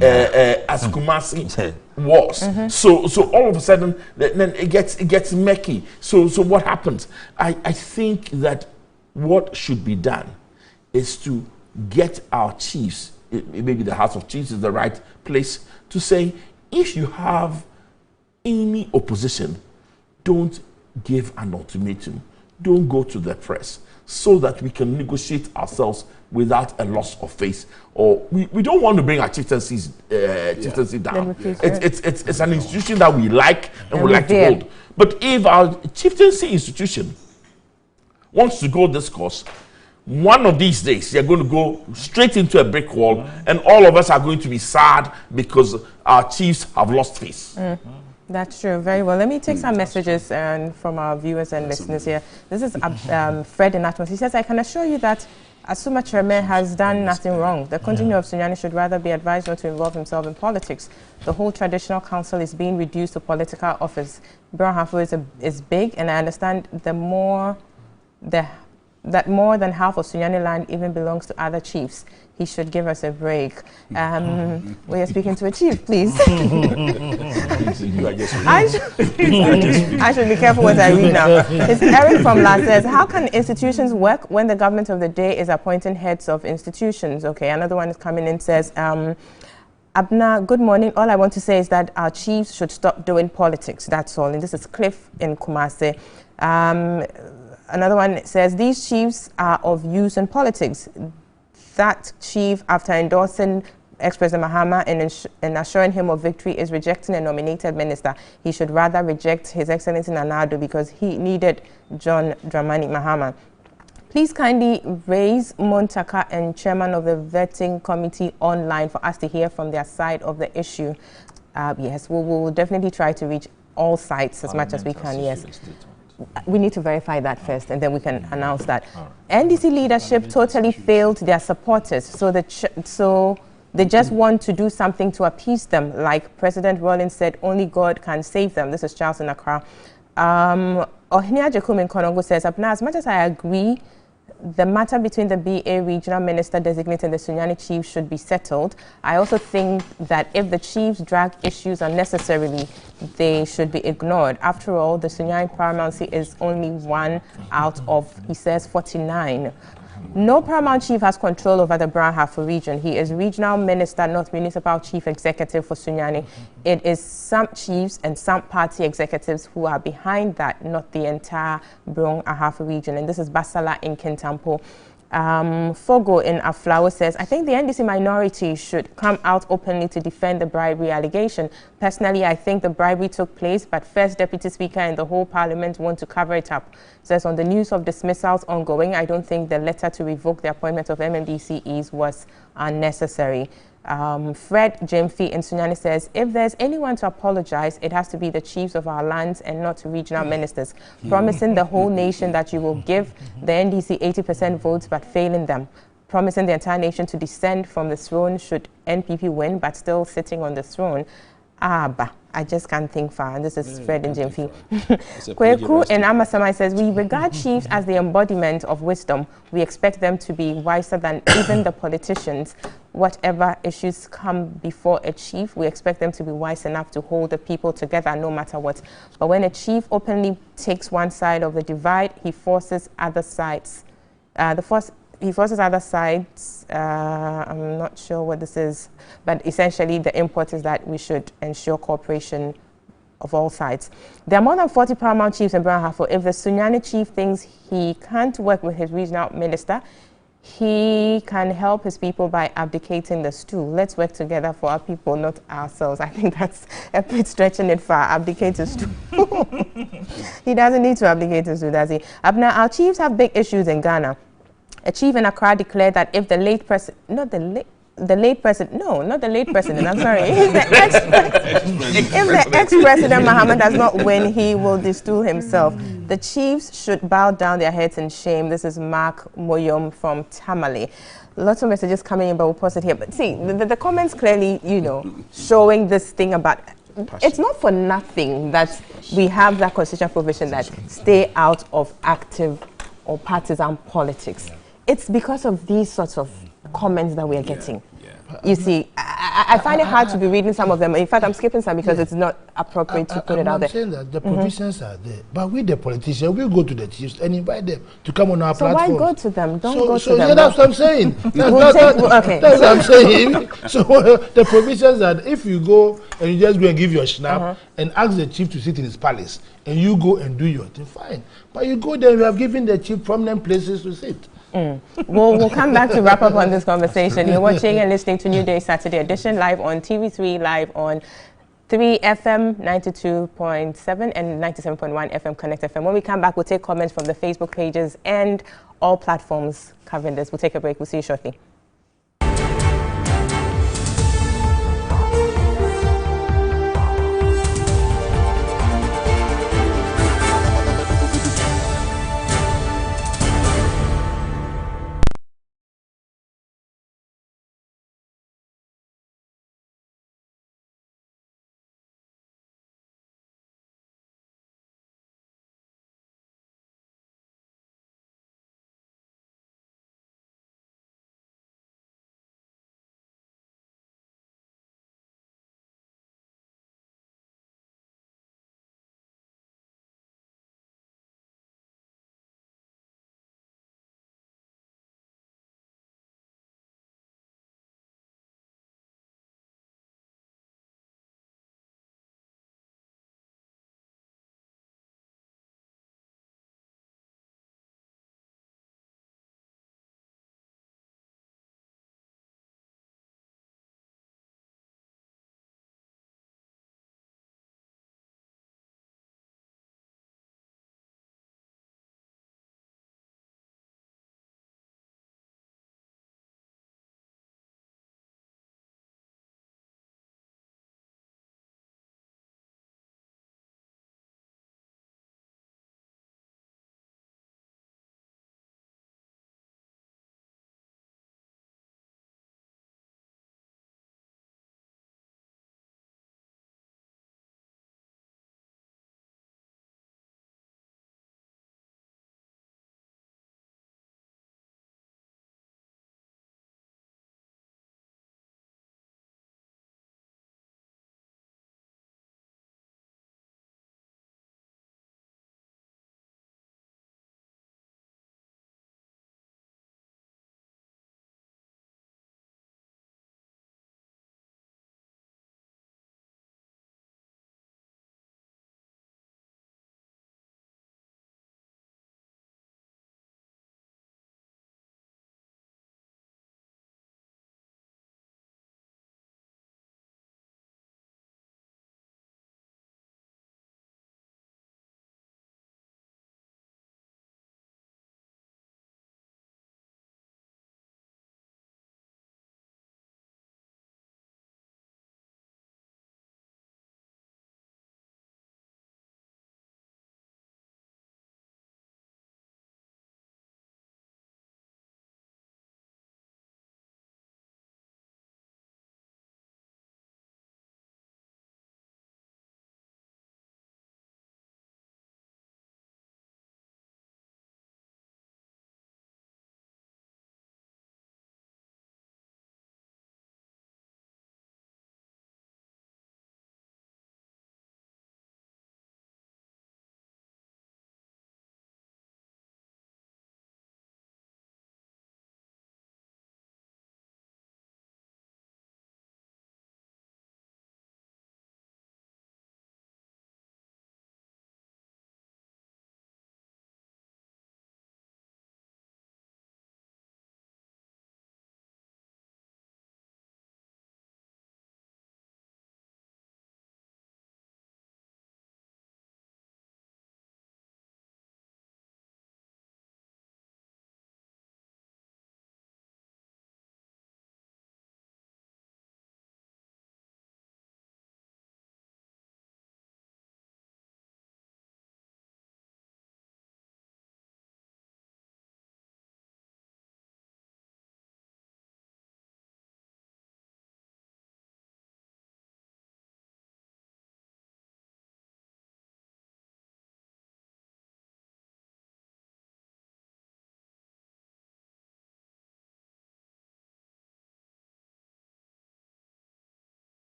Speaker 7: as Kumasi was. So all of a sudden, then it gets murky. So what happens? I think that what should be done is to get our chiefs, maybe the House of Chiefs is the right place to say, if you have any opposition, don't give an ultimatum. Don't go to the press, so that we can negotiate ourselves without a loss of face. Or we don't want to bring our chieftaincy down. It's an institution that we like and we like to hold. But if our chieftaincy institution wants to go this course, one of these days they're going to go straight into a brick wall, and all of us are going to be sad because our chiefs have lost face.
Speaker 1: That's true. Very well. Let me take some messages from our viewers and listeners here. This is Fred in Atmos. He says, I can assure you that Asuma Chairman has done nothing wrong. The continuer of Sunyani should rather be advised not to involve himself in politics. The whole traditional council is being reduced to political office. Brown Hafo is big, and I understand that more than half of Sunyani land even belongs to other chiefs. He should give us a break. We are speaking to a chief, please. I should be careful what I read now. It's Eric from LA says, how can institutions work when the government of the day is appointing heads of institutions? Okay, another one is coming in, says, Abna, good morning. All I want to say is that our chiefs should stop doing politics. That's all. And this is Cliff in Kumasi. Another one says, these chiefs are of use in politics. That chief, after endorsing ex-President Mahama and assuring him of victory, is rejecting a nominated minister. He should rather reject His Excellency Nana Addo because he needed John Dramani Mahama. Please kindly raise Montaka and chairman of the vetting committee online for us to hear from their side of the issue. Yes, we will definitely try to reach all sides as much as we can, yes. We need to verify that first, and then we can announce that. NDC leadership totally failed their supporters, so they just want to do something to appease them. Like President Rawlings said, only God can save them. This is Charles in Accra. Ohnia Jakum in Konongo says, as much as I agree the matter between the BA regional minister designate and the Sunyani chief should be settled, I also think that if the chiefs drag issues unnecessarily, they should be ignored. After all, the Sunyani paramountcy is only 1 out of, he says, 49. No paramount chief has control over the Brown Hafo region. He is regional minister, not municipal chief executive for Sunyani. It is some chiefs and some party executives who are behind that, not the entire Brown Hafo region. And this is Basala in Kintampo. Fogo in Aflawo says, I think the NDC minority should come out openly to defend the bribery allegation. Personally, I think the bribery took place, but First Deputy Speaker and the whole Parliament want to cover it up. Says, on the news of dismissals ongoing, I don't think the letter to revoke the appointment of MMDCEs was unnecessary. Fred Jemfi in Sunyani says, if there's anyone to apologize, it has to be the chiefs of our lands and not regional ministers, promising the whole nation that you will give the NDC 80% votes but failing them, promising the entire nation to descend from the throne should NPP win but still sitting on the throne. I just can't think far. And this is Fred and Jemfi. Kweku in Amasamai says, we regard chiefs as the embodiment of wisdom. We expect them to be wiser than even the politicians. Whatever issues come before a chief, we expect them to be wise enough to hold the people together no matter what. But when a chief openly takes one side of the divide, he forces other sides. He forces other sides. I'm not sure what this is, but essentially the import is that we should ensure cooperation of all sides. There are more than 40 paramount chiefs in Brown Hafo. If the Sunyani chief thinks he can't work with his regional minister, He can help his people by abdicating the stool. Let's work together for our people, not ourselves. I think that's a bit stretching it far. Abdicate his stool. He doesn't need to abdicate his stool, does he? Abner, our chiefs have big issues in Ghana. A chief in Accra declared that if the late president, not the late president, I'm sorry, if the ex-president Mohammed does not win, he will destool himself. The chiefs should bow down their heads in shame. This is Mark Moyom from Tamale. Lots of messages coming in, but we'll pause it here. But see, the comments clearly, showing this thing about, it's not for nothing that we have that constitutional provision that stay out of active or partisan politics. It's because of these sorts of comments that we are getting. You see, I find it hard to be reading some of them. In fact, I'm skipping some because it's not appropriate to put it out there.
Speaker 4: I'm saying that the provisions are there, but we, the politicians, we go to the chiefs and invite them to come on our platform.
Speaker 1: So why go to them? Don't go to them.
Speaker 4: Yeah, that's what I'm saying. That's what I'm saying. So the provisions are, if you go and you just go and give your schnapp and ask the chief to sit in his palace, and you go and do your thing, fine. But you go there, you have given the chief prominent places to sit.
Speaker 1: We'll come back to wrap up on this conversation. You're watching and listening to New Day Saturday Edition live on TV3 Live on 3 FM 92.7 and 97.1 FM Connect FM. When we come back, we'll take comments from the Facebook pages and all platforms covering this. We'll take a break. We'll see you shortly.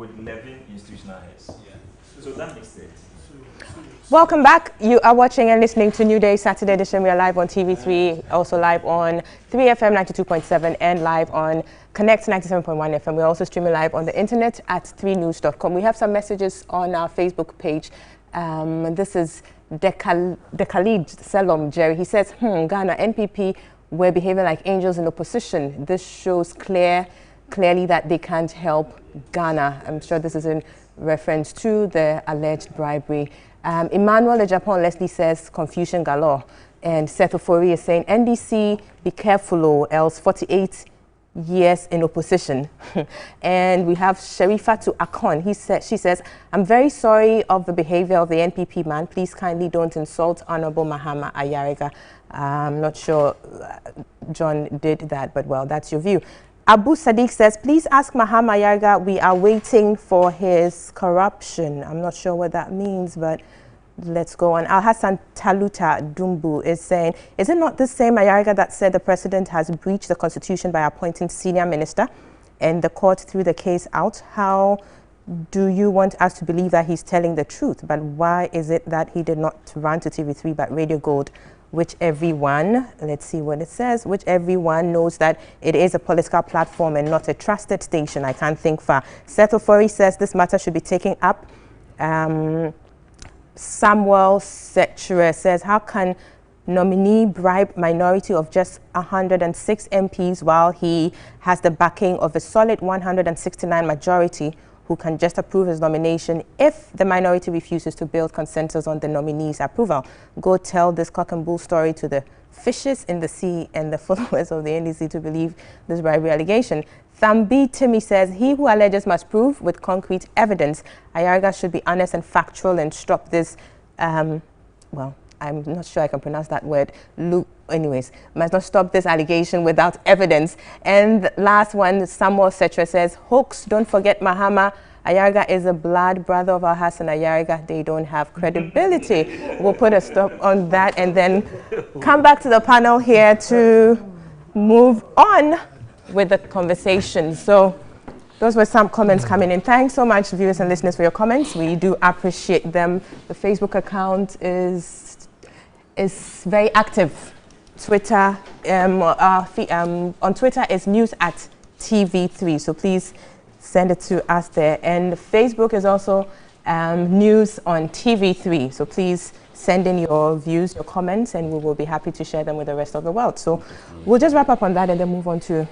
Speaker 3: with 11 institutional heads. Yeah. So that makes sense.
Speaker 1: Welcome back. You are watching and listening to New Day Saturday edition. We are live on TV3, also live on 3FM 92.7 and live on Connect 97.1 FM. We're also streaming live on the internet at 3news.com. We have some messages on our Facebook page. This is Dekalid Selom Jerry. He says, Ghana, NPP were behaving like angels in opposition. This shows clearly that they can't help Ghana. I'm sure this is in reference to the alleged bribery. Emmanuel de Japan Leslie says confusion galore, and Seth Ofori is saying NDC be careful or else 48 years in opposition. And we have Sharifa to Akon. She says, I'm very sorry of the behavior of the NPP man. Please kindly don't insult Honorable Mahama Ayariga. I'm not sure John did that, but well, that's your view. Abu Sadiq says, please ask Mahama Ayariga, we are waiting for his corruption. I'm not sure what that means, but let's go on. Al-Hassan Taluta Dumbu is saying, is it not the same Ayariga that said the president has breached the constitution by appointing senior minister and the court threw the case out? How do you want us to believe that he's telling the truth? But why is it that he did not run to TV3 but Radio Gold, which everyone, let's see what it says, which everyone knows that it is a political platform and not a trusted station? I can't think far. Seth Ofori says this matter should be taken up. Samuel Sechere says, how can nominee bribe minority of just 106 MPs while he has the backing of a solid 169 majority who can just approve his nomination if the minority refuses to build consensus on the nominee's approval? Go tell this cock and bull story to the fishes in the sea and the followers of the NDC to believe this bribery allegation. Thambi Timmy says, he who alleges must prove with concrete evidence. Ayariga should be honest and factual and stop this, well, I'm not sure I can pronounce that word. Anyways, must not stop this allegation without evidence. And the last one, Samuel Setra says, hoax, don't forget Mahama Ayariga is a blood brother of Al-Hassan Ayariga. They don't have credibility. We'll put a stop on that and then come back to the panel here to move on with the conversation. So those were some comments coming in. Thanks so much, viewers and listeners, for your comments. We do appreciate them. The Facebook account is very active. Twitter, on Twitter is news@TV3. So please send it to us there. And Facebook is also news on TV3. So please send in your views, your comments, and we will be happy to share them with the rest of the world. So we'll just wrap up on that and then move on to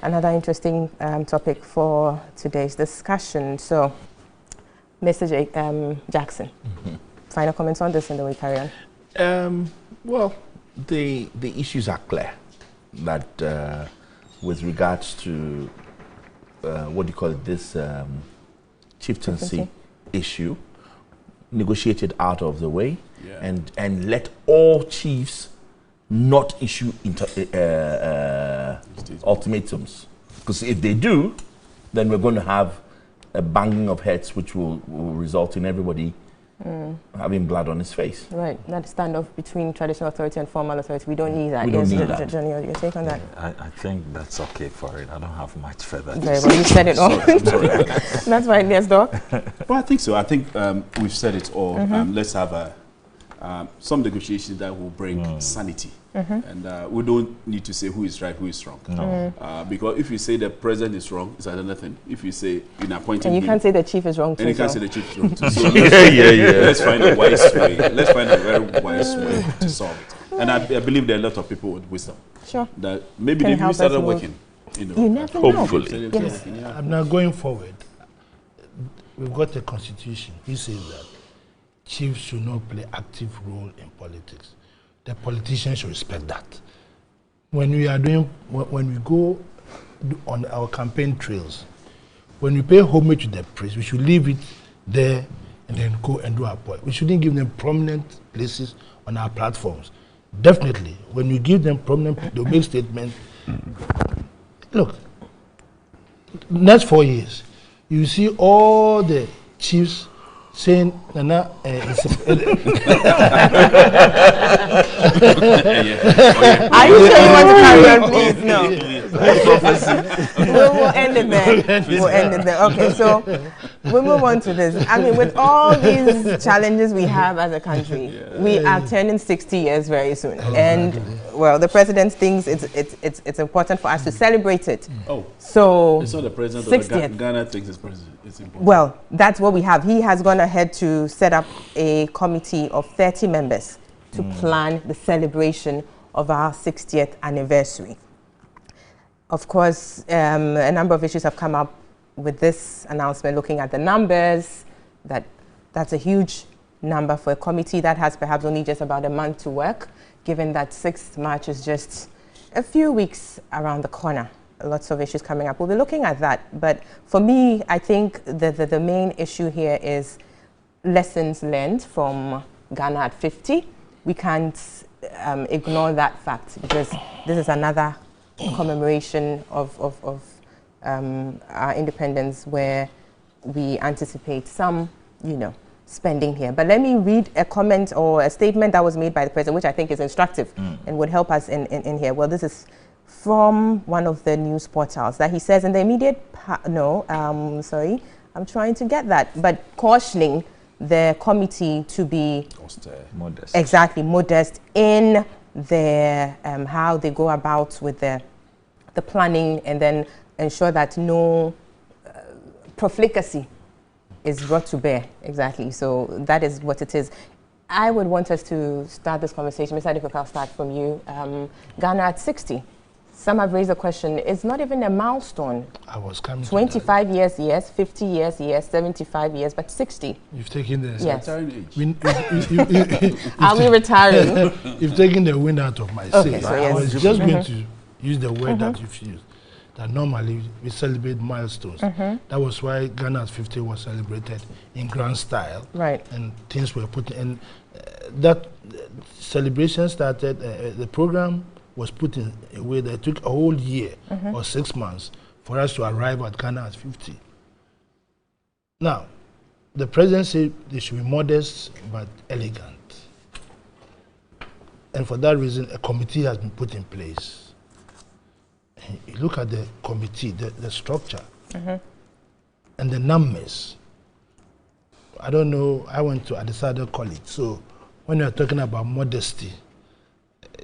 Speaker 1: another interesting topic for today's discussion. So, Mr. Jackson, final comments on this and then we carry on.
Speaker 7: Well, the issues are clear that with regards to what do you call it, this chieftaincy issue, negotiated out of the way, and let all chiefs not issue ultimatums, because if they do, then we're going to have a banging of heads, which will result in everybody having blood on his face. Right, that standoff between traditional authority and formal authority, we don't need that. We don't need that. Johnny, your take on that?
Speaker 3: I think that's okay for it. I don't have much further to
Speaker 7: say. Well, you said it all.
Speaker 1: That's fine, yes, Doc.
Speaker 5: Well, I think so. I think we've said it all. Let's have some negotiations that will bring sanity. And we don't need to say who is right, who is wrong. Because if you say the president is wrong, it's another thing. If you say you're appointing
Speaker 1: and you can't say the chief is wrong too.
Speaker 5: And you can't say the chief is wrong too. So let's find a wise way. Let's find a very wise way to solve it. And I believe there are a lot of people with wisdom. Sure. That maybe they've even started working. You
Speaker 1: never know.
Speaker 7: Hopefully.
Speaker 1: Yes.
Speaker 4: I'm now going forward. We've got a constitution which says that chiefs should not play active role in politics. The politicians should respect that. When we go on our campaign trails, when we pay homage to the priest, we should leave it there and then go and do our point. We shouldn't give them prominent places on our platforms. Definitely, when we give them prominent, they'll make statements. Look, next 4 years, you see all the chiefs saying, Nana,
Speaker 1: Are you sure you want to carry on, please? No. We'll end it there. We'll end it there. Okay, so we'll move on to this. I mean, with all these challenges we have as a country, we are turning 60 years very soon. And, well, the president thinks it's important for us to celebrate it.
Speaker 5: Oh.
Speaker 1: So,
Speaker 5: it's not the president of Ghana thinks it's important.
Speaker 1: Well, that's what we have. He has gone ahead to set up a committee of 30 members to plan the celebration of our 60th anniversary. Of course, a number of issues have come up with this announcement, looking at the numbers. That's a huge number for a committee that has perhaps only just about a month to work, given that 6th March is just a few weeks around the corner. Lots of issues coming up. We'll be looking at that. But for me, I think the main issue here is lessons learned from Ghana at 50. We can't ignore that fact, because this is another commemoration of our independence where we anticipate some, spending here. But let me read a comment or a statement that was made by the president, which I think is instructive and would help us in here. Well, this is from one of the news portals that he says in the immediate, sorry, I'm trying to get that, but cautioning the committee to be
Speaker 3: modest.
Speaker 1: Exactly, modest in their how they go about with the planning, and then ensure that no profligacy is brought to bear. Exactly, so that is what it is. I would want us to start this conversation. Mr. Adekoka, I'll start from you. Ghana at 60. Some have raised the question, it's not even a milestone.
Speaker 4: I was coming
Speaker 1: 25 years, yes. 50 years, yes. 75 years, but 60.
Speaker 4: You've taken the...
Speaker 1: Yes.
Speaker 4: Are
Speaker 1: we retiring?
Speaker 4: You've taken the wind out of my sails.
Speaker 1: So yes.
Speaker 4: I was just going to use the word that you've used, that normally we celebrate milestones. That was why Ghana at 50 was celebrated in grand style.
Speaker 1: Right.
Speaker 4: And things were put in. That celebration started, the program was put in a way that it took a whole year or 6 months for us to arrive at Ghana at 50. Now, the president said they should be modest but elegant. And for that reason, a committee has been put in place. And you look at the committee, the structure, and the numbers. I don't know, I went to Adesada College, so when you're talking about modesty,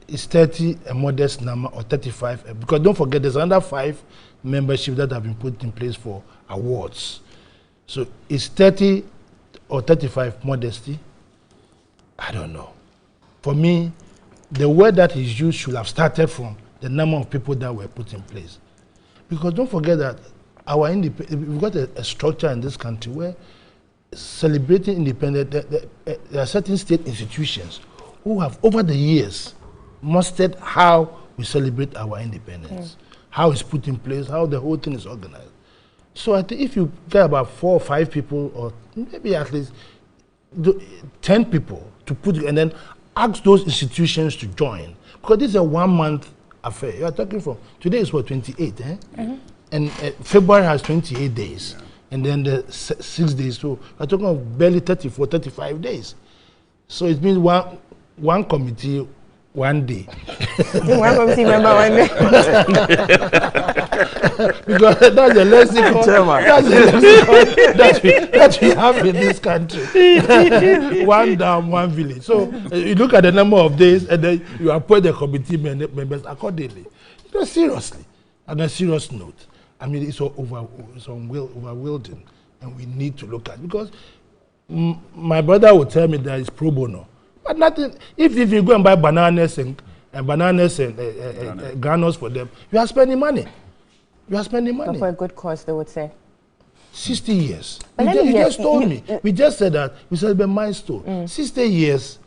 Speaker 4: is 30 a modest number or 35? Because don't forget, there's another 5 memberships that have been put in place for awards. So is 30 or 35 modesty? I don't know. For me, the word that is used should have started from the number of people that were put in place. Because don't forget that we've got a structure in this country where celebrating independence, there are certain state institutions who have, over the years, mastered how we celebrate our independence, how it's put in place, how the whole thing is organized. So I think if you get about 4 or 5 people, or maybe at least 10 people to put, and then ask those institutions to join, because this is a 1-month affair. You are talking from, today is what, 28, and February has 28 days, and then the 6 days, so we're talking of barely 34, 35 days. So it means one committee, 1 day.
Speaker 1: One committee member, 1 day.
Speaker 4: Because that's the lexicon, that we have in this country. 1 dam, 1 village. So you look at the number of days, and then you appoint the committee members accordingly. Seriously, on a serious note, I mean, it's overwhelming, and we need to look at it. Because my brother would tell me that it's pro bono. But nothing, if you go and buy bananas and granules for them, you are spending money. You are spending money.
Speaker 1: But for a good cause, they would say.
Speaker 4: 60 years. You just told me. We just said that we celebrate milestone. 60 years.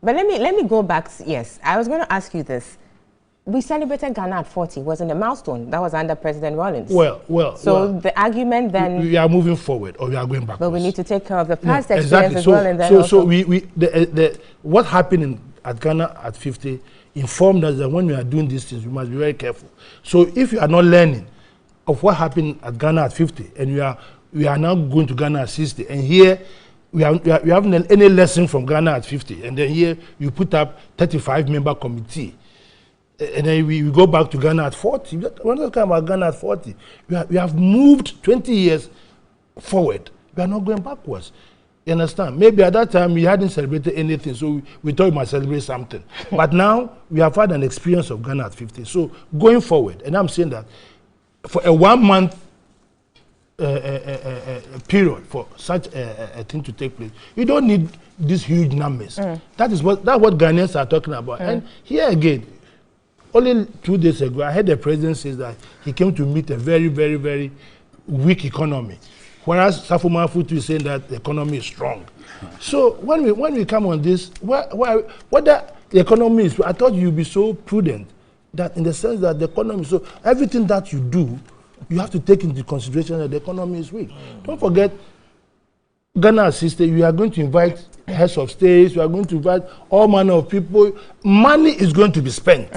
Speaker 1: But let me go back. Yes, I was going to ask you this. We celebrated Ghana at 40. Wasn't a milestone. That was under President Rawlings.
Speaker 4: So
Speaker 1: the argument then...
Speaker 4: We are moving forward, or we are going backwards.
Speaker 1: But we need to take care of the past experience as well. And
Speaker 4: then what happened at Ghana at 50 informed us that when we are doing these things, we must be very careful. So if you are not learning of what happened at Ghana at 50, and we are now going to Ghana at 60, and here we haven't any lesson from Ghana at 50, and then here you put up 35-member committee, and then we go back to Ghana at 40. We're not talking about Ghana at 40. We have moved 20 years forward. We are not going backwards. You understand? Maybe at that time we hadn't celebrated anything, so we thought we might celebrate something. But now we have had an experience of Ghana at 50. So going forward, and I'm saying that for a 1 month period for such a thing to take place, you don't need these huge numbers. That's what Ghanaians are talking about. And here again, only 2 days ago, I heard the president say that he came to meet a very, very, very weak economy, whereas Safo Mafutu is saying that the economy is strong. So when we come on this, whether the economy is, I thought you'd be so prudent that in the sense that the economy, so everything that you do, you have to take into consideration that the economy is weak. Don't forget, Ghana assisted, you are going to invite heads of states, you are going to invite all manner of people. Money is going to be spent.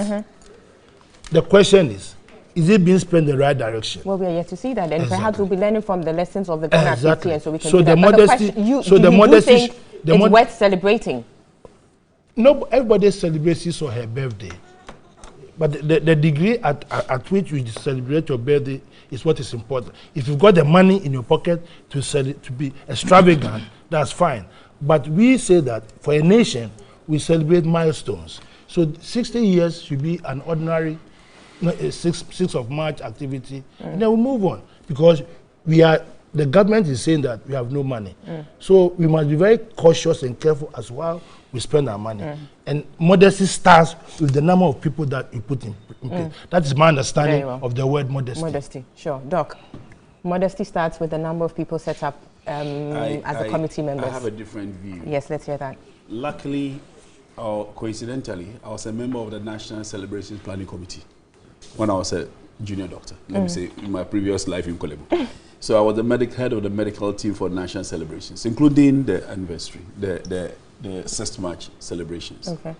Speaker 4: The question is it being spent in the right direction? Well,
Speaker 1: we are yet to see that, and perhaps we'll be learning from the lessons of the Ghana assisted, and so we can
Speaker 4: so
Speaker 1: do
Speaker 4: the
Speaker 1: that.
Speaker 4: Modesty,
Speaker 1: so the modesty, it's worth celebrating.
Speaker 4: No, everybody celebrates his or her birthday. But the degree at which you celebrate your birthday is what is important. If you've got the money in your pocket to be extravagant, that's fine. But we say that for a nation, we celebrate milestones. So 60 years should be an ordinary 6th of March activity, and then we move on, because the government is saying that we have no money. So we must be very cautious and careful as well we spend our money. And modesty starts with the number of people that you put in place. That is my understanding of the word modesty.
Speaker 1: Modesty, sure. Doc, modesty starts with the number of people set up as the committee members.
Speaker 5: I have a different view.
Speaker 1: Yes, let's hear that.
Speaker 5: Luckily, or coincidentally, I was a member of the National Celebrations Planning Committee when I was a junior doctor, let me say, in my previous life in Kolebu. So I was the head of the medical team for national celebrations, including the anniversary, the 6th March celebrations. Okay.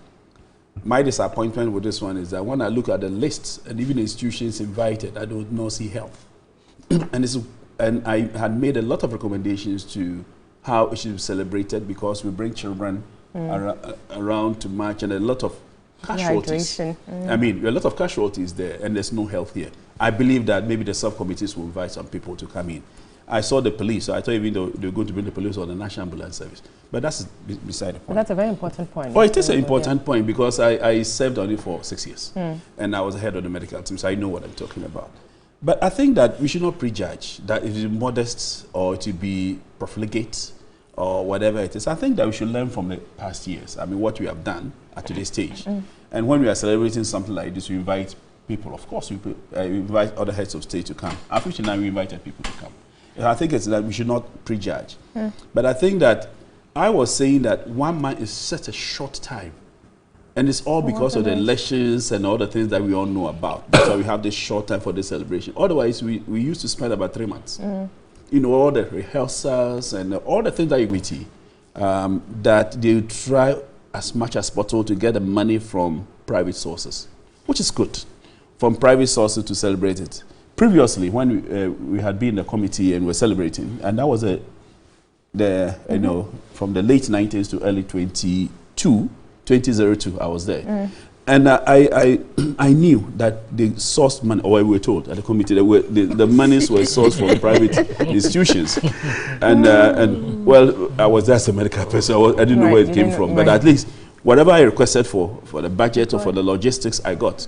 Speaker 5: My disappointment with this one is that when I look at the lists and even institutions invited, I do not see health. And I had made a lot of recommendations to how it should be celebrated, because we bring children around to march, and a lot of casualties. I mean, a lot of casualties there, and there's no health here. I believe that maybe the subcommittees will invite some people to come in. I saw the police, so I thought even though they were going to bring the police or the National Ambulance Service. But that's beside the point.
Speaker 1: Well, that's a very important point.
Speaker 5: Well, it is an important point, because I served on it for 6 years. And I was the head of the medical team, so I know what I'm talking about. But I think that we should not prejudge that it is modest or to be profligate or whatever it is. I think that we should learn from the past years. I mean, what we have done at today's stage. And when we are celebrating something like this, we invite people. Of course, we invite other heads of state to come. Unfortunately, we invited people to come. And I think it's that we should not prejudge. But I think that I was saying that 1 month is such a short time. And it's all because of the elections and all the things that we all know about. That's why we have this short time for this celebration. Otherwise, we used to spend about 3 months. You know, all the rehearsals and all the things that you that they try as much as possible to get the money from private sources, which is good, from private sources to celebrate it. Previously, when we had been in the committee and were celebrating, and that was you know, from the late 90s to early 2002, I was there. And I knew that the sourced money, or we were told at the committee that the monies were sourced from private institutions. And well, I was there as a medical person, I didn't know where it came from, but at least whatever I requested for the budget or for the logistics, I got.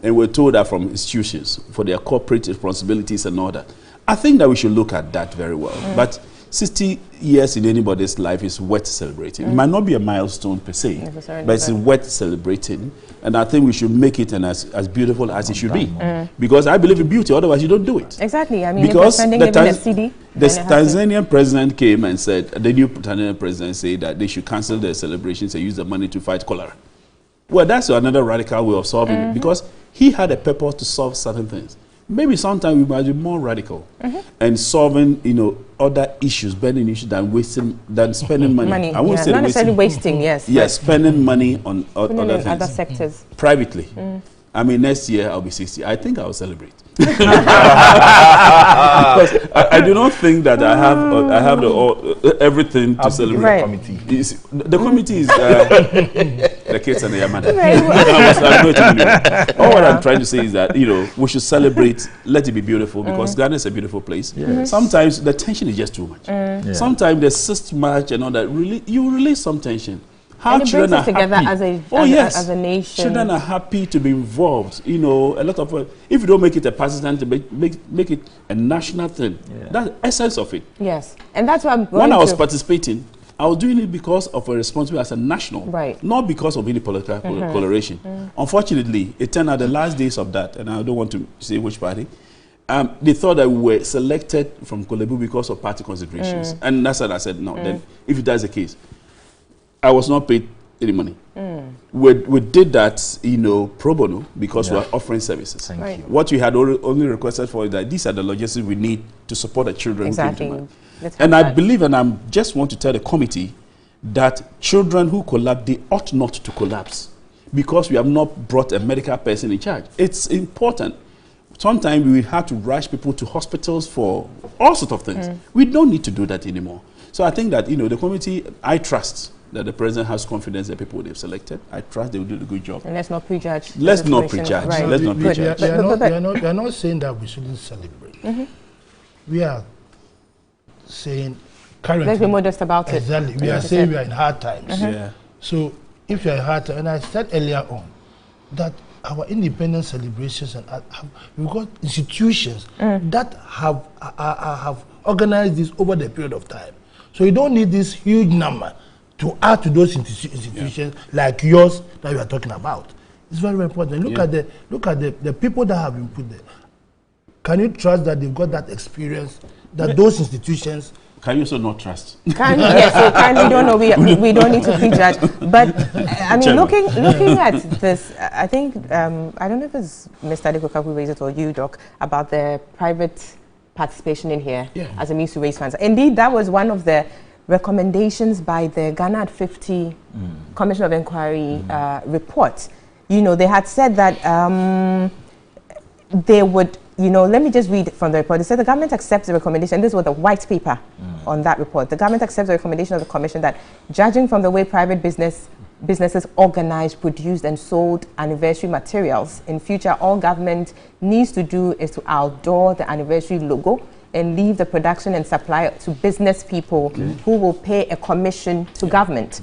Speaker 5: And we're told that from institutions for their corporate responsibilities and all that. I think that we should look at that very well. But 60 years in anybody's life is worth celebrating. It might not be a milestone per se, but it's worth celebrating. And I think we should make it as beautiful as it should be. Because I believe in beauty, otherwise you don't do it.
Speaker 1: Exactly. I mean,
Speaker 5: because
Speaker 1: the
Speaker 5: Tanzanian president came and said, the new Tanzanian president said that they should cancel their celebrations and use the money to fight cholera. Well, that's another radical way of solving it, because he had a purpose to solve certain things. Maybe sometimes we might be more radical and solving, you know, other issues, burning issues than spending money. I won't say
Speaker 1: not necessarily wasting, yes.
Speaker 5: Yes, spending money on other things.
Speaker 1: Other sectors.
Speaker 5: Privately. I mean, next year I'll be 60. I think I'll celebrate. Because I do not think that I have everything to celebrate.
Speaker 1: Right.
Speaker 5: The committee is the kids and the Yamada. All what I'm trying to say is that, you know, we should celebrate, let it be beautiful, because Ghana is a beautiful place. Yes. Sometimes the tension is just too much. Sometimes there's so much and all that. You release some tension. How
Speaker 1: and it
Speaker 5: children
Speaker 1: brings us together
Speaker 5: happy.
Speaker 1: as a nation.
Speaker 5: Children are happy to be involved. You know, a lot of if you don't make it a partisan, to make it a national thing. Yeah. That's the essence of it.
Speaker 1: Yes, and that's what I'm going
Speaker 5: when I was participating, I was doing it because of a responsibility as a national,
Speaker 1: right?
Speaker 5: Not because of any political coloration. Unfortunately, it turned out the last days of that, and I don't want to say which party. They thought that we were selected from Kolebu because of party considerations, and that's what I said. No, then if that's the case, I was not paid any money. We did that, you know, pro bono because we are offering services.
Speaker 3: Thank you.
Speaker 5: What we had only requested for is that these are the logistics we need to support the children.
Speaker 1: Exactly.
Speaker 5: Who came to and I believe, and I just want to tell the committee that children who collapse, they ought not to collapse because we have not brought a medical person in charge. It's important. Sometimes we have to rush people to hospitals for all sorts of things. We don't need to do that anymore. So I think that, you know, the committee, I trust that the president has confidence in the people they've selected. I trust they will do a good job.
Speaker 1: And let's not prejudge.
Speaker 5: Let's not prejudge.
Speaker 1: Right.
Speaker 5: Let's not prejudge.
Speaker 4: We are not saying that we shouldn't celebrate. We are saying currently.
Speaker 1: Let's be modest about it.
Speaker 4: Exactly. We are saying we are in hard times.
Speaker 5: Yeah.
Speaker 4: So if you are in hard times, and I said earlier on that our independence celebrations and we've got institutions that have organized this over the period of time. So you don't need this huge number to add to those institutions like yours that we are talking about. It's very, very important. Look at the people that have been put there. Can you trust that they've got that experience? That those institutions.
Speaker 5: Can you also not trust?
Speaker 1: Yes, so kindly don't know. We don't need to prejudge. But I mean, looking at this, I think I don't know if it's Mr. Adekoka who raised it or you, Doc, about the private participation in here as a means to raise funds. Indeed, that was one of the recommendations by the Ghana at 50 Commission of Inquiry report. You know, they had said that they would, you know, let me just read from the report. They said the government accepts the recommendation. This was the white paper on that report. The government accepts the recommendation of the commission that, judging from the way private businesses organized, produced and sold anniversary materials, in future all government needs to do is to outdoor the anniversary logo and leave the production and supply to business people who will pay a commission to government.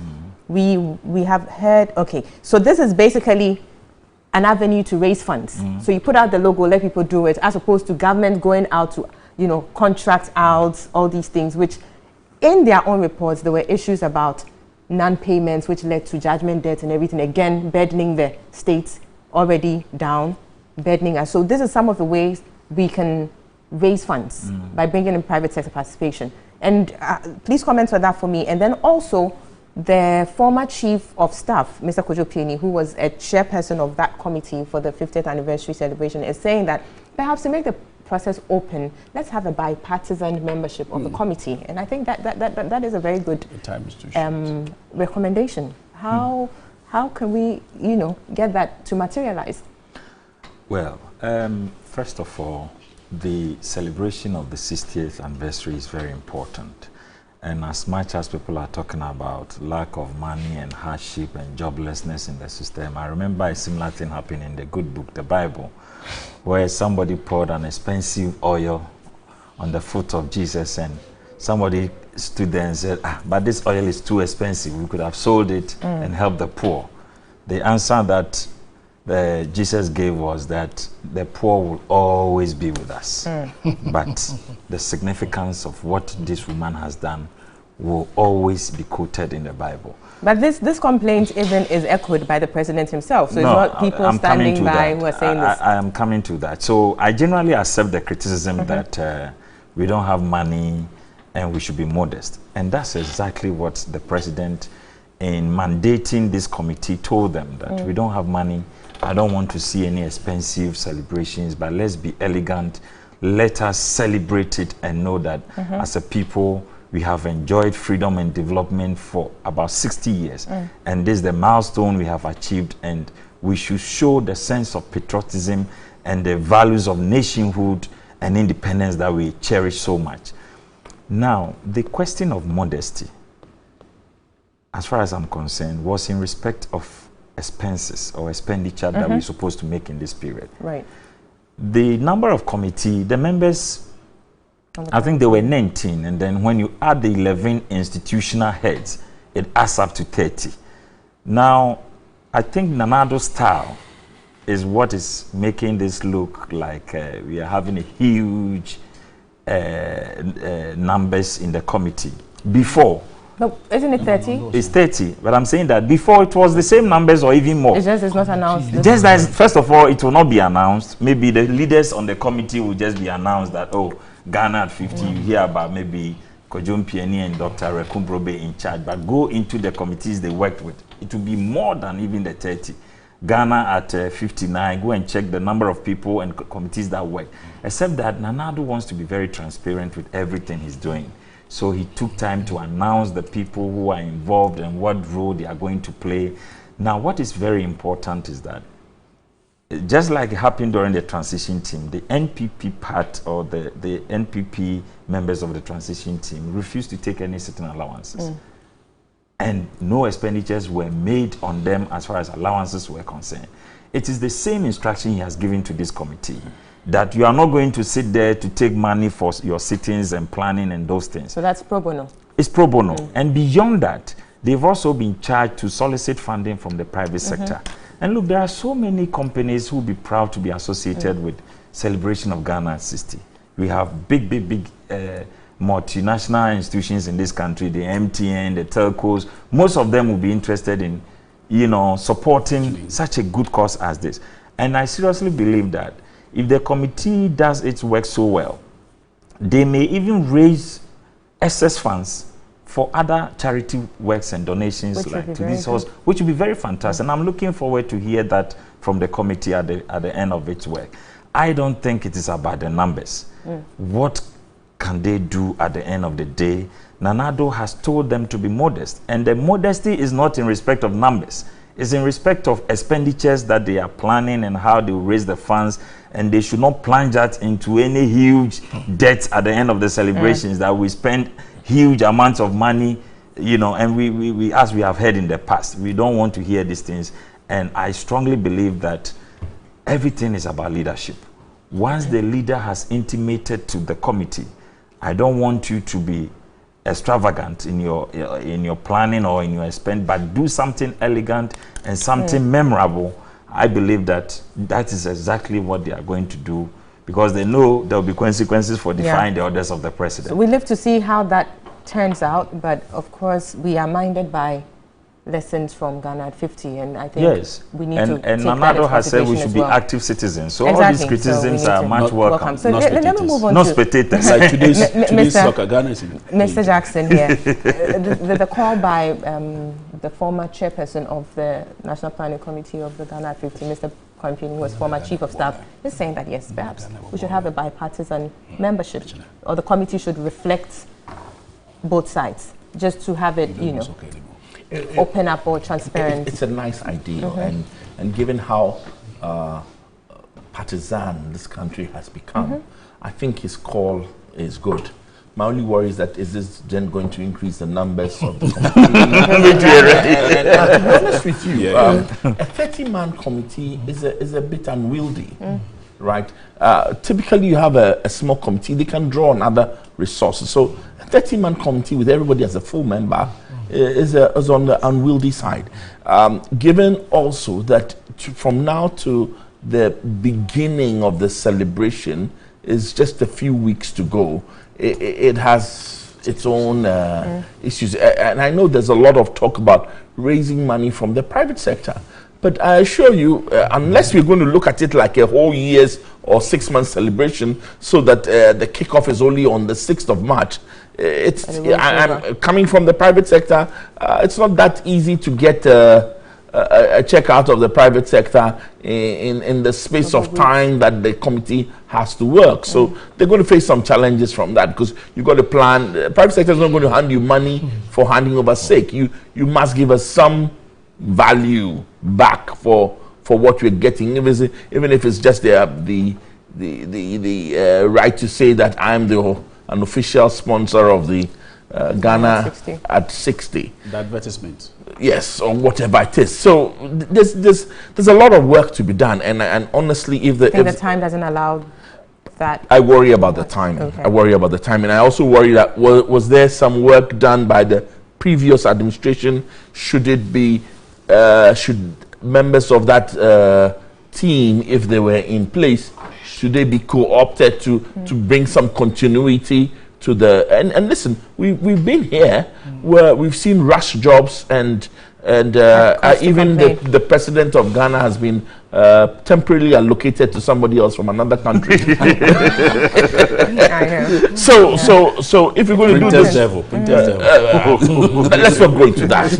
Speaker 1: We have heard, so this is basically an avenue to raise funds. So you put out the logo, let people do it, as opposed to government going out to, you know, contract out, all these things, which in their own reports, there were issues about non-payments, which led to judgment debts and everything, again, burdening the states already down, burdening us. So this is some of the ways we can raise funds by bringing in private sector participation. And please comment on that for me. And then also, the former chief of staff, Mr. Kojo Pieni, who was a chairperson of that committee for the 50th anniversary celebration, is saying that perhaps to make the process open, let's have a bipartisan membership of the committee. And I think that is a very good recommendation. How can we, you know, get that to materialize? Well,
Speaker 3: first of all, the celebration of the 60th anniversary is very important. And as much as people are talking about lack of money and hardship and joblessness in the system, I remember a similar thing happened in the good book, the Bible, where somebody poured an expensive oil on the foot of Jesus, and somebody stood there and said, but this oil is too expensive. We could have sold it and helped the poor. The answer that Jesus gave was that the poor will always be with us. But the significance of what this woman has done will always be quoted in the Bible. But this complaint even is echoed by the president himself. So no, it's not people standing by who are saying this. I am coming to that. So I generally accept the criticism that we don't have money and we should be modest. And that's exactly what the president, in mandating this committee, told them, that we don't have money. I don't want to see any expensive celebrations, but let's be elegant. Let us celebrate it and know that as a people, we have enjoyed freedom and development for about 60 years. And this is the milestone we have achieved, and we should show the sense of patriotism and the values of nationhood and independence that we cherish so much. Now, the question of modesty, as far as I'm concerned, was in respect of expenses or expenditure that we're supposed to make in this period.
Speaker 1: Right.
Speaker 3: The number of committee, the members, I think there were 19, and then when you add the 11 institutional heads, it adds up to 30. Now, I think Nanado's style is what is making this look like we are having a huge numbers in the committee. Before,
Speaker 1: no, isn't it 30?
Speaker 3: It's 30, but I'm saying that before it was the same numbers or even more.
Speaker 1: It's just it's not announced.
Speaker 3: Just as, first of all, it will not be announced. Maybe the leaders on the committee will just be announced that, oh, Ghana at 50, you hear about maybe Kojum Pieni and Dr. Rekumbrobe in charge, but go into the committees they worked with. It will be more than even the 30. Ghana at 59, go and check the number of people and committees that work. Except that Nanado wants to be very transparent with everything he's doing. So he took time to announce the people who are involved and what role they are going to play. Now, what is very important is that, just like it happened during the transition team, the NPP part or the NPP members of the transition team refused to take any certain allowances. And no expenditures were made on them as far as allowances were concerned. It is the same instruction he has given to this committee, that you are not going to sit there to take money for your sittings and planning and those things.
Speaker 1: So that's pro bono.
Speaker 3: It's pro bono. And beyond that, they've also been charged to solicit funding from the private sector. And look, there are so many companies who will be proud to be associated with celebration of Ghana at 60. We have big multinational institutions in this country, the MTN, the telcos. Most of them will be interested in, supporting such a good cause as this. And I seriously believe that if the committee does its work so well, they may even raise excess funds for other charity works and donations like to this house, which will be very fantastic. And I'm looking forward to hear that from the committee at the end of its work. I don't think it is about the numbers. What can they do at the end of the day? Nanado has told them to be modest, and the modesty is not in respect of numbers. It's in respect of expenditures that they are planning and how they will raise the funds, and they should not plunge that into any huge debt at the end of the celebrations that we spend huge amounts of money, and we as we have heard in the past, we don't want to hear these things. And I strongly believe that everything is about leadership. Once the leader has intimated to the committee, I don't want you to be extravagant in your planning or in your spend, but do something elegant and something memorable. I believe that is exactly what they are going to do, because they know there will be consequences for defying the orders of the president.
Speaker 1: So we live to see how that turns out, but of course we are minded by lessons from Ghana at 50, and I think we need to
Speaker 3: and
Speaker 1: take
Speaker 3: Nanado has said we should be active citizens. So all these criticisms are much welcome.
Speaker 1: So let me move on
Speaker 3: to spectators.
Speaker 5: Like today's soccer, Ghana is
Speaker 1: Mr. Jackson here. the call by the former chairperson of the National Planning Committee of the Ghana at 50, Mr. Kwampieni, who was former chief of staff, is saying that yes, perhaps we should have a bipartisan membership, or the committee should reflect both sides, just to have it, open up or transparent.
Speaker 7: It's a nice idea, and given how partisan this country has become, I think his call is good. My only worry is that is this then going to increase the numbers of the committee? To be honest with you, a 30-man committee is a bit unwieldy, right? Typically, you have a small committee; they can draw on other resources. So, a 30-man committee with everybody as a full member is on the unwieldy side. Given also that from now to the beginning of the celebration is just a few weeks to go, it has its own issues. And I know there's a lot of talk about raising money from the private sector. But I assure you, unless we're going to look at it like a whole year's or 6 month celebration, so that the kickoff is only on the 6th of March, I'm coming from the private sector. It's not that easy to get a check out of the private sector in the space of time that the committee has to work. So they're going to face some challenges from that, because you've got to plan. The private sector is not going to hand you money for handing over sake. You must give us some value back for for what we're getting, even if it's just the right to say that I'm an official sponsor of the Ghana at 60.
Speaker 5: The advertisement.
Speaker 7: Yes, or whatever it is. So there's a lot of work to be done, and honestly, if the
Speaker 1: time doesn't allow that,
Speaker 7: I worry about the time.
Speaker 1: Okay.
Speaker 7: I worry about the time, and I also worry that was there some work done by the previous administration? Should it be should members of that team, if they were in place, should they be co-opted to bring some continuity to the and listen, we've been here where we've seen rush jobs and even the president of Ghana has been temporarily allocated to somebody else from another country.
Speaker 1: I know.
Speaker 7: So if you're going to do this, let's not go into that.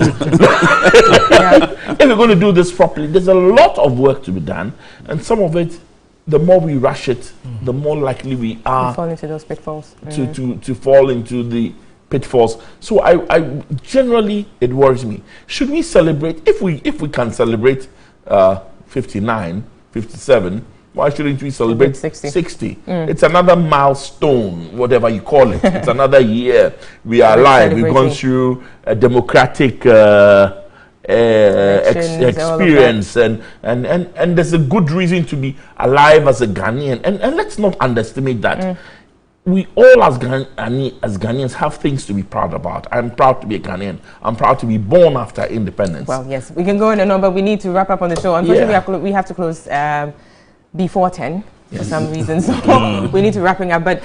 Speaker 7: If you're going to do this properly, there's a lot of work to be done, and some of it, the more we rush it, the more likely we are
Speaker 1: to fall into those pitfalls.
Speaker 7: To fall into the pitfalls. So I generally, it worries me. Should we celebrate, if we can celebrate 59, 57, why shouldn't we celebrate 60? It's another milestone, whatever you call it. It's another year. We are alive. We've gone through a democratic experience, and there's a good reason to be alive as a Ghanaian, and let's not underestimate that. We all as Ghanaians have things to be proud about. I'm proud to be a Ghanaian. I'm proud to be born after independence.
Speaker 1: Well, yes, we can go on and on, but we need to wrap up on the show. Unfortunately, we have to close before 10 for some reason, so we need to wrapping up. But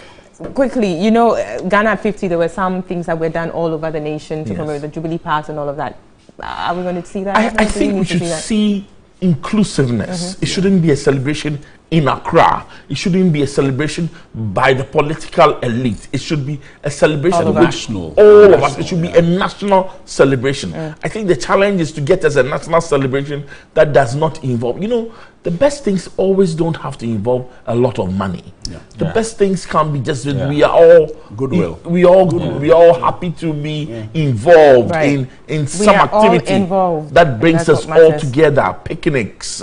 Speaker 1: quickly, you know, Ghana at 50, there were some things that were done all over the nation to promote the Jubilee Parks and all of that. Are we going to see that?
Speaker 7: I think we should see inclusiveness. It shouldn't be a celebration in Accra. It shouldn't be a celebration by the political elite. It should be a celebration
Speaker 5: all national.
Speaker 7: All of us. It should be a national celebration. I think the challenge is to get us a national celebration that does not involve, you know, the best things always don't have to involve a lot of money. The best things can be just that we are all
Speaker 5: goodwill.
Speaker 7: We are happy to be involved in some activity that brings us all together. Picnics,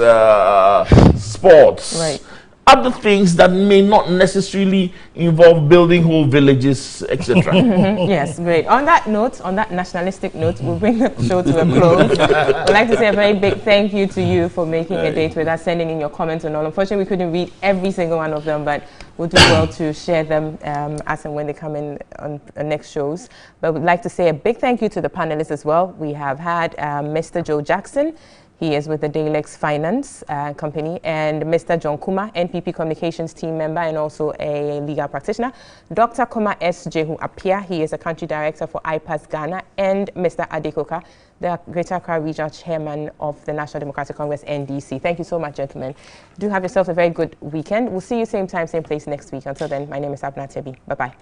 Speaker 7: sports. Other things that may not necessarily involve building whole villages, etc.
Speaker 1: Yes, great. On that note, on that nationalistic note, we'll bring the show to a close. I'd like to say a very big thank you to you for making a date with us, sending in your comments and all. Unfortunately, we couldn't read every single one of them, but we'll do well to share them as and when they come in on next shows. But we'd like to say a big thank you to the panelists as well. We have had Mr. Joe Jackson. He is with the Dalex Finance Company, and Mr. John Kuma, NPP Communications team member and also a legal practitioner. Dr. Kuma S. Jehu Apia, he is a country director for IPAS Ghana, and Mr. Adekoka, the Greater Accra Regional Chairman of the National Democratic Congress, NDC. Thank you so much, gentlemen. Do have yourself a very good weekend. We'll see you same time, same place next week. Until then, my name is Abna Tebi. Bye-bye.